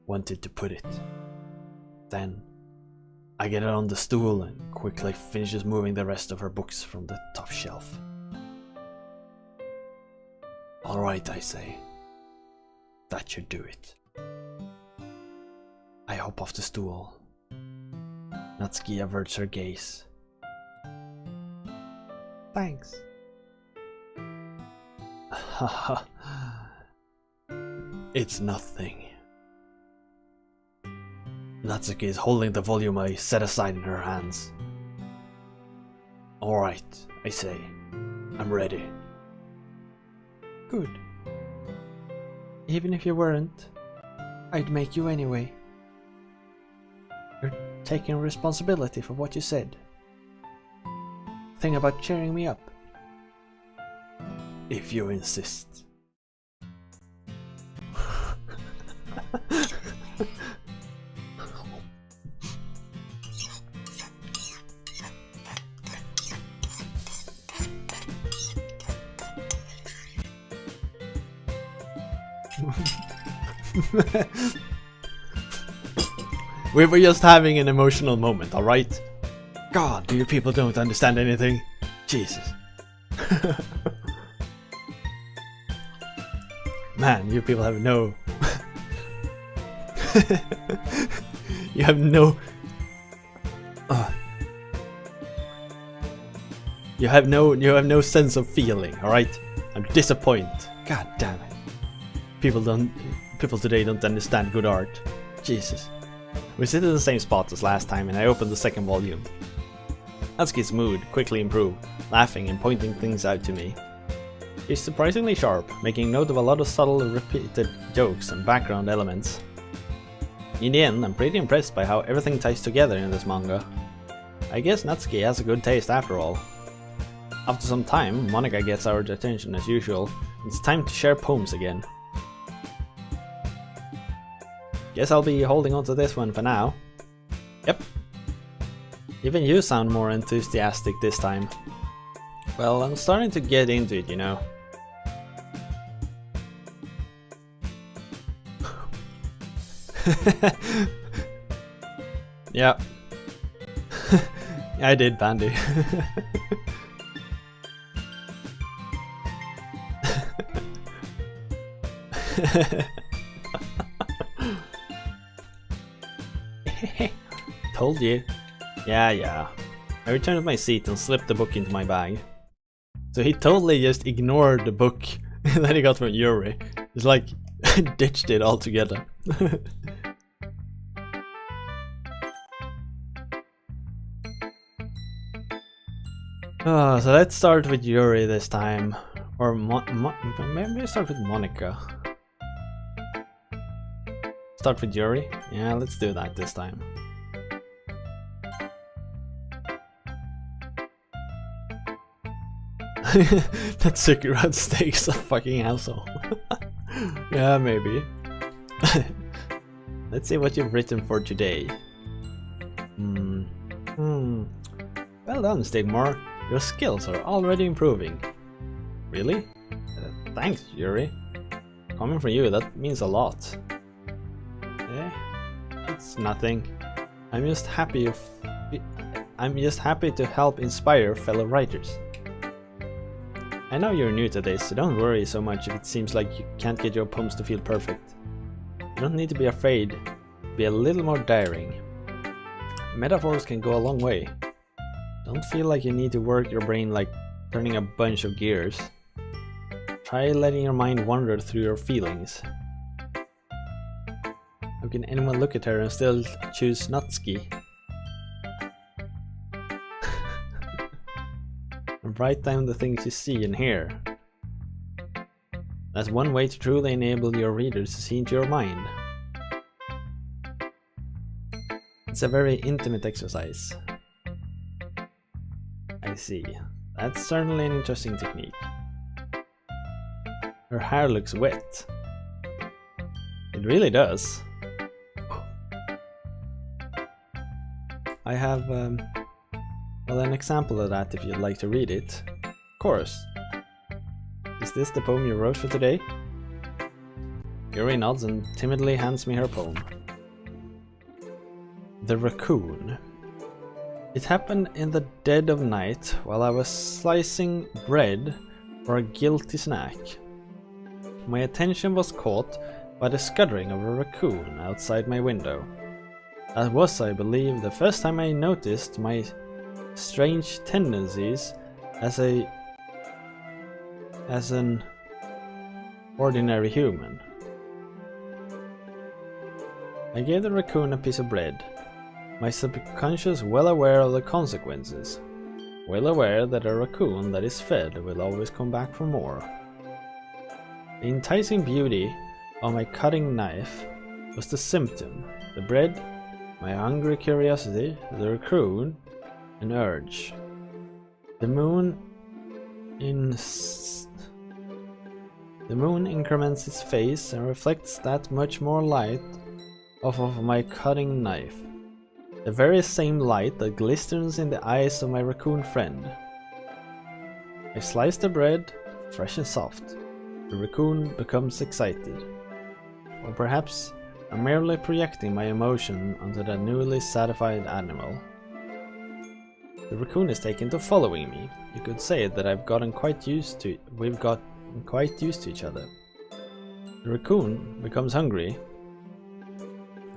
wanted to put it. Then, I get it on the stool and quickly finishes moving the rest of her books from the top shelf. Alright, I say. That should do it. I hop off the stool. Natsuki averts her gaze. Thanks. Haha. It's nothing. Natsuki is holding the volume I set aside in her hands. Alright, I say. I'm ready. Good. Even if you weren't, I'd make you anyway. You're taking responsibility for what you said. Thing about cheering me up. If you insist. We were just having an emotional moment, alright? God, you people don't understand anything. Jesus. Man, you people have no... you have no... You have no sense of feeling, alright? I'm disappointed. God damn it. People today don't understand good art. Jesus. We sit in the same spot as last time and I opened the second volume. Natsuki's mood quickly improved, laughing and pointing things out to me. She's surprisingly sharp, making note of a lot of subtle repeated jokes and background elements. In the end, I'm pretty impressed by how everything ties together in this manga. I guess Natsuki has a good taste after all. After some time, Monica gets our attention as usual. It's time to share poems again. Guess I'll be holding on to this one for now. Yep. Even you sound more enthusiastic this time. Well, I'm starting to get into it, you know. Yeah. I did, Bandy. Told you. Yeah. I returned to my seat and slipped the book into my bag. So he totally just ignored the book that he got from Yuri. It's like, ditched it altogether. So let's start with Yuri this time. Or maybe start with Monica. Start with Yuri? Yeah, let's do that this time. That cigarette steak's a fucking asshole. Yeah, maybe. Let's see what you've written for today. Well done, Stigmore. Your skills are already improving. Really? Thanks, Yuri. Coming from you, that means a lot. It's nothing. I'm just happy to help inspire fellow writers. I know you're new to this, so don't worry so much if it seems like you can't get your poems to feel perfect. You don't need to be afraid. Be a little more daring. Metaphors can go a long way. Don't feel like you need to work your brain like turning a bunch of gears. Try letting your mind wander through your feelings. How can anyone look at her and still choose Natsuki? And write down the things you see and hear. That's one way to truly enable your readers to see into your mind. It's a very intimate exercise. I see. That's certainly an interesting technique. Her hair looks wet. It really does. I have well, an example of that if you'd like to read it. Of course. Is this the poem you wrote for today? Yuri nods and timidly hands me her poem. The Raccoon. It happened in the dead of night while I was slicing bread for a guilty snack. My attention was caught by the scuttering of a raccoon outside my window. That was, I believe, the first time I noticed my strange tendencies as an ordinary human. I gave the raccoon a piece of bread, my subconscious well aware of the consequences, well aware that a raccoon that is fed will always come back for more. The enticing beauty of my cutting knife was the symptom, the bread, my hungry curiosity, the raccoon, an urge. The moon increments its face and reflects that much more light off of my cutting knife. The very same light that glistens in the eyes of my raccoon friend. I slice the bread, fresh and soft. The raccoon becomes excited. Or perhaps I'm merely projecting my emotion onto the newly satisfied animal. The raccoon is taken to following me. You could say that we've gotten quite used to each other. The raccoon becomes hungry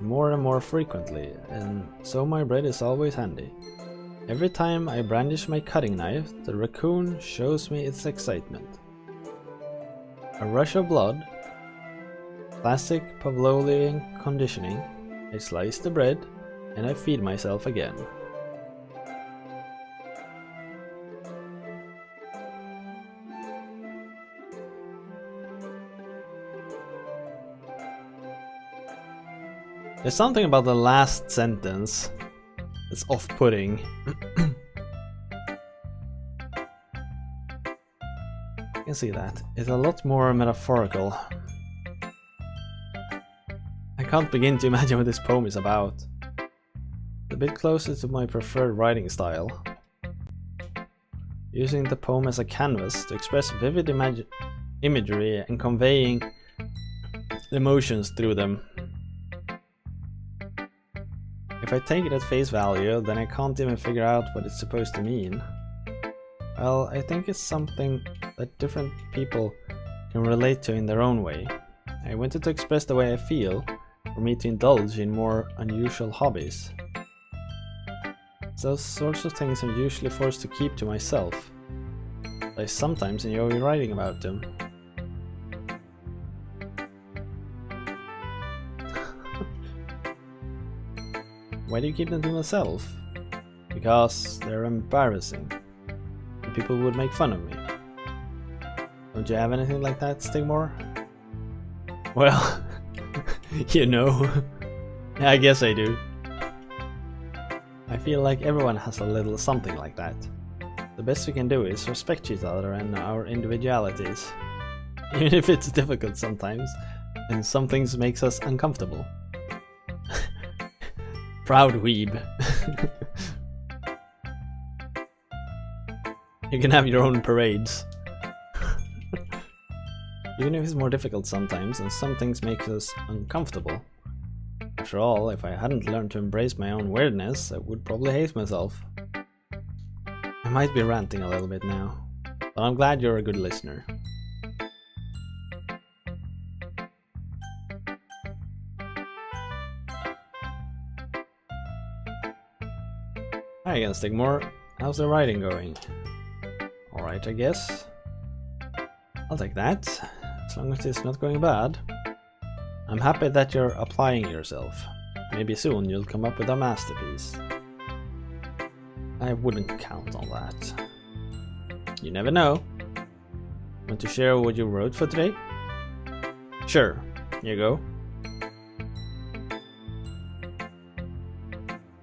more and more frequently, and so my bread is always handy. Every time I brandish my cutting knife, the raccoon shows me its excitement. A rush of blood, classic Pavlovian conditioning. I slice the bread and I feed myself again. There's something about the last sentence that's off-putting. You can see that. It's a lot more metaphorical. I can't begin to imagine what this poem is about. It's a bit closer to my preferred writing style. Using the poem as a canvas to express vivid imagery and conveying emotions through them. If I take it at face value, then I can't even figure out what it's supposed to mean. Well, I think it's something that different people can relate to in their own way. I wanted to express the way I feel, for me to indulge in more unusual hobbies. Those sorts of things I'm usually forced to keep to myself. I sometimes enjoy writing about them. Why do you keep them to myself? Because they're embarrassing. And people would make fun of me. Don't you have anything like that, Stigmore? Well, you know. I guess I do. I feel like everyone has a little something like that. The best we can do is respect each other and our individualities. Even if it's difficult sometimes, and some things makes us uncomfortable. Proud weeb. You can have your own parades. Even if it's more difficult sometimes, and some things make us uncomfortable. After all, if I hadn't learned to embrace my own weirdness, I would probably hate myself. I might be ranting a little bit now, but I'm glad you're a good listener. Hi again, Stigmore. How's the writing going? Alright, I guess. I'll take that, as long as it's not going bad. I'm happy that you're applying yourself. Maybe soon you'll come up with a masterpiece. I wouldn't count on that. You never know. Want to share what you wrote for today? Sure, here you go.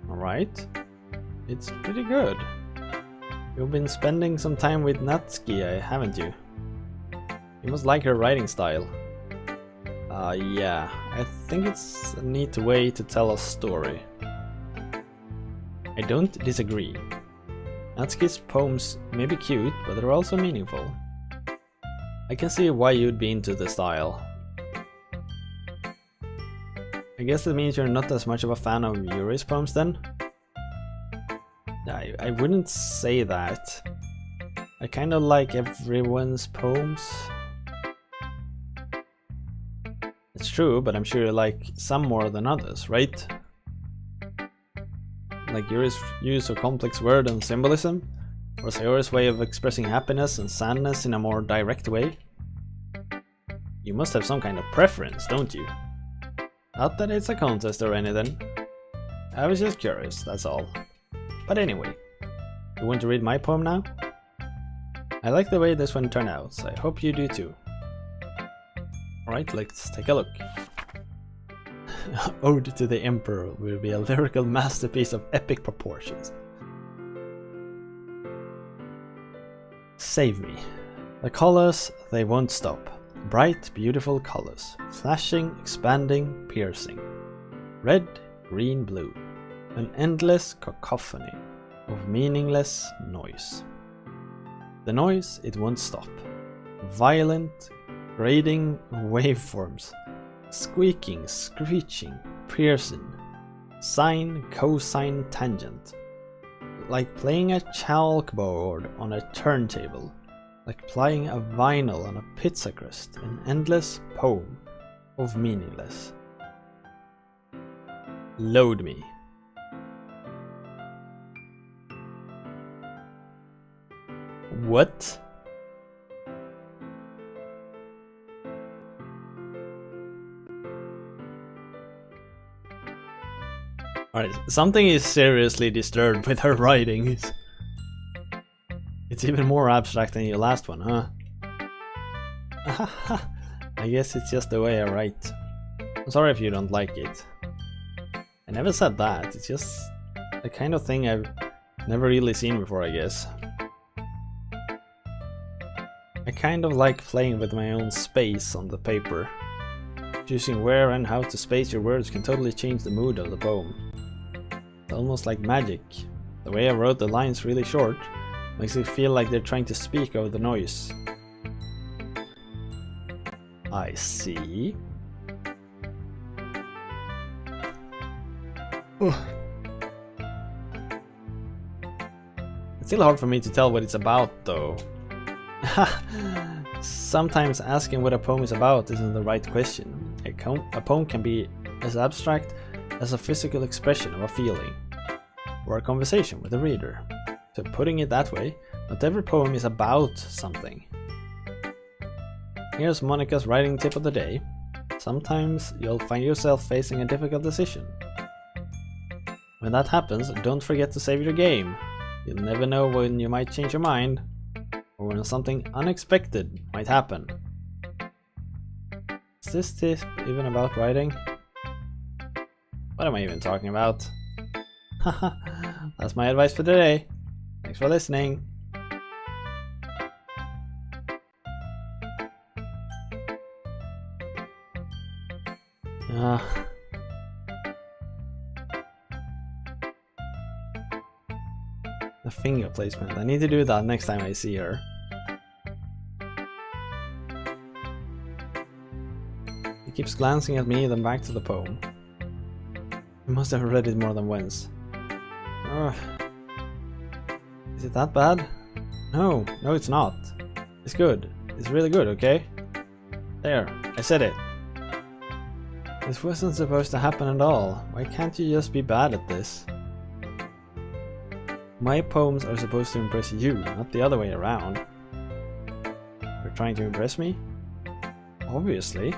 Alright. It's pretty good. You've been spending some time with Natsuki, haven't you? You must like her writing style. Yeah, I think it's a neat way to tell a story. I don't disagree. Natsuki's poems may be cute, but they're also meaningful. I can see why you'd be into the style. I guess that means you're not as much of a fan of Yuri's poems then? I wouldn't say that. I kinda like everyone's poems. It's true, but I'm sure you like some more than others, right? Like Yuri's use of complex word and symbolism, or Sayori's way of expressing happiness and sadness in a more direct way. You must have some kind of preference, don't you? Not that it's a contest or anything. I was just curious, that's all. But anyway, you want to read my poem now? I like the way this one turned out, so I hope you do too. Alright, let's take a look. Ode to the Emperor will be a lyrical masterpiece of epic proportions. Save me. The colors, they won't stop. Bright, beautiful colors. Flashing, expanding, piercing. Red, green, blue. An endless cacophony of meaningless noise. The noise, it won't stop. Violent, grading waveforms. Squeaking, screeching, piercing. Sine, cosine, tangent. Like playing a chalkboard on a turntable. Like playing a vinyl on a pizza crust. An endless poem of meaningless. Load me. What? Alright, something is seriously disturbed with her writing. It's even more abstract than your last one, huh? I guess it's just the way I write. I'm sorry if you don't like it. I never said that, it's just the kind of thing I've never really seen before, I guess. I kind of like playing with my own space on the paper. Choosing where and how to space your words can totally change the mood of the poem. It's almost like magic. The way I wrote the lines really short makes it feel like they're trying to speak over the noise. I see. Still hard for me to tell what it's about, though. Sometimes asking what a poem is about isn't the right question. A poem can be as abstract as a physical expression of a feeling, or a conversation with a reader. So putting it that way, not every poem is about something. Here's Monica's writing tip of the day. Sometimes you'll find yourself facing a difficult decision. When that happens, don't forget to save your game. You'll never know when you might change your mind, or when something unexpected might happen. Is this tip even about writing? What am I even talking about? Haha, that's my advice for today. Thanks for listening. The finger placement. I need to do that next time I see her. He keeps glancing at me, then back to the poem. I must have read it more than once. Is it that bad? No, it's not. It's good. It's really good, okay? There, I said it. This wasn't supposed to happen at all. Why can't you just be bad at this? My poems are supposed to impress you, not the other way around. You're trying to impress me? Obviously.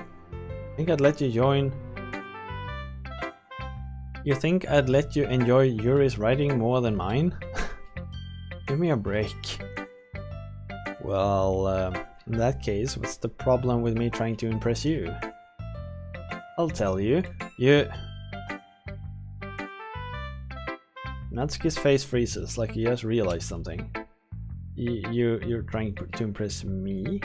Think I'd let you join... You think I'd let you enjoy Yuri's writing more than mine? Give me a break. Well, in that case, what's the problem with me trying to impress you? I'll tell you. Natsuki's face freezes, like he just realized something. You're trying to impress me?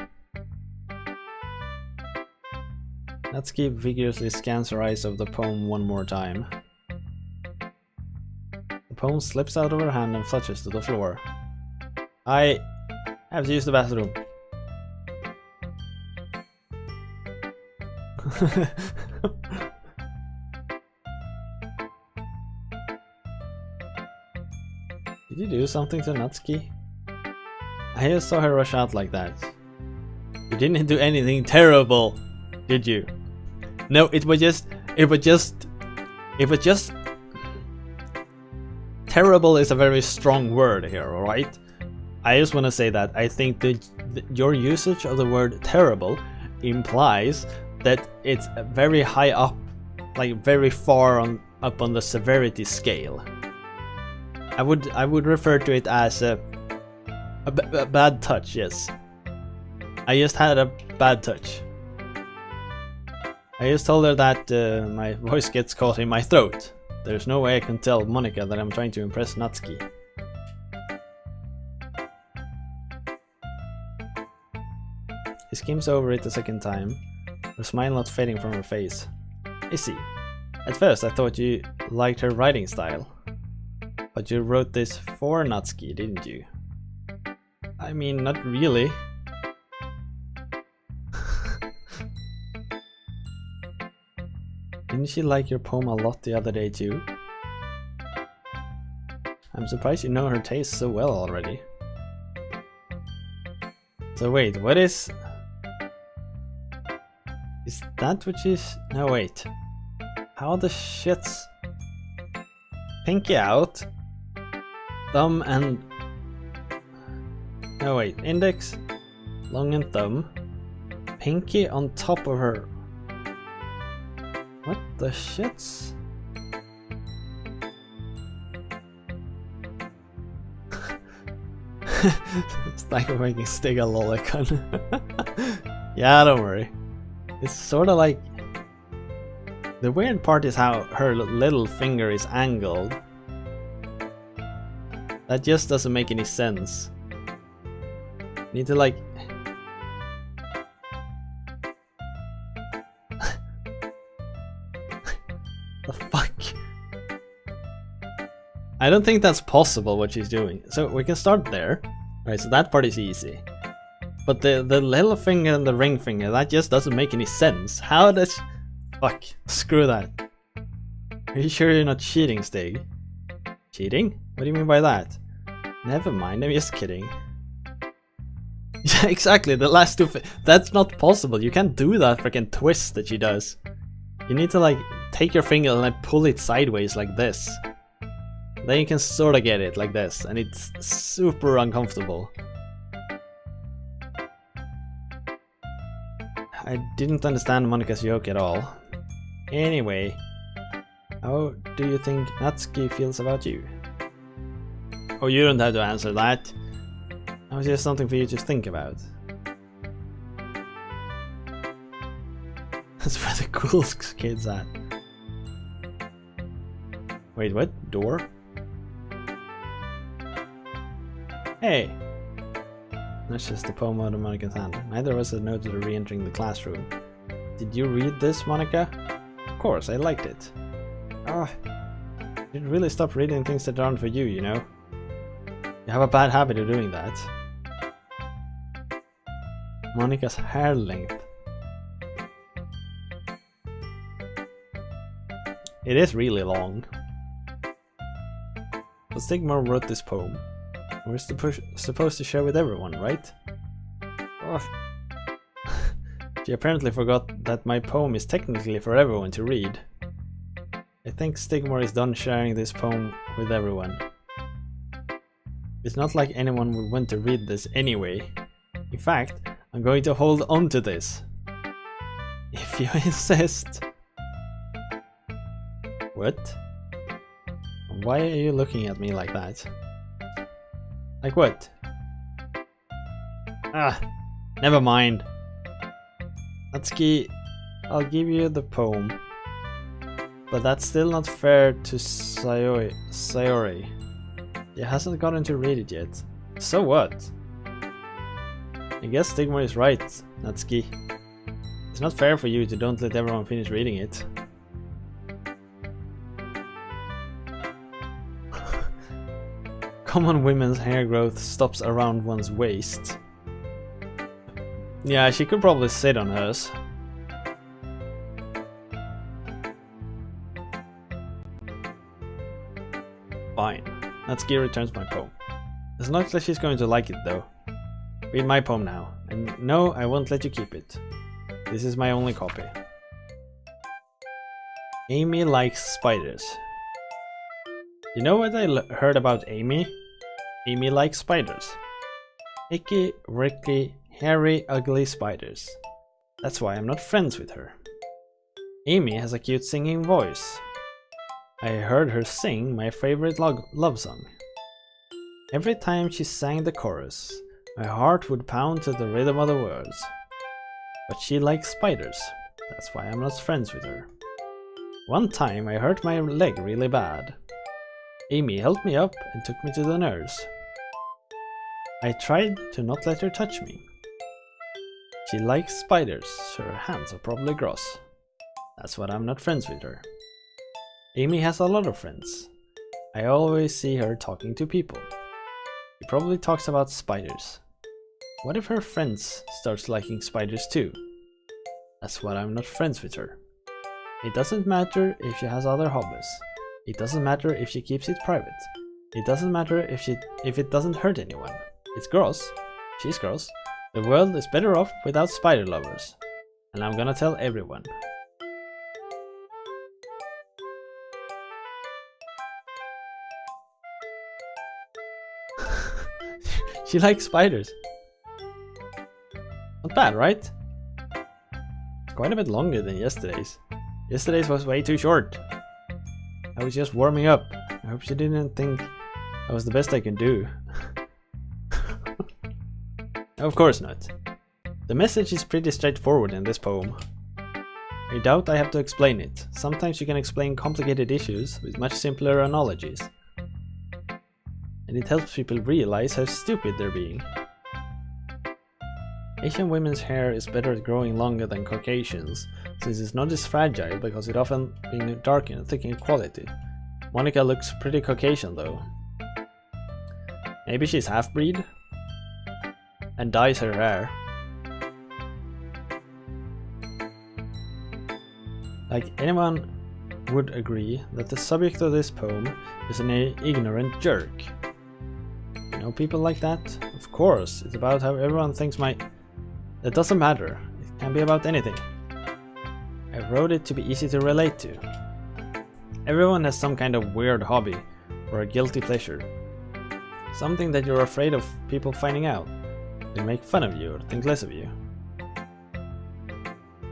Natsuki vigorously scans her eyes over the poem one more time. The poem slips out of her hand and flutters to the floor. I have to use the bathroom. Did you do something to Natsuki? I just saw her rush out like that. You didn't do anything terrible, did you? No, it was just terrible is a very strong word here, alright? I just want to say that I think that your usage of the word terrible implies that it's very high up, like very far up on the severity scale. I would refer to it as a bad touch, yes. I just had a bad touch. I just told her that my voice gets caught in my throat. There's no way I can tell Monica that I'm trying to impress Natsuki. He skims over it a second time, her smile not fading from her face. I see. At first I thought you liked her writing style. But you wrote this for Natsuki, didn't you? I mean, not really. Didn't she like your poem a lot the other day too? I'm surprised you know her taste so well already. So wait, what is... Is that what she's... No wait. How the shit's... Pinky out. Thumb and... No wait, index, long and thumb. Pinky on top of her... What the shits? It's like I'm making Stiga lolicon. Yeah, don't worry. It's sort of like... The weird part is how her little finger is angled. That just doesn't make any sense. Need to like... The fuck? I don't think that's possible what she's doing. So we can start there. Right, so that part is easy. But the little finger and the ring finger, that just doesn't make any sense. How does... Fuck, screw that. Are you sure you're not cheating, Stig? Cheating? What do you mean by that? Never mind, I'm just kidding. Yeah, exactly, the last two that's not possible. You can't do that freaking twist that she does. You need to like take your finger and like pull it sideways like this. Then you can sorta get it like this, and it's super uncomfortable. I didn't understand Monica's joke at all. Anyway, how do you think Natsuki feels about you? Oh, you don't have to answer that. That was just something for you to think about. That's where the cool kids at. Wait, what? Door? Hey! That's just the poem out of Monica's hand. Neither of us had noted her re-entering the classroom. Did you read this, Monica? Of course, I liked it. Ah, you should really stop reading things that aren't for you, you know? You have a bad habit of doing that. Monica's hair length. It is really long. But Stigmar wrote this poem. We're supposed to share with everyone, right? Oh. She apparently forgot that my poem is technically for everyone to read. I think Stigmar is done sharing this poem with everyone. It's not like anyone would want to read this anyway. In fact, I'm going to hold on to this. If you insist. What? Why are you looking at me like that? Like what? Ah, never mind. Natsuki, I'll give you the poem. But that's still not fair to Sayori. She hasn't gotten to read it yet. So what? I guess Stigmar is right, Natsuki. It's not fair for you to don't let everyone finish reading it. Common women's hair growth stops around one's waist. Yeah, she could probably sit on hers. Fine. Natsuki returns my poem. It's not like she's going to like it though. Read my poem now. And no, I won't let you keep it. This is my only copy. Amy likes spiders. You know what I heard about Amy? Amy likes spiders. Icky, wrinkly, hairy, ugly spiders. That's why I'm not friends with her. Amy has a cute singing voice. I heard her sing my favorite love song. Every time she sang the chorus, my heart would pound to the rhythm of the words. But she likes spiders. That's why I'm not friends with her. One time I hurt my leg really bad. Amy helped me up and took me to the nurse. I tried to not let her touch me. She likes spiders, so her hands are probably gross. That's why I'm not friends with her. Amy has a lot of friends. I always see her talking to people. She probably talks about spiders. What if her friends starts liking spiders too? That's why I'm not friends with her. It doesn't matter if she has other hobbies. It doesn't matter if she keeps it private. It doesn't matter if it doesn't hurt anyone. It's gross. She's gross. The world is better off without spider lovers. And I'm gonna tell everyone. She likes spiders. Not bad, right? It's quite a bit longer than yesterday's. Yesterday's was way too short. I was just warming up. I hope she didn't think that was the best I could do. Of course not. The message is pretty straightforward in this poem. I doubt I have to explain it. Sometimes you can explain complicated issues with much simpler analogies. And it helps people realize how stupid they're being. Asian women's hair is better at growing longer than Caucasians, since it's not as fragile because it often being dark and thick in quality. Monica looks pretty Caucasian though. Maybe she's half-breed? And dyes her hair. Like anyone would agree that the subject of this poem is an ignorant jerk. You know people like that? Of course, it's about how everyone thinks That doesn't matter. It can be about anything. I wrote it to be easy to relate to. Everyone has some kind of weird hobby or a guilty pleasure. Something that you're afraid of people finding out. They make fun of you or think less of you.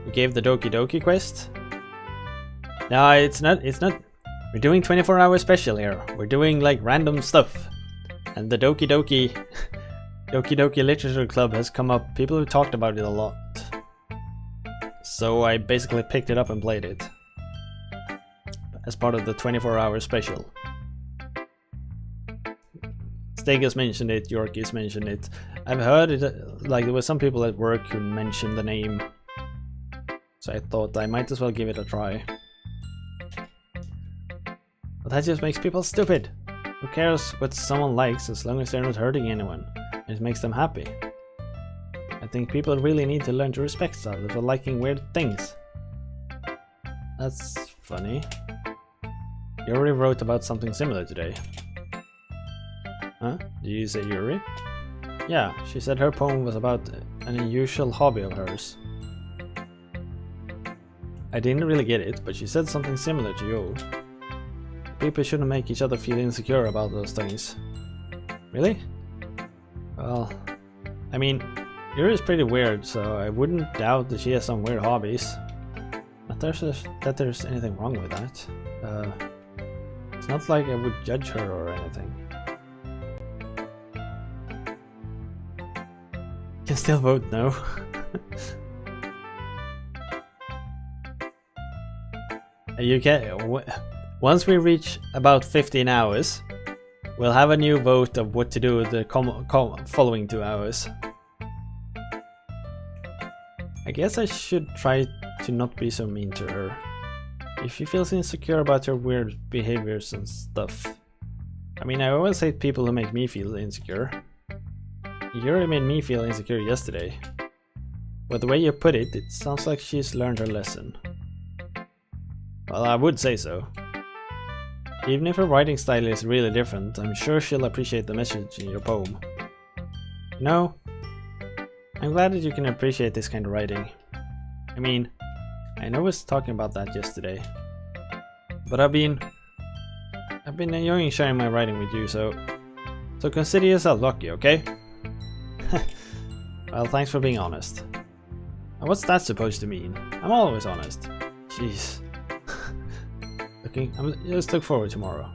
We gave the Doki quest. No, it's not. We're doing 24-hour special here. We're doing like random stuff. And the Doki Literature Club has come up. People have talked about it a lot. So I basically picked it up and played it. As part of the 24-hour special. Stegas mentioned it, Yorkis mentioned it. I've heard it, like there were some people at work who mentioned the name. So I thought I might as well give it a try. But that just makes people stupid. Who cares what someone likes as long as they're not hurting anyone? It makes them happy. I think people really need to learn to respect others for liking weird things. That's funny. Yuri wrote about something similar today. Huh? Did you say Yuri? Yeah, she said her poem was about an unusual hobby of hers. I didn't really get it, but she said something similar to you. People shouldn't make each other feel insecure about those things. Really? Well, I mean, Yuri is pretty weird, so I wouldn't doubt that she has some weird hobbies. Not that there's anything wrong with that. It's not like I would judge her or anything. Can still vote no. You can. Once we reach about 15 hours, we'll have a new vote of what to do with the following 2 hours. I guess I should try to not be so mean to her. If she feels insecure about her weird behaviors and stuff. I mean, I always hate people who make me feel insecure. Yuri made me feel insecure yesterday. But the way you put it, it sounds like she's learned her lesson. Well, I would say so. Even if her writing style is really different, I'm sure she'll appreciate the message in your poem. You know, I'm glad that you can appreciate this kind of writing. I mean, I know I was talking about that yesterday. But I've been enjoying sharing my writing with you, so consider yourself lucky, okay? Well, thanks for being honest. And what's that supposed to mean? I'm always honest. Jeez. Just look forward tomorrow.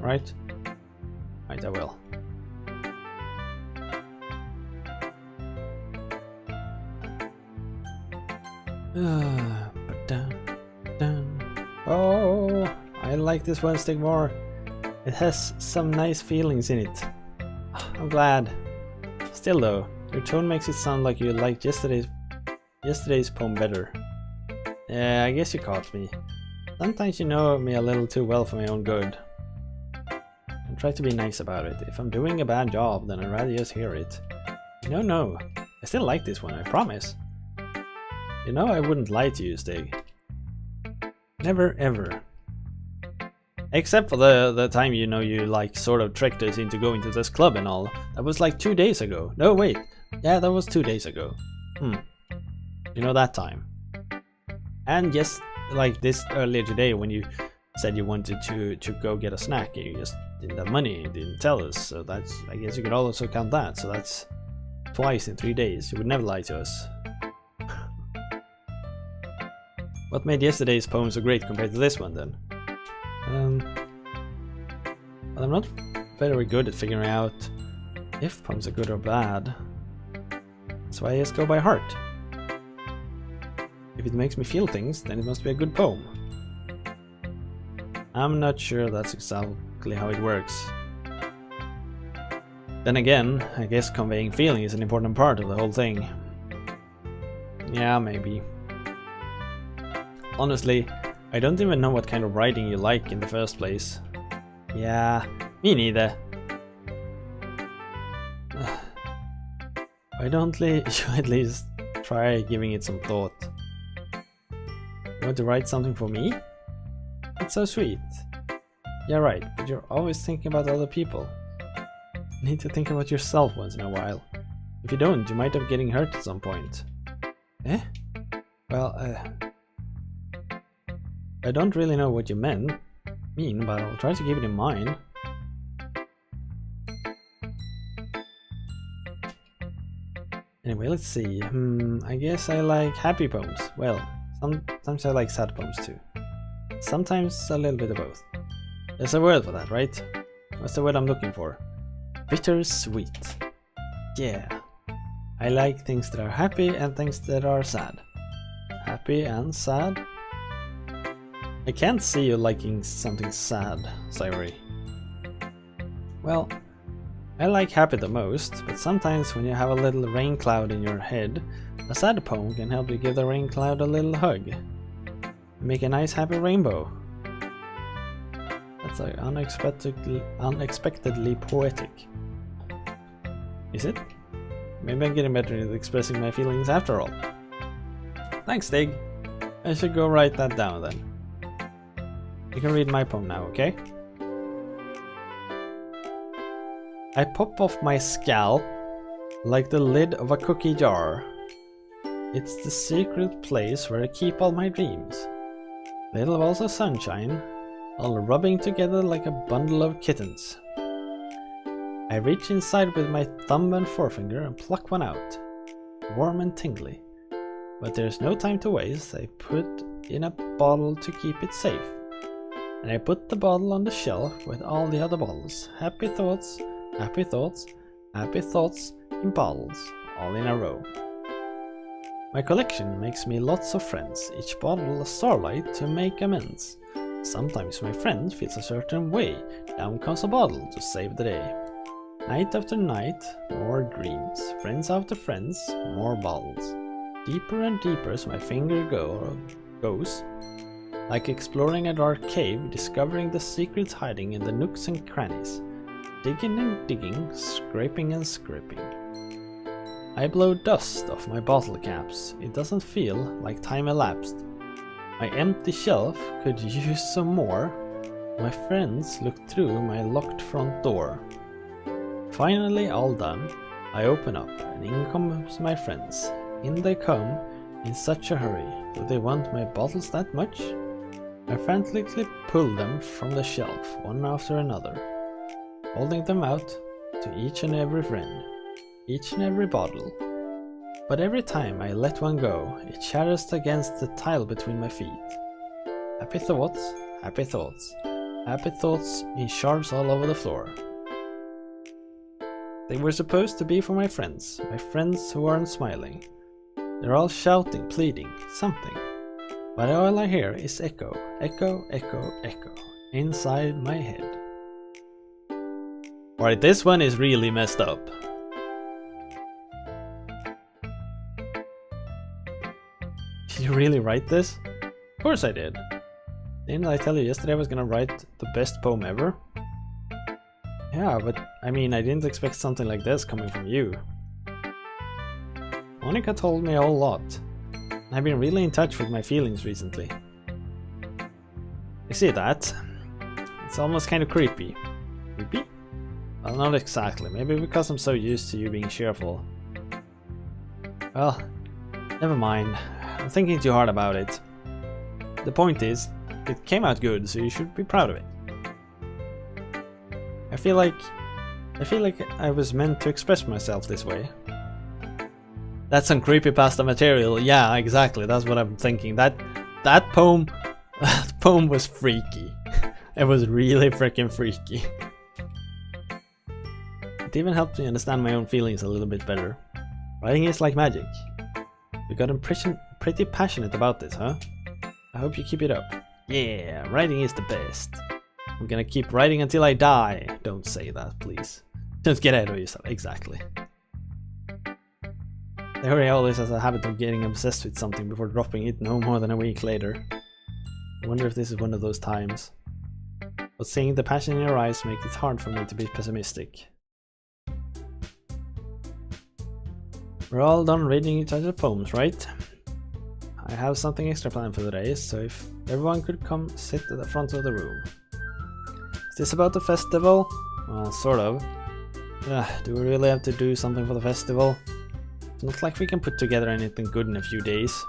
Right? Right, I will. Oh, I like this one stick more. It has some nice feelings in it. I'm glad. Still though, your tone makes it sound like you liked yesterday's poem better. Yeah, I guess you caught me. Sometimes you know me a little too well for my own good. I try to be nice about it. If I'm doing a bad job, then I'd rather just hear it. No, I still like this one, I promise. You know I wouldn't lie to you, Stig. Never ever. Except for the time you like sort of tricked us into going to this club and all. That was like 2 days ago. No, wait. Yeah, that was 2 days ago. You know that time. And yes, like this earlier today when you said you wanted to go get a snack and you just didn't have money and didn't tell us. So that's, I guess you could also count that. So that's twice in 3 days. You would never lie to us. What made yesterday's poem so great compared to this one then? Well, I'm not very good at figuring out if poems are good or bad. That's why I just go by heart. If it makes me feel things, then it must be a good poem. I'm not sure that's exactly how it works. Then again, I guess conveying feeling is an important part of the whole thing. Yeah, maybe. Honestly, I don't even know what kind of writing you like in the first place. Yeah, me neither. Why don't you at least try giving it some thought? You want to write something for me? That's so sweet. Yeah, right, but you're always thinking about other people. You need to think about yourself once in a while. If you don't, you might have getting hurt at some point. Eh? Well, I don't really know what you mean, but I'll try to keep it in mind. Anyway, let's see. I guess I like happy poems. Well, sometimes I like sad poems too. Sometimes a little bit of both. There's a word for that, right? What's the word I'm looking for? Bittersweet. Yeah. I like things that are happy and things that are sad. Happy and sad? I can't see you liking something sad, Sayori. Well, I like happy the most, but sometimes when you have a little rain cloud in your head, a sad poem can help you give the rain cloud a little hug. Make a nice happy rainbow. That's like unexpectedly poetic. Is it? Maybe I'm getting better at expressing my feelings after all. Thanks, Dig. I should go write that down then. You can read my poem now, okay? I pop off my scalp like the lid of a cookie jar. It's the secret place where I keep all my dreams. Little balls of sunshine, all rubbing together like a bundle of kittens. I reach inside with my thumb and forefinger and pluck one out, warm and tingly. But there's no time to waste. I put in a bottle to keep it safe. And I put the bottle on the shelf with all the other bottles. Happy thoughts, happy thoughts, happy thoughts in bottles, all in a row. My collection makes me lots of friends, each bottle a starlight to make amends. Sometimes my friend feels a certain way, down comes a bottle to save the day. Night after night, more dreams, friends after friends, more bottles. Deeper and deeper as my finger goes, like exploring a dark cave, discovering the secrets hiding in the nooks and crannies. Digging and digging, scraping and scraping. I blow dust off my bottle caps, it doesn't feel like time elapsed. My empty shelf could use some more. My friends look through my locked front door. Finally all done, I open up and in comes my friends. In they come in such a hurry. Do they want my bottles that much? I frantically pull them from the shelf, one after another, holding them out to each and every friend, each and every bottle. But every time I let one go, it shatters against the tile between my feet. Happy thoughts, happy thoughts, happy thoughts in shards all over the floor. They were supposed to be for my friends who aren't smiling. They're all shouting, pleading, something. But all I hear is echo, echo, echo, echo, inside my head. Alright, this one is really messed up. Did you really write this? Of course I did. Didn't I tell you yesterday I was gonna write the best poem ever? Yeah, but I mean, I didn't expect something like this coming from you. Monica told me a whole lot. I've been really in touch with my feelings recently. I see that. It's almost kind of creepy. Creepy? Well, not exactly. Maybe because I'm so used to you being cheerful. Well, never mind. I'm thinking too hard about it. The point is, it came out good, so you should be proud of it. I feel like I was meant to express myself this way. That's some creepypasta material. Yeah, exactly. That's what I'm thinking. That poem was freaky. It was really freaking freaky. It even helped me understand my own feelings a little bit better. Writing is like magic. You got pretty passionate about this, huh? I hope you keep it up. Yeah, writing is the best. I'm gonna keep writing until I die. Don't say that, please. Don't get ahead of yourself. Exactly. Harry always has a habit of getting obsessed with something before dropping it no more than a week later. I wonder if this is one of those times. But seeing the passion in your eyes makes it hard for me to be pessimistic. We're all done reading each other's poems, right? I have something extra planned for today, so if everyone could come sit at the front of the room. Is this about the festival? Well, sort of. Do we really have to do something for the festival? It's not like we can put together anything good in a few days.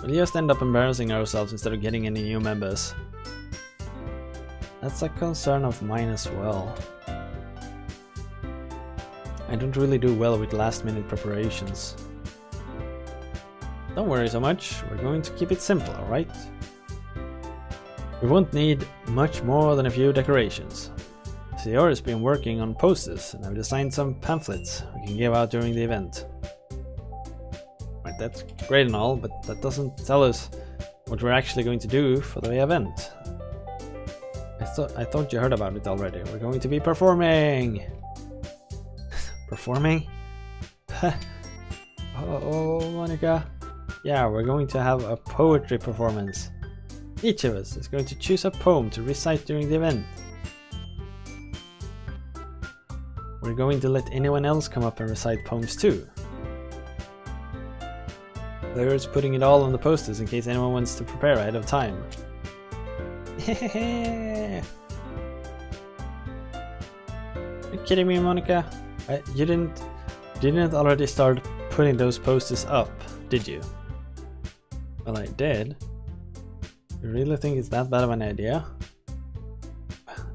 We'll just end up embarrassing ourselves instead of getting any new members. That's a concern of mine as well. I don't really do well with last-minute preparations. Don't worry so much, we're going to keep it simple, alright? We won't need much more than a few decorations. Sayori's been working on posters and I've designed some pamphlets we can give out during the event. Right, that's great and all, but that doesn't tell us what we're actually going to do for the event. I thought you heard about it already. We're going to be performing! Performing? Oh, Monica. Yeah, we're going to have a poetry performance. Each of us is going to choose a poem to recite during the event. We're going to let anyone else come up and recite poems too. There's putting it all on the posters in case anyone wants to prepare ahead of time. Are you kidding me, Monica? You didn't already start putting those posters up, did you? Well, I did. You really think it's that bad of an idea?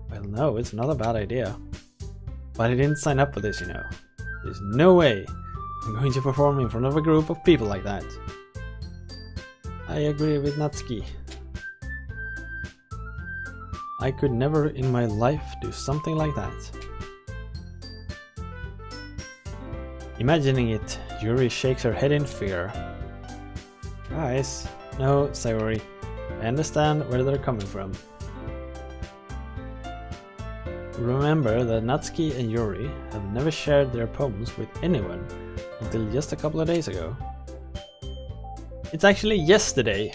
Well, no, it's not a bad idea. But I didn't sign up for this, you know. There's no way I'm going to perform in front of a group of people like that. I agree with Natsuki. I could never in my life do something like that. Imagining it, Yuri shakes her head in fear. Guys, no, Sayori. I understand where they're coming from. Remember that Natsuki and Yuri have never shared their poems with anyone until just a couple of days ago. It's actually yesterday!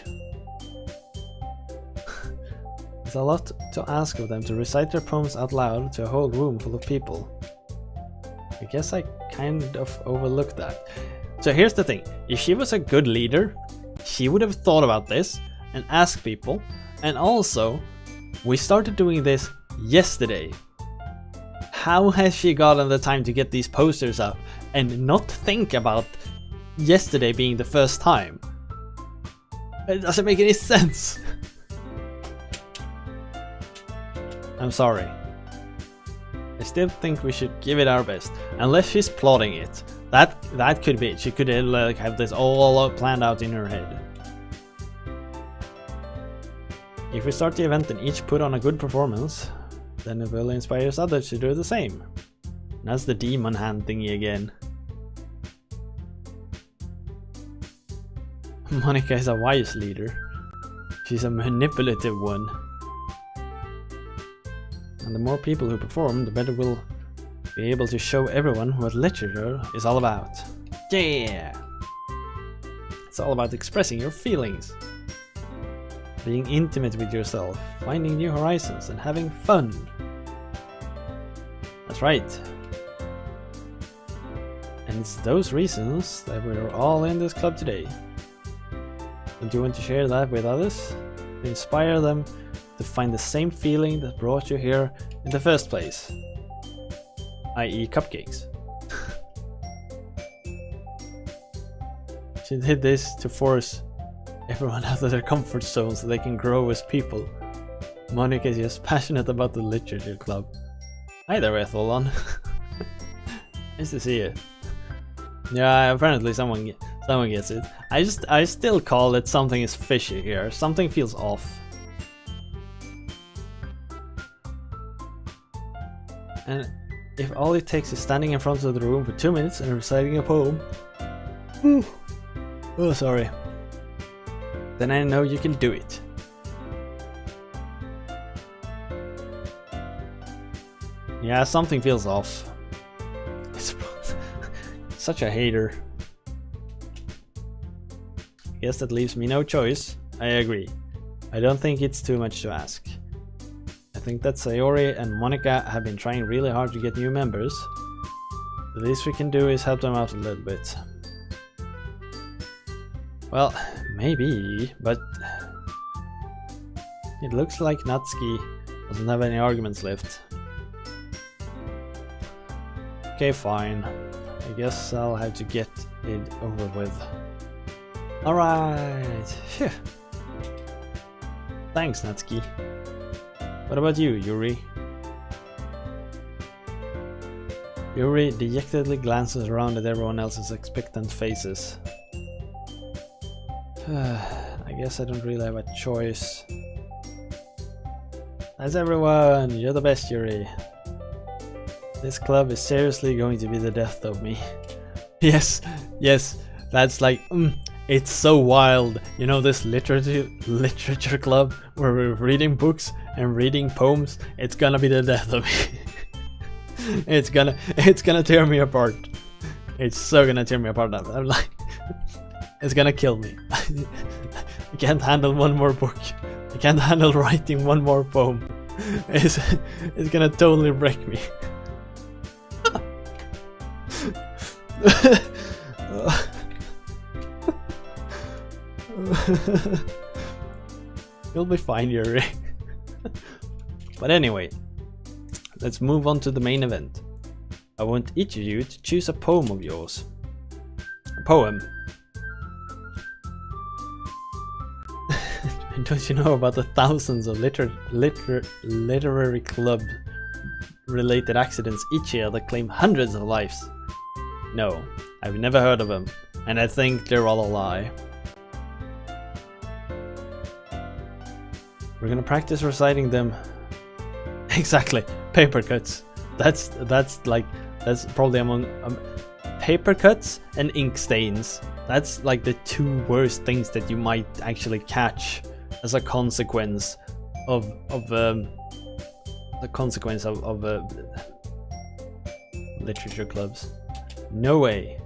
It's a lot to ask of them to recite their poems out loud to a whole room full of people. I guess I kind of overlooked that. So here's the thing, if she was a good leader, she would have thought about this and asked people, and also, we started doing this yesterday. How has she gotten the time to get these posters up and not think about yesterday being the first time? It doesn't make any sense. I'm sorry. I still think we should give it our best, unless she's plotting it. That could be it. She could like have this all planned out in her head. If we start the event and each put on a good performance, then it will inspire others to do the same. And that's the demon hand thingy again. Monica is a wise leader. She's a manipulative one. And the more people who perform, the better we'll be able to show everyone what literature is all about. Yeah! It's all about expressing your feelings. Being intimate with yourself, finding new horizons, and having fun. That's right. And it's those reasons that we're all in this club today. Don't you want to share that with others? To inspire them to find the same feeling that brought you here in the first place. I.e. cupcakes. She did this to force everyone out of their comfort zone so they can grow as people. Monica is just passionate about the literature club. Hi there, Ethelon. Nice to see you. Yeah, apparently someone gets it. I still call it something is fishy here. Something feels off. And if all it takes is standing in front of the room for 2 minutes and reciting a poem. Oh, sorry. Then I know you can do it. Yeah, something feels off. Such a hater. Guess that leaves me no choice. I agree. I don't think it's too much to ask. I think that Sayori and Monica have been trying really hard to get new members. The least we can do is help them out a little bit. Well, maybe, but it looks like Natsuki doesn't have any arguments left. Okay, fine. I guess I'll have to get it over with. Alright. Phew. Thanks, Natsuki. What about you, Yuri? Yuri dejectedly glances around at everyone else's expectant faces. I guess I don't really have a choice. That's everyone! You're the best, Yuri. This club is seriously going to be the death of me. Yes, that's like, it's so wild. You know, this literature club where we're reading books and reading poems, it's gonna be the death of me. It's gonna tear me apart. It's so gonna tear me apart. I'm like, it's gonna kill me. I can't handle one more book. I can't handle writing one more poem. It's gonna totally break me. You'll be fine, Yuri. But anyway, let's move on to the main event. I want each of you to choose a poem of yours. A poem. Don't you know about the thousands of literary club related accidents each year that claim hundreds of lives? No, I've never heard of them, and I think they're all a lie. We're gonna practice reciting them. Exactly, paper cuts. That's probably among paper cuts and ink stains. That's like the two worst things that you might actually catch as a consequence of literature clubs. No way.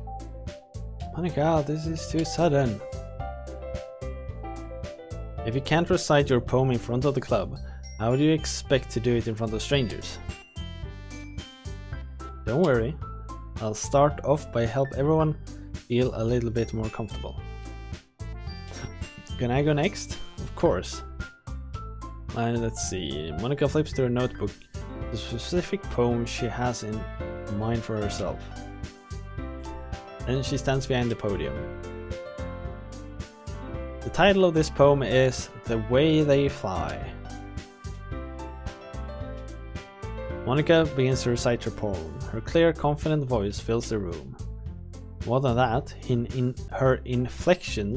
Monica, this is too sudden. If you can't recite your poem in front of the club, how do you expect to do it in front of strangers? Don't worry, I'll start off by help everyone feel a little bit more comfortable. Can I go next? Of course. Let's see. Monica flips through her notebook, the specific poem she has in mind for herself. Then she stands behind the podium. The title of this poem is The Way They Fly. Monica begins to recite her poem. Her clear, confident voice fills the room. More than that, her inflection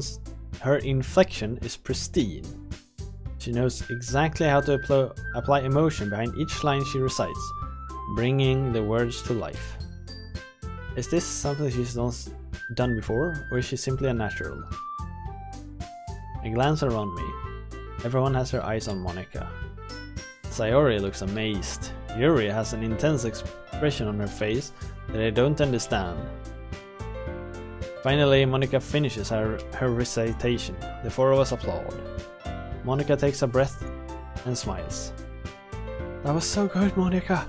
is pristine. She knows exactly how to apply emotion behind each line she recites, bringing the words to life. Is this something she's done before, or is she simply a natural? I glance around me. Everyone has their eyes on Monica. Sayori looks amazed. Yuri has an intense expression on her face that I don't understand. Finally, Monica finishes her recitation. The four of us applaud. Monica takes a breath and smiles. That was so good, Monica!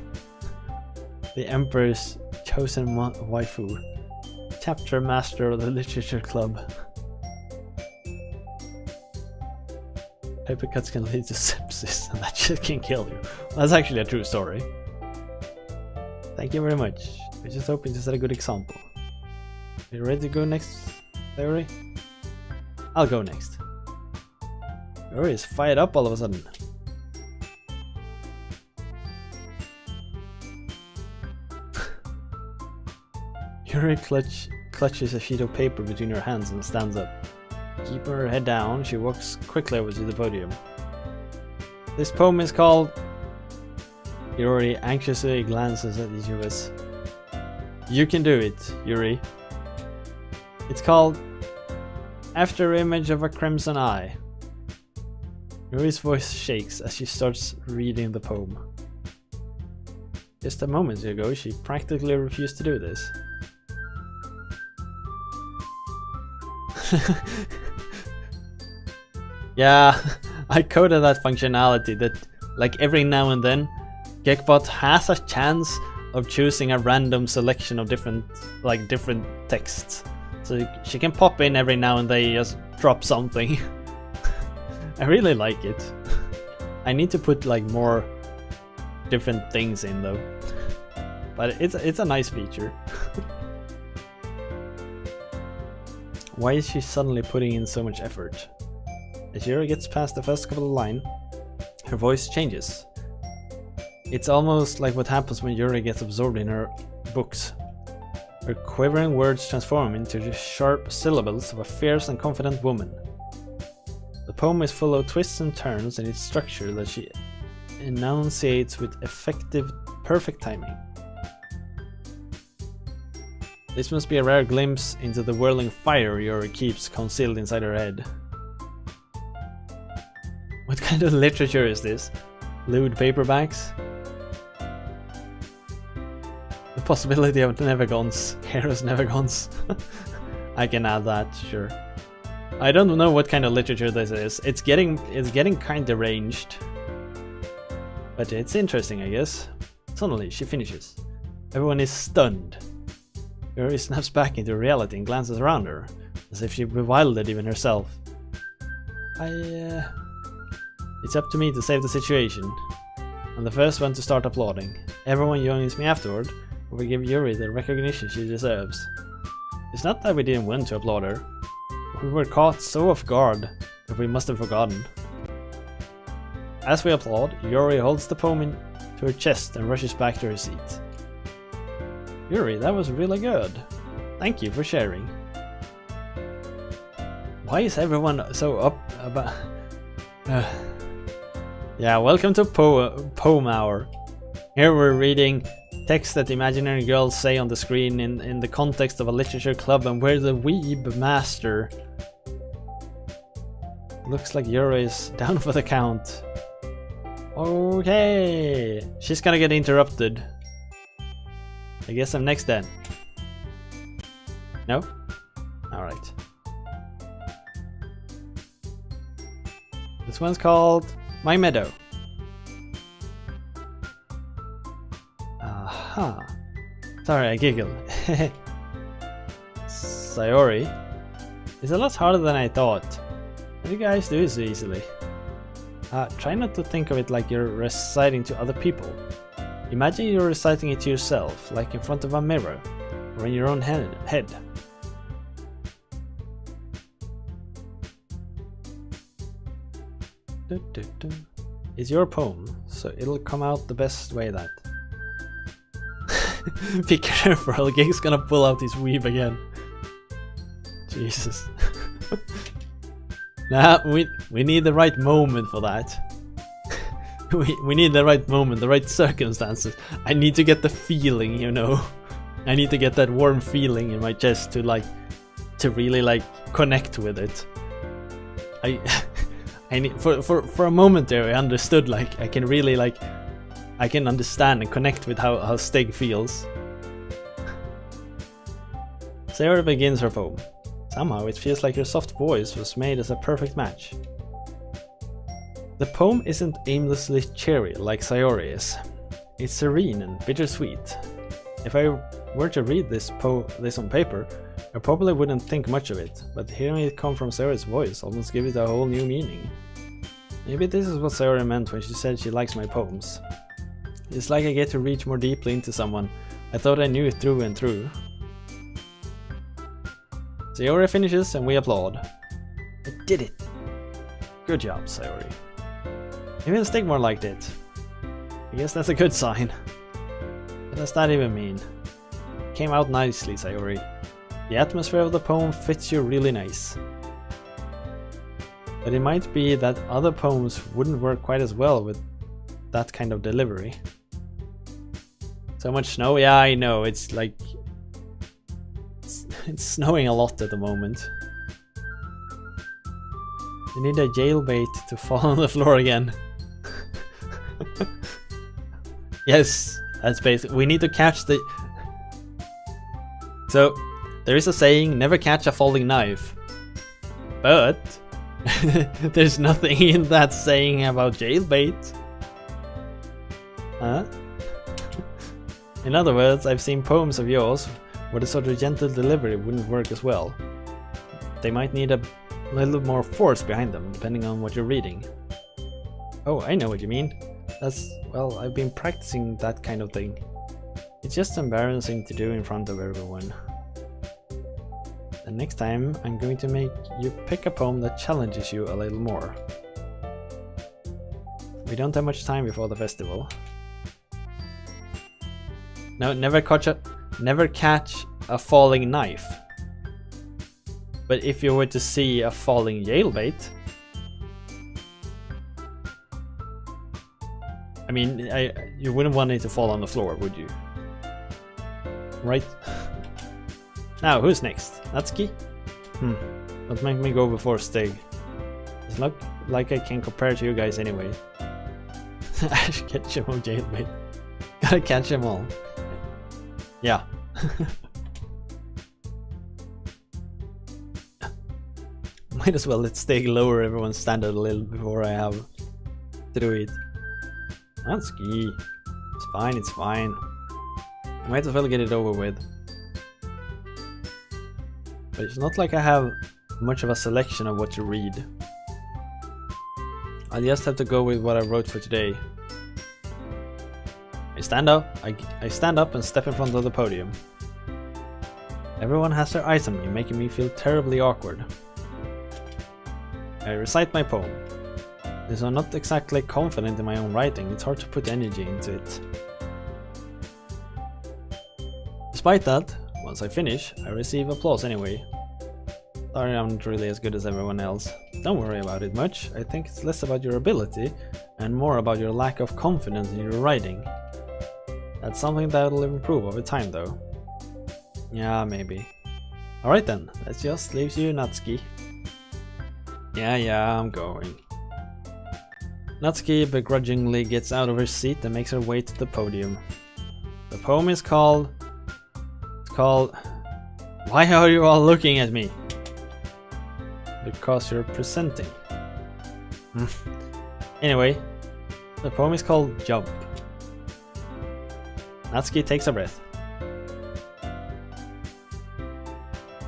The Emperor's chosen waifu. Chapter master of the literature club. Paper cuts can lead to sepsis, and that shit can kill you. That's actually a true story. Thank you very much. We're just hoping to set a good example. Are you ready to go next, Larry? I'll go next. Larry is fired up all of a sudden. Yuri clutches a sheet of paper between her hands and stands up. Keeping her head down, she walks quickly over to the podium. This poem is called... Yuri anxiously glances at each of us. You can do it, Yuri. It's called After Image of a Crimson Eye. Yuri's voice shakes as she starts reading the poem. Just a moment ago, she practically refused to do this. Yeah, I coded that functionality that, like, every now and then, Geekbot has a chance of choosing a random selection of different texts. So she can pop in every now and then, just drop something. I really like it. I need to put like more different things in though. but it's a nice feature. Why is she suddenly putting in so much effort? As Yuri gets past the first couple of lines, her voice changes. It's almost like what happens when Yuri gets absorbed in her books. Her quivering words transform into the sharp syllables of a fierce and confident woman. The poem is full of twists and turns in its structure that she enunciates with effective, perfect timing. This must be a rare glimpse into the whirling fire Yuri keeps concealed inside her head. What kind of literature is this? Lewd paperbacks? The possibility of Nevagons, Heroes Nevagons. I can add that, sure. I don't know what kind of literature this is. It's getting kind of deranged. But it's interesting, I guess. Suddenly, she finishes. Everyone is stunned. Yuri snaps back into reality and glances around her, as if she bewildered even herself. It's up to me to save the situation. I'm the first one to start applauding. Everyone joins me afterward, or we give Yuri the recognition she deserves. It's not that we didn't want to applaud her. We were caught so off guard that we must have forgotten. As we applaud, Yuri holds the poem to her chest and rushes back to her seat. Yuri, that was really good. Thank you for sharing. Why is everyone so up about... Yeah, welcome to Poem Hour. Here we're reading text that imaginary girls say on the screen in the context of a literature club, and we're the weeb master. Looks like Yuri is down for the count. Okay, she's gonna get interrupted. I guess I'm next then. No? Alright. This one's called My Meadow. Aha. Sorry, I giggled. Sayori. It's a lot harder than I thought. How do you guys do so easily? Try not to think of it like you're reciting to other people. Imagine you're reciting it to yourself, like in front of a mirror, or in your own head. It's your poem, so it'll come out the best way that. Be careful, Gig's gonna pull out his weave again. Jesus. Nah, we need the right moment for that. we need the right moment, the right circumstances. I need to get the feeling, you know. I need to get that warm feeling in my chest to really connect with it. I need for a moment there I understood, I can really I can understand and connect with how Stig feels. Sarah begins her poem. Somehow it feels like her soft voice was made as a perfect match. The poem isn't aimlessly cheery like Sayori is. It's serene and bittersweet. If I were to read this on paper, I probably wouldn't think much of it, but hearing it come from Sayori's voice almost gives it a whole new meaning. Maybe this is what Sayori meant when she said she likes my poems. It's like I get to reach more deeply into someone. I thought I knew it through and through. Sayori finishes and we applaud. I did it! Good job, Sayori. Even Stigmar liked it. I guess that's a good sign. What does that even mean? Came out nicely, Sayori. The atmosphere of the poem fits you really nice. But it might be that other poems wouldn't work quite as well with that kind of delivery. So much snow? Yeah, I know, it's it's snowing a lot at the moment. You need a jailbait to fall on the floor again. Yes, that's basically. We need to catch the. So, there is a saying, never catch a falling knife. But, there's nothing in that saying about jailbait. Huh? In other words, I've seen poems of yours where the sort of gentle delivery wouldn't work as well. They might need a little more force behind them, depending on what you're reading. Oh, I know what you mean. Well, I've been practicing that kind of thing. It's just embarrassing to do in front of everyone. The next time I'm going to make you pick a poem that challenges you a little more. We don't have much time before the festival. No, never catch a falling knife. But if you were to see a falling jailbait, I mean, you wouldn't want it to fall on the floor, would you? Right? Now, who's next? Natsuki? Don't make me go before Stig. It's not like I can compare to you guys anyway. I should catch him on jailbait. Gotta catch them all. Yeah. Might as well let Stig lower everyone's standard a little before I have to do it. Natsuki. It's fine, it's fine. I might as well get it over with. But it's not like I have much of a selection of what to read. I'll just have to go with what I wrote for today. I stand up and step in front of the podium. Everyone has their eyes on me, making me feel terribly awkward. I recite my poem. Since I'm not exactly confident in my own writing, it's hard to put energy into it. Despite that, once I finish, I receive applause anyway. Sorry, I'm not really as good as everyone else. Don't worry about it much. I think it's less about your ability and more about your lack of confidence in your writing. That's something that'll improve over time though. Yeah, maybe. Alright then, that just leaves you, Natsuki. Yeah, I'm going. Natsuki begrudgingly gets out of her seat and makes her way to the podium. The poem is called... Why are you all looking at me? Because you're presenting. Anyway, the poem is called Jump. Natsuki takes a breath.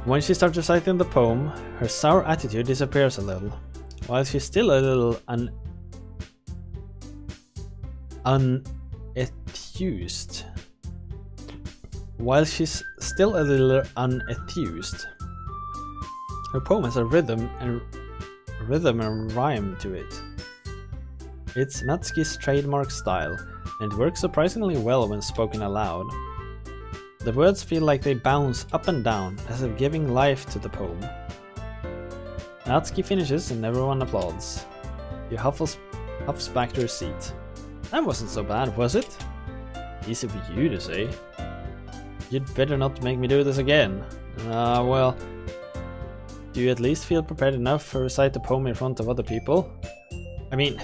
When she starts reciting the poem, her sour attitude disappears a little. While she's still a little unenthused. Her poem has a rhythm and rhyme to it. It's Natsuki's trademark style, and it works surprisingly well when spoken aloud. The words feel like they bounce up and down, as if giving life to the poem. Natsuki finishes and everyone applauds. She huffs back to her seat. That wasn't so bad, was it? Easy for you to say. You'd better not make me do this again. Well... Do you at least feel prepared enough to recite the poem in front of other people? I mean...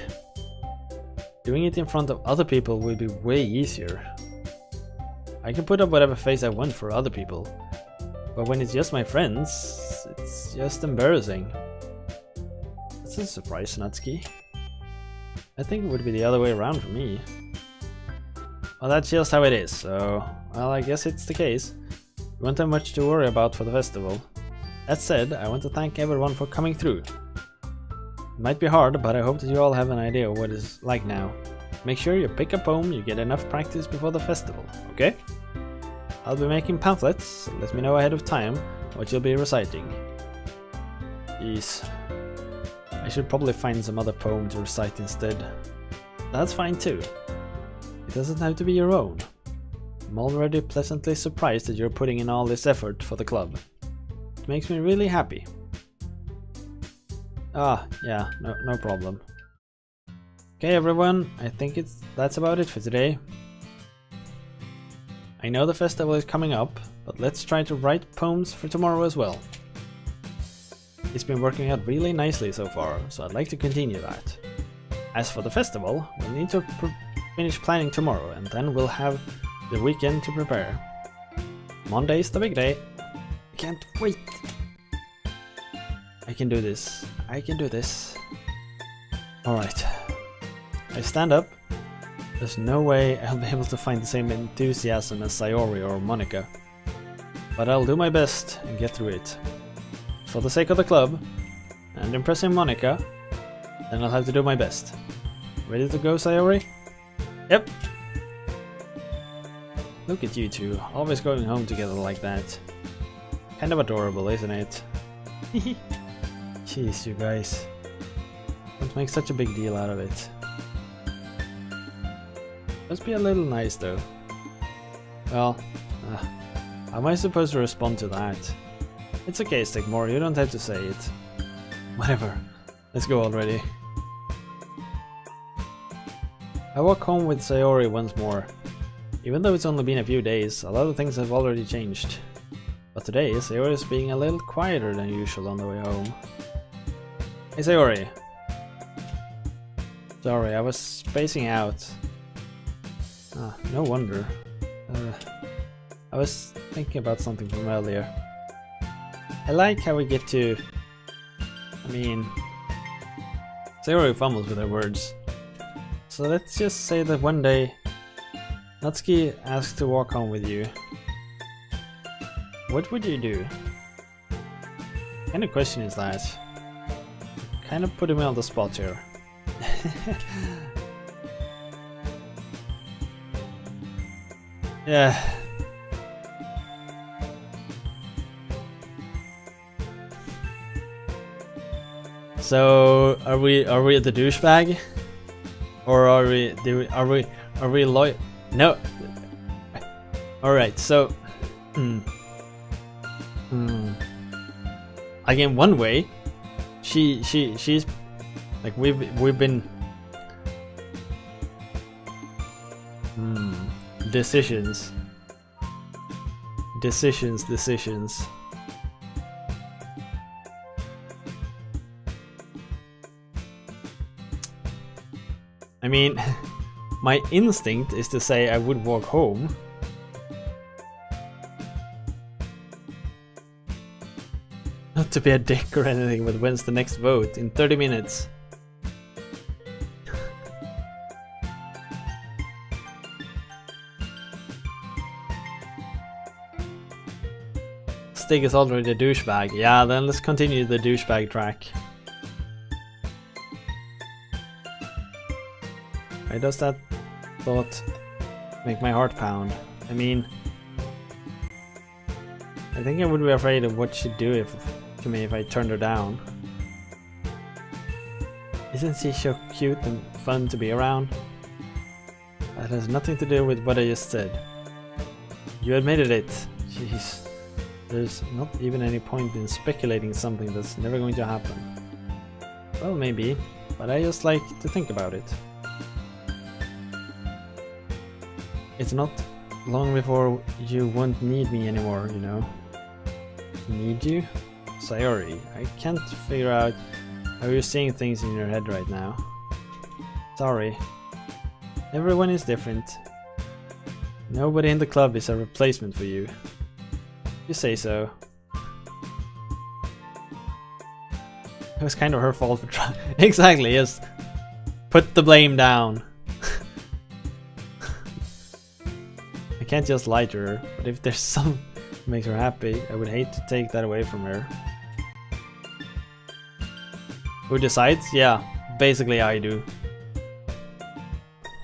Doing it in front of other people will be way easier. I can put up whatever face I want for other people. But when it's just my friends, it's just embarrassing. That's a surprise, Natsuki. I think it would be the other way around for me. Well, that's just how it is, so... Well, I guess it's the case. We won't have much to worry about for the festival. That said, I want to thank everyone for coming through. It might be hard, but I hope that you all have an idea of what it's like now. Make sure you pick a poem you get enough practice before the festival, okay? I'll be making pamphlets, so let me know ahead of time what you'll be reciting. Jeez. I should probably find some other poem to recite instead. That's fine too. It doesn't have to be your own. I'm already pleasantly surprised that you're putting in all this effort for the club. It makes me really happy. Yeah, no problem. Okay everyone, I think that's about it for today. I know the festival is coming up, but let's try to write poems for tomorrow as well. It's been working out really nicely so far, so I'd like to continue that. As for the festival, we'll need to finish planning tomorrow, and then we'll have the weekend to prepare. Monday's the big day. I can't wait! I can do this. I can do this. Alright. I stand up. There's no way I'll be able to find the same enthusiasm as Sayori or Monica. But I'll do my best and get through it. For the sake of the club, and impressing Monica, then I'll have to do my best. Ready to go, Sayori? Yep! Look at you two, always going home together like that. Kind of adorable, isn't it? Jeez, you guys. Don't make such a big deal out of it. Must be a little nice though. Well, how am I supposed to respond to that? It's okay, Stickmore, you don't have to say it. Whatever, let's go already. I walk home with Sayori once more. Even though it's only been a few days, a lot of things have already changed. But today, Sayori is being a little quieter than usual on the way home. Hey Sayori! Sorry, I was spacing out. Ah, no wonder. I was thinking about something from earlier. I like how we get to... I mean... Sayori fumbles with her words. So let's just say that one day Natsuki asked to walk home with you. What would you do? What kind of question is that? Kind of putting me on the spot here. Yeah. So are we the douchebag? Or are we loyal? No. Alright, so like in one way, she's like we've been decisions. I mean, my instinct is to say I would walk home. Not to be a dick or anything, but when's the next vote? In 30 minutes. Stig is already a douchebag. Yeah, then let's continue the douchebag track. Why does that thought make my heart pound? I mean, I think I would be afraid of what she'd do to me if I turned her down. Isn't she so cute and fun to be around? That has nothing to do with what I just said. You admitted it. Jeez. There's not even any point in speculating something that's never going to happen. Well, maybe, but I just like to think about it. It's not long before you won't need me anymore, you know. Need you? Sayori, I can't figure out how you're seeing things in your head right now. Sorry. Everyone is different. Nobody in the club is a replacement for you. You say so. It was kind of her fault for trying. Exactly, yes. Put the blame down. I can't just lie to her, but if there's some that makes her happy, I would hate to take that away from her. Who decides? Yeah, basically I do.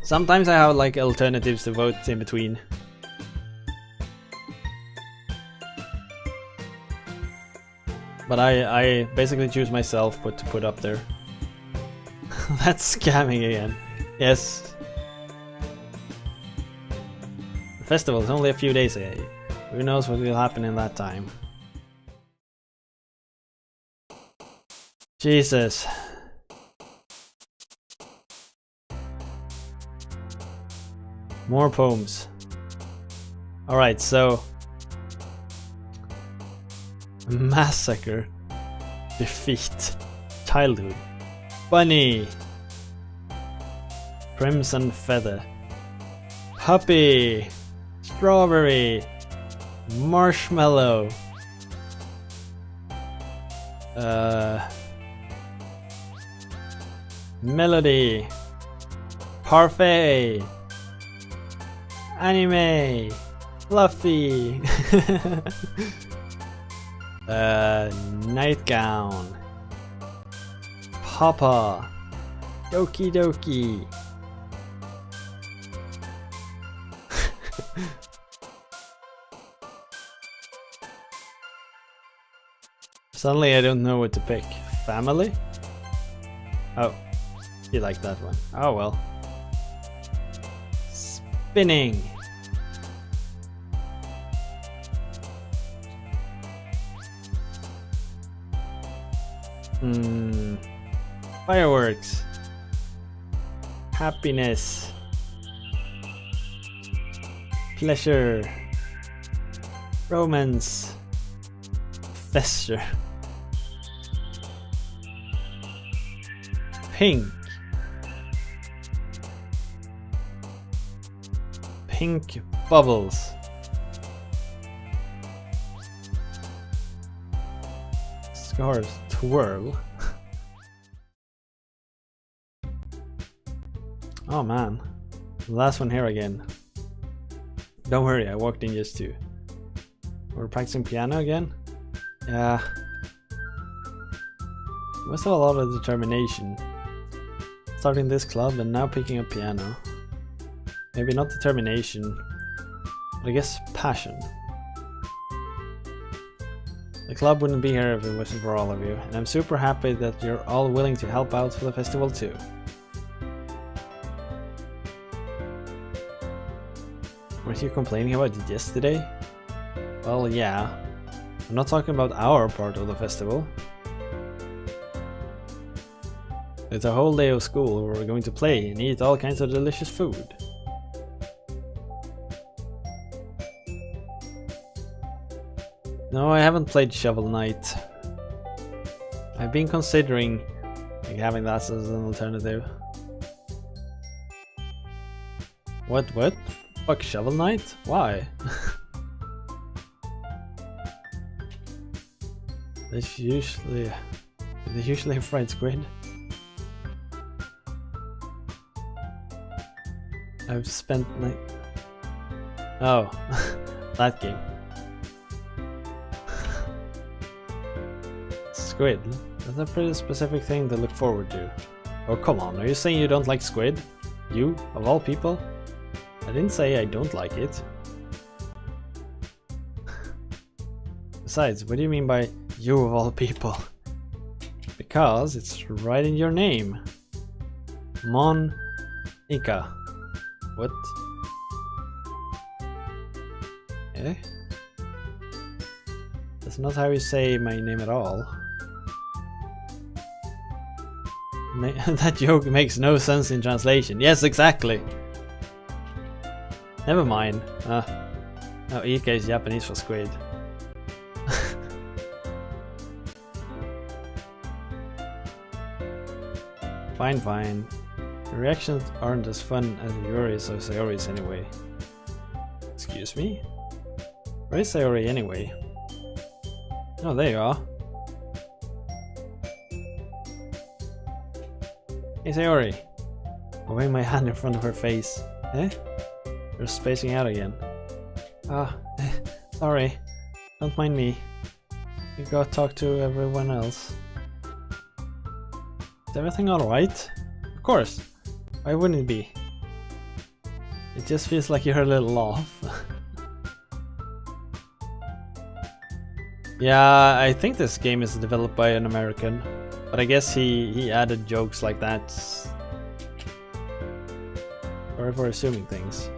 Sometimes I have like alternatives to vote in between. But I basically choose myself what to put up there. That's scamming again. Yes. The festival is only a few days away. Who knows what will happen in that time. Jesus. More poems. Alright, so... Massacre. Defeat. Childhood. Bunny. Crimson Feather. Puppy. Strawberry. Marshmallow. Melody. Parfait. Anime. Fluffy. Nightgown. Papa. Doki Doki. Suddenly I don't know what to pick. Family? Oh, you like that one. Oh well. Spinning. Fireworks. Happiness. Pleasure. Romance. Fester. Pink. Pink bubbles. Scars twirl. Oh man, the last one here again. Don't worry, I walked in just to. We're practicing piano again? Yeah. Must have a lot of determination. Starting this club and now picking up piano. Maybe not determination, but I guess passion. The club wouldn't be here if it wasn't for all of you, and I'm super happy that you're all willing to help out for the festival too. Weren't you complaining about it yesterday? Well, yeah. I'm not talking about our part of the festival. It's a whole day of school where we're going to play and eat all kinds of delicious food. No, I haven't played Shovel Knight. I've been considering like, having that as an alternative. What? Fuck Shovel Knight? Why? They usually fried squid. I've spent like... Oh, that game. Squid. That's a pretty specific thing to look forward to. Oh come on, are you saying you don't like squid? You, of all people? I didn't say I don't like it. Besides, what do you mean by you of all people? Because it's right in your name. Monica. What? Eh? That's not how you say my name at all. That joke makes no sense in translation. Yes, exactly. Never mind. No, Ika is Japanese for squid. Fine. The reactions aren't as fun as Yuri's or Sayori's anyway. Excuse me? Where is Sayori anyway? Oh, there you are. Hey Sayori! I wave my hand in front of her face. Eh? You're spacing out again. Sorry. Don't mind me. You gotta talk to everyone else. Is everything alright? Of course. Why wouldn't it be? It just feels like you're a little off. Yeah, I think this game is developed by an American. But I guess he added jokes like that. Or for assuming things.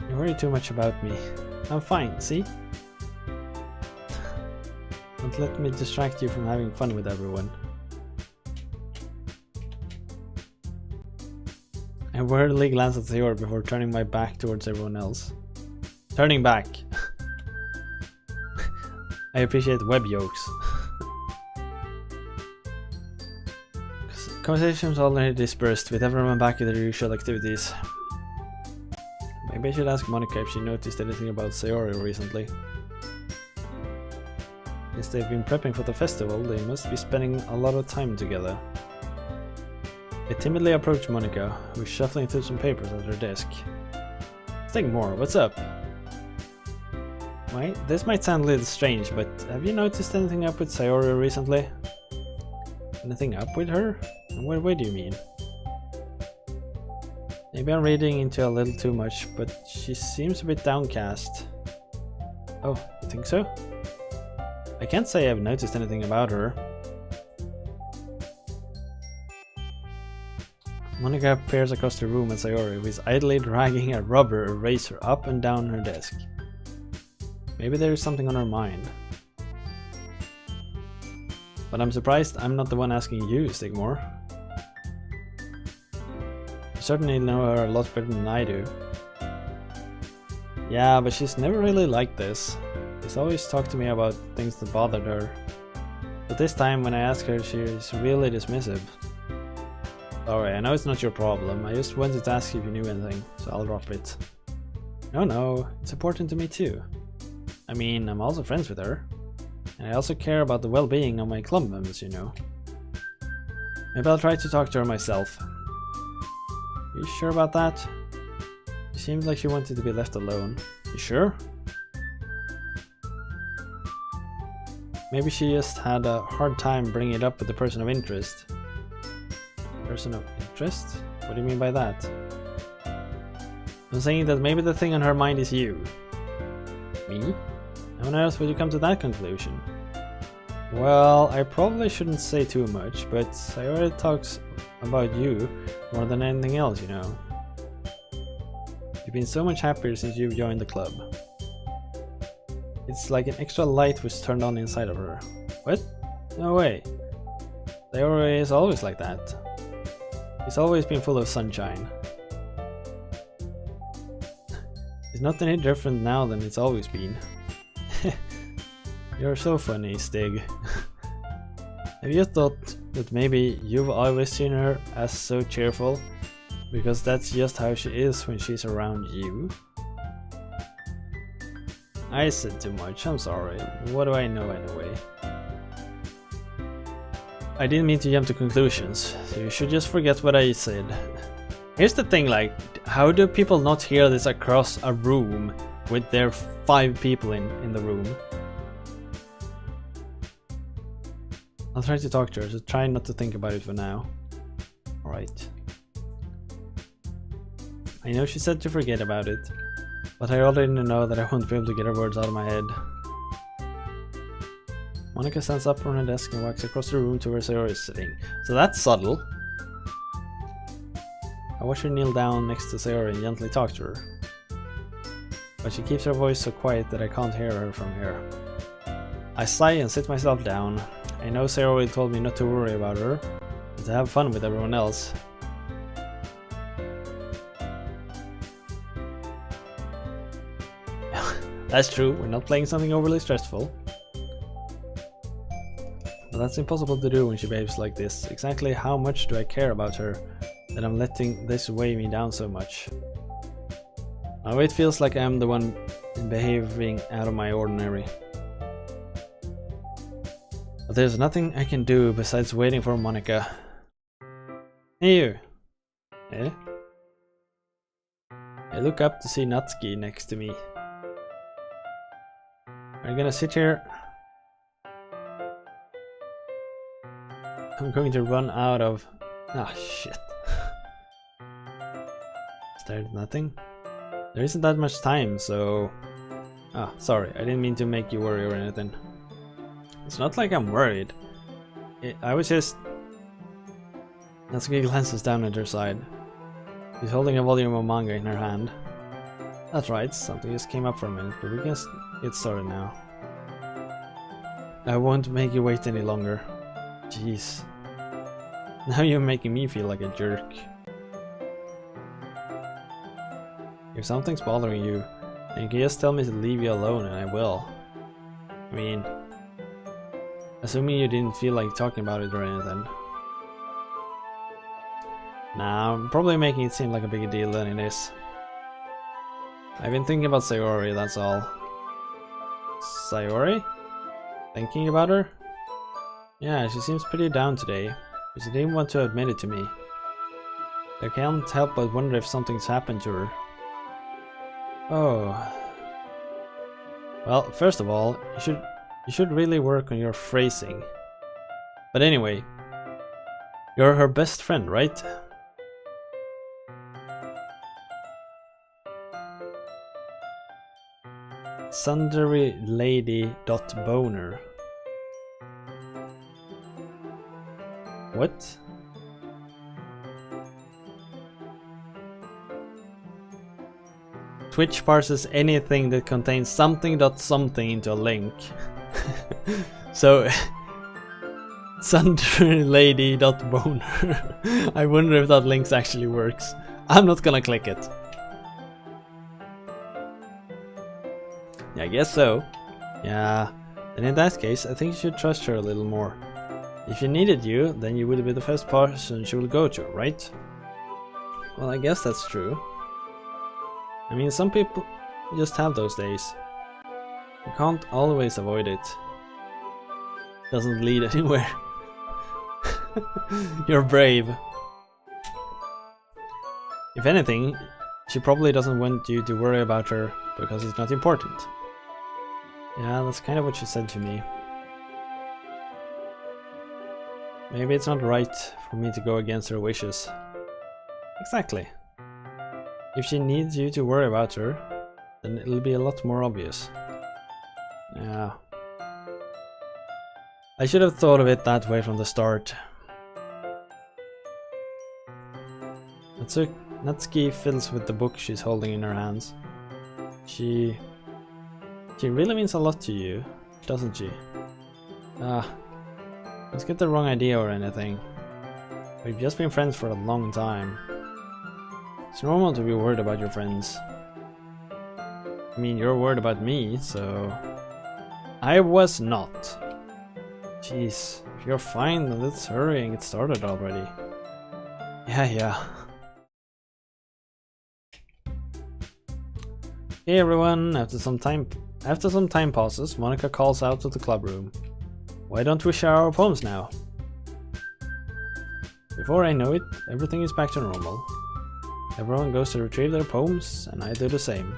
You worry too much about me. I'm fine, see? Don't let me distract you from having fun with everyone. I weirdly glanced at Sayori before turning my back towards everyone else. Turning back. I appreciate web jokes. Conversations already dispersed with everyone back in their usual activities. Maybe I should ask Monica if she noticed anything about Sayori recently. Since they've been prepping for the festival, they must be spending a lot of time together. I timidly approached Monica, who was shuffling through some papers at her desk. Think more, what's up? Wait, this might sound a little strange, but have you noticed anything up with Sayori recently? Anything up with her? In what way do you mean? Maybe I'm reading into a little too much, but she seems a bit downcast. Oh, you think so? I can't say I've noticed anything about her. Monica peers across the room at Sayori, who is idly dragging a rubber eraser up and down her desk. Maybe there is something on her mind. But I'm surprised I'm not the one asking you, Stigmore. You certainly know her a lot better than I do. Yeah, but she's never really like this. She's always talked to me about things that bothered her. But this time when I ask her, she's really dismissive. Sorry, I know it's not your problem. I just wanted to ask if you knew anything, so I'll drop it. No, it's important to me too. I mean, I'm also friends with her. And I also care about the well-being of my club members, you know. Maybe I'll try to talk to her myself. You sure about that? It seemed like she wanted to be left alone. You sure? Maybe she just had a hard time bringing it up with the person of interest. Person of interest? What do you mean by that? I'm saying that maybe the thing on her mind is you. Me? How on earth would you come to that conclusion? Well, I probably shouldn't say too much, but Sayori talks about you more than anything else, you know. You've been so much happier since you've joined the club. It's like an extra light was turned on inside of her. What? No way. Sayori is always like that. He's always been full of sunshine. It's not any different now than it's always been. You're so funny, Stig. Have you thought that maybe you've always seen her as so cheerful? Because that's just how she is when she's around you? I said too much, I'm sorry. What do I know anyway? I didn't mean to jump to conclusions, so you should just forget what I said. Here's the thing, like, how do people not hear this across a room with their 5 people in the room? I'll try to talk to her, so try not to think about it for now. Alright. I know she said to forget about it, but I already know that I won't be able to get her words out of my head. Monica stands up from her desk and walks across the room to where Sayori is sitting. So that's subtle. I watch her kneel down next to Sayori and gently talk to her. But she keeps her voice so quiet that I can't hear her from here. I sigh and sit myself down. I know Sayori told me not to worry about her, and to have fun with everyone else. That's true, we're not playing something overly stressful. But that's impossible to do when she behaves like this. Exactly how much do I care about her that I'm letting this weigh me down so much? Now it feels like I'm the one behaving out of my ordinary. But there's nothing I can do besides waiting for Monica. Hey you! Eh? I look up to see Natsuki next to me. Are you gonna sit here? I'm going to run out of... Ah, shit. Is there nothing? There isn't that much time, so... Ah, sorry, I didn't mean to make you worry or anything. It's not like I'm worried. I was just... Natsuki glances down at her side. She's holding a volume of manga in her hand. That's right, something just came up for a minute, but we can get started now. I won't make you wait any longer. Jeez. Now you're making me feel like a jerk. If something's bothering you, then you can just tell me to leave you alone and I will. I mean... Assuming you didn't feel like talking about it or anything. Nah, I'm probably making it seem like a bigger deal than it is. I've been thinking about Sayori, that's all. Sayori? Thinking about her? Yeah, she seems pretty down today, but she didn't want to admit it to me. I can't help but wonder if something's happened to her. Oh. Well, first of all, you should really work on your phrasing. But anyway, you're her best friend, right? Sundary Lady Boner. What? Twitch parses anything that contains something.something into a link. So Sunderlady.boner. I wonder if that link actually works. I'm not gonna click it. Yeah, I guess so. Yeah, then in that case, I think you should trust her a little more. If she needed you, then you would be the first person she would go to, right? Well, I guess that's true. I mean, some people just have those days. You can't always avoid it. Doesn't lead anywhere. You're brave. If anything, she probably doesn't want you to worry about her because it's not important. Yeah, that's kind of what she said to me. Maybe it's not right for me to go against her wishes. Exactly. If she needs you to worry about her, then it'll be a lot more obvious. Yeah. I should have thought of it that way from the start. Natsuki fiddles with the book she's holding in her hands. She really means a lot to you, doesn't she? Let's get the wrong idea or anything. We've just been friends for a long time. It's normal to be worried about your friends. I mean, you're worried about me, so... I was not. Jeez, if you're fine, then let's hurry and get started already. Yeah. Hey everyone, after some time passes, Monica calls out to the club room. Why don't we share our poems now? Before I know it, everything is back to normal. Everyone goes to retrieve their poems, and I do the same.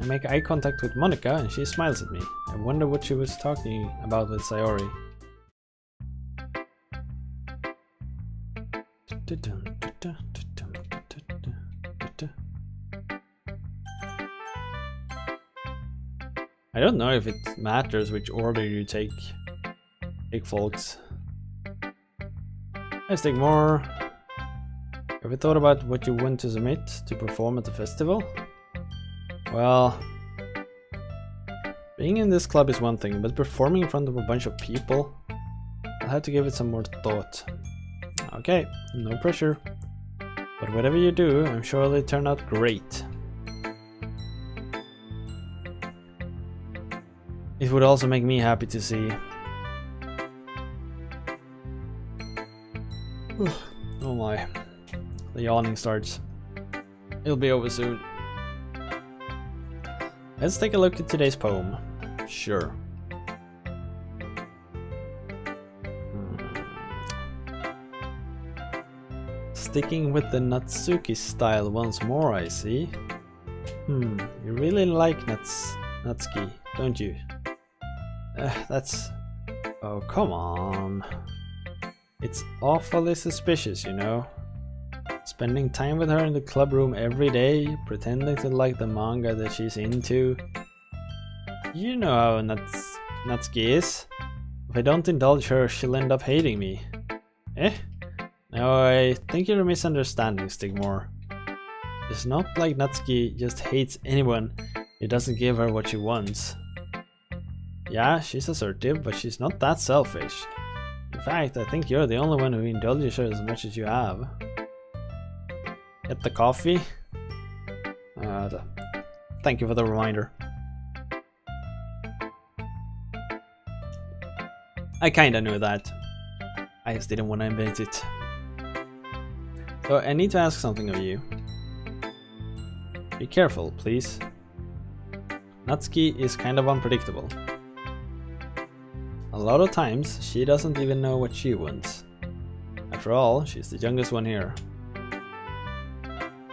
I make eye contact with Monica, and she smiles at me. I wonder what she was talking about with Sayori. I don't know if it matters which order you take folks. Let's take more. Have you thought about what you want to submit to perform at the festival? Well, being in this club is one thing, but performing in front of a bunch of people, I'll have to give it some more thought. Okay, no pressure. But whatever you do, I'm sure it'll turn out great. It would also make me happy to see. Oh my. The yawning starts. It'll be over soon. Let's take a look at today's poem. Sure. Sticking with the Natsuki style once more, I see. You really like Natsuki, don't you? That's... Oh, come on. It's awfully suspicious, you know. Spending time with her in the club room every day, pretending to like the manga that she's into. You know how Natsuki is. If I don't indulge her, she'll end up hating me. No, I think you're misunderstanding, Stigmore. It's not like Natsuki just hates anyone who doesn't give her what she wants. Yeah, she's assertive, but she's not that selfish. In fact, I think you're the only one who indulges her as much as you have. Get the coffee? Thank you for the reminder. I kinda knew that. I just didn't want to invent it. So I need to ask something of you. Be careful, please. Natsuki is kind of unpredictable. A lot of times, she doesn't even know what she wants. After all, she's the youngest one here.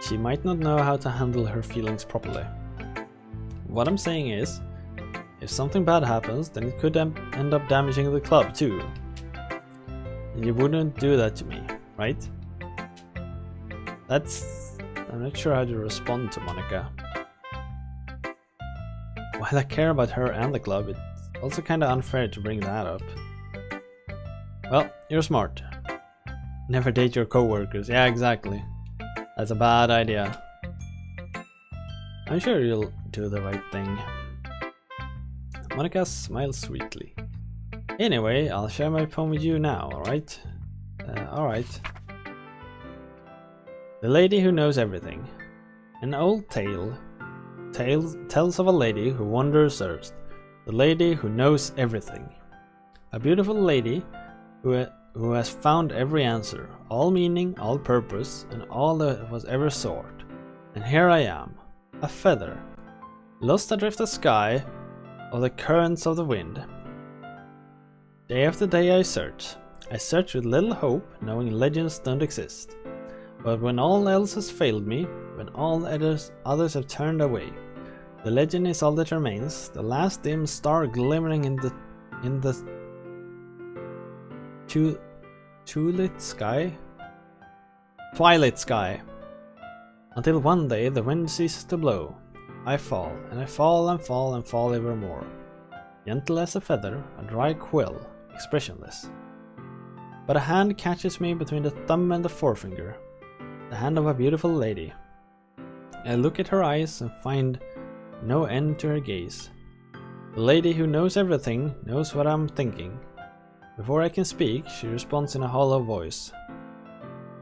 She might not know how to handle her feelings properly. What I'm saying is, if something bad happens, then it could end up damaging the club too. And you wouldn't do that to me, right? I'm not sure how to respond to Monica. While I care about her and the club, it's also kinda unfair to bring that up. Well, you're smart. Never date your coworkers. Yeah, exactly. That's a bad idea. I'm sure you'll do the right thing. Monica smiles sweetly. Anyway, I'll share my poem with you now, alright? Alright. The Lady Who Knows Everything. An old tale tells of a lady who wanders earth. The lady who knows everything. A beautiful lady who has found every answer, all meaning, all purpose, and all that was ever sought. And here I am, a feather, lost adrift the sky of the currents of the wind. Day after day I search with little hope, knowing legends don't exist. But when all else has failed me, when all others have turned away, the legend is all that remains, the last dim star glimmering in the twilight sky. Until one day the wind ceases to blow. I fall, and I fall and fall and fall evermore. Gentle as a feather, a dry quill, expressionless. But a hand catches me between the thumb and the forefinger. The hand of a beautiful lady. I look at her eyes and find no end to her gaze. The lady who knows everything knows what I'm thinking. Before I can speak, she responds in a hollow voice.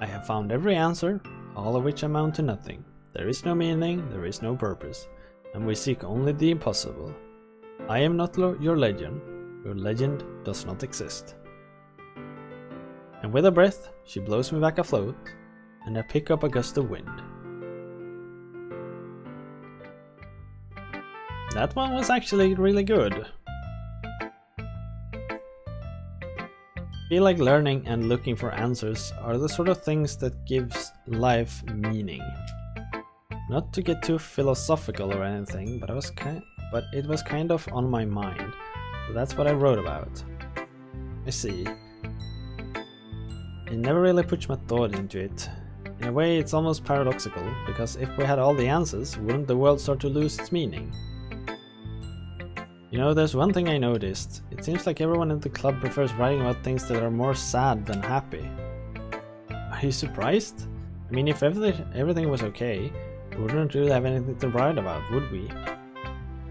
I have found every answer, all of which amount to nothing. There is no meaning, there is no purpose, and we seek only the impossible. I am not your legend does not exist. And with a breath, she blows me back afloat, and I pick up a gust of wind. That one was actually really good. I feel like learning and looking for answers are the sort of things that gives life meaning. Not to get too philosophical or anything, but it was kind of on my mind, so that's what I wrote about. I see. I never really put much thought into it. In a way, it's almost paradoxical, because if we had all the answers, wouldn't the world start to lose its meaning? You know, there's one thing I noticed. It seems like everyone in the club prefers writing about things that are more sad than happy. Are you surprised? I mean, if everything was okay, we wouldn't really have anything to write about, would we?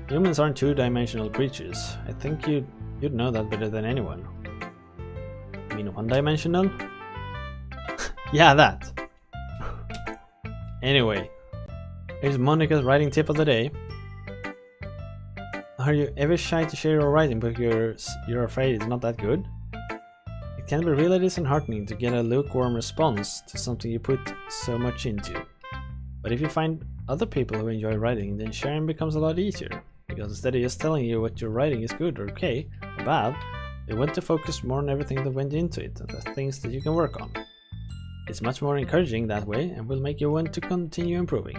Humans aren't two-dimensional creatures. I think you'd know that better than anyone. I mean, one-dimensional? Yeah, that! Anyway, here's Monica's writing tip of the day. Are you ever shy to share your writing because you're afraid it's not that good? It can be really disheartening to get a lukewarm response to something you put so much into. But if you find other people who enjoy writing, then sharing becomes a lot easier, because instead of just telling you what your writing is good or okay or bad, they want to focus more on everything that went into it and the things that you can work on. It's much more encouraging that way and will make you want to continue improving.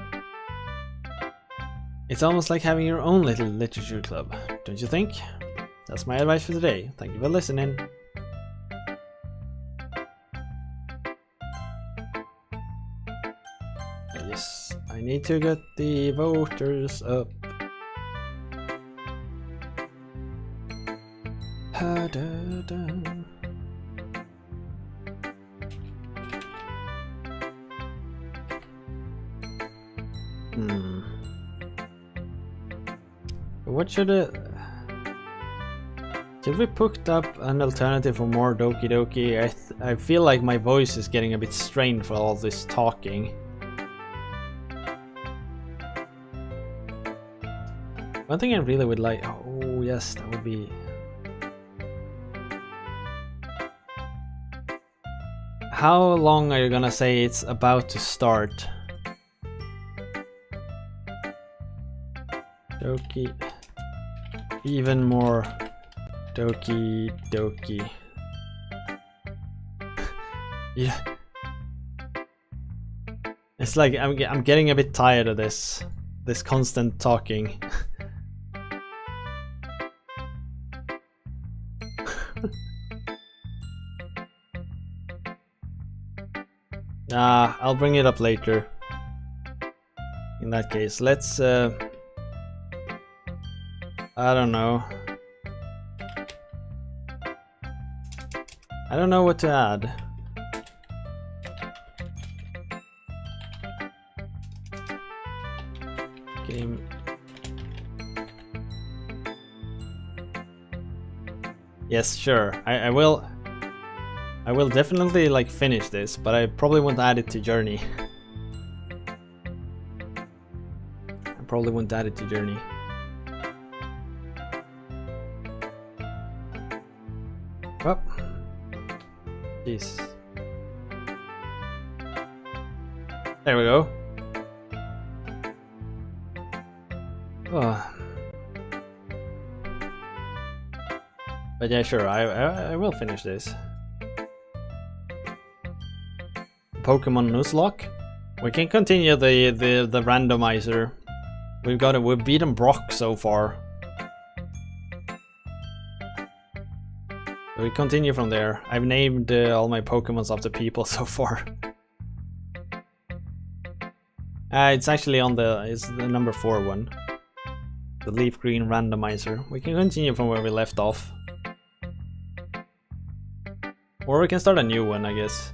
It's almost like having your own little literature club, don't you think? That's my advice for today. Thank you for listening. Yes, I need to get the voters up. What should we put up an alternative for more Doki Doki? I feel like my voice is getting a bit strained for all this talking. One thing I really would like... Oh yes, that would be... How long are you gonna say it's about to start? Doki... Even more Doki Doki. Yeah. It's like I'm getting a bit tired of this constant talking. I'll bring it up later. In that case, let's I don't know. I don't know what to add. Game. Yes, sure. I will definitely like finish this, but I probably won't add it to Journey. I probably won't add it to Journey. Oh. Jeez. There we go. Oh. But yeah, sure, I will finish this. Pokemon Nuzlocke. We can continue the randomizer. We've beaten Brock so far. We continue from there. I've named all my Pokemons after people so far. It's actually on it's the number 4 one. The Leaf Green randomizer. We can continue from where we left off. Or we can start a new one, I guess.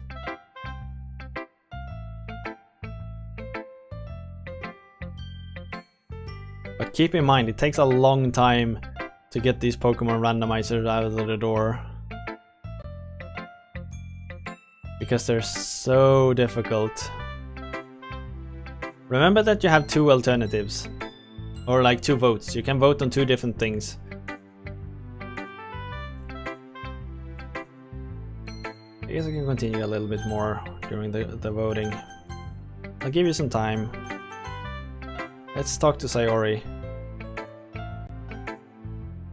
But keep in mind, it takes a long time to get these Pokemon randomizers out of the door. Because they're so difficult. Remember that you have 2 alternatives. Or like 2 votes. You can vote on 2 different things. I guess I can continue a little bit more during the voting. I'll give you some time. Let's talk to Sayori.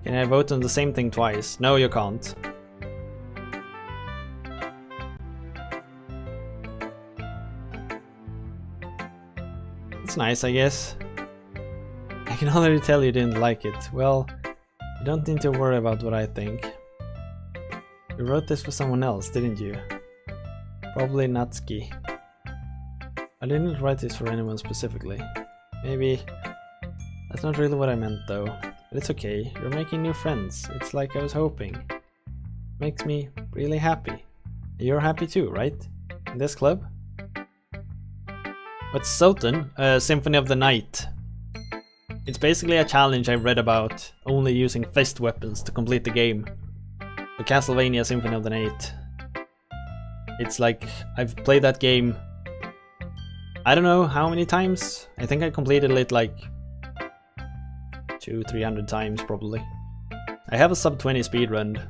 Can I vote on the same thing twice? No, you can't. It's nice, I guess. I can already tell you didn't like it. Well, you don't need to worry about what I think. You wrote this for someone else, didn't you? Probably Natsuki. I didn't write this for anyone specifically. Maybe... That's not really what I meant though. But it's okay, you're making new friends. It's like I was hoping. Makes me really happy. You're happy too, right? In this club? What's Soten? Symphony of the Night. It's basically a challenge I read about, only using fist weapons to complete the game. The Castlevania Symphony of the Night. It's like, I've played that game, I don't know how many times. I think I completed it like 200-300 times probably. I have a sub 20 speedrun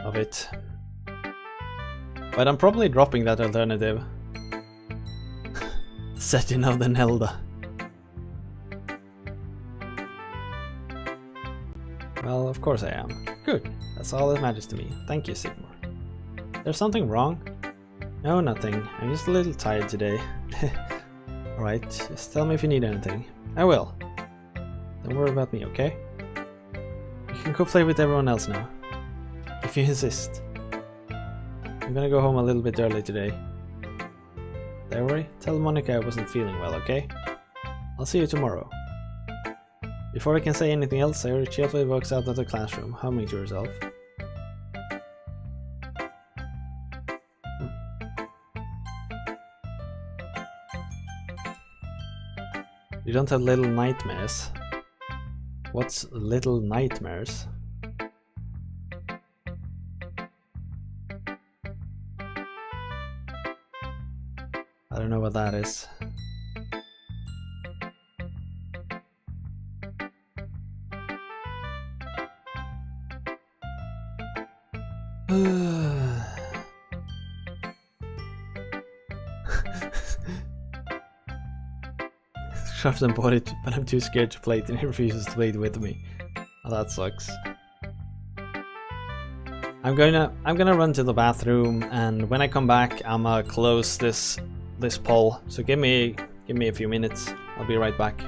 of it. But I'm probably dropping that alternative. Setting of the Nelda. Well, of course I am. Good. That's all that matters to me. Thank you, Sigmar. There's something wrong? No, nothing. I'm just a little tired today. Alright, just tell me if you need anything. I will. Don't worry about me, okay? You can go play with everyone else now. If you insist. I'm gonna go home a little bit early today. Don't worry, tell Monica I wasn't feeling well, okay? I'll see you tomorrow. Before I can say anything else, Sayori cheerfully walks out of the classroom, humming to herself. You don't have little nightmares. What's little nightmares? I don't know what that is. Shafton bought it, but I'm too scared to play it and he refuses to play it with me. Oh, that sucks. I'm gonna run to the bathroom, and when I come back, I'ma close this poll. So give me a few minutes. I'll be right back.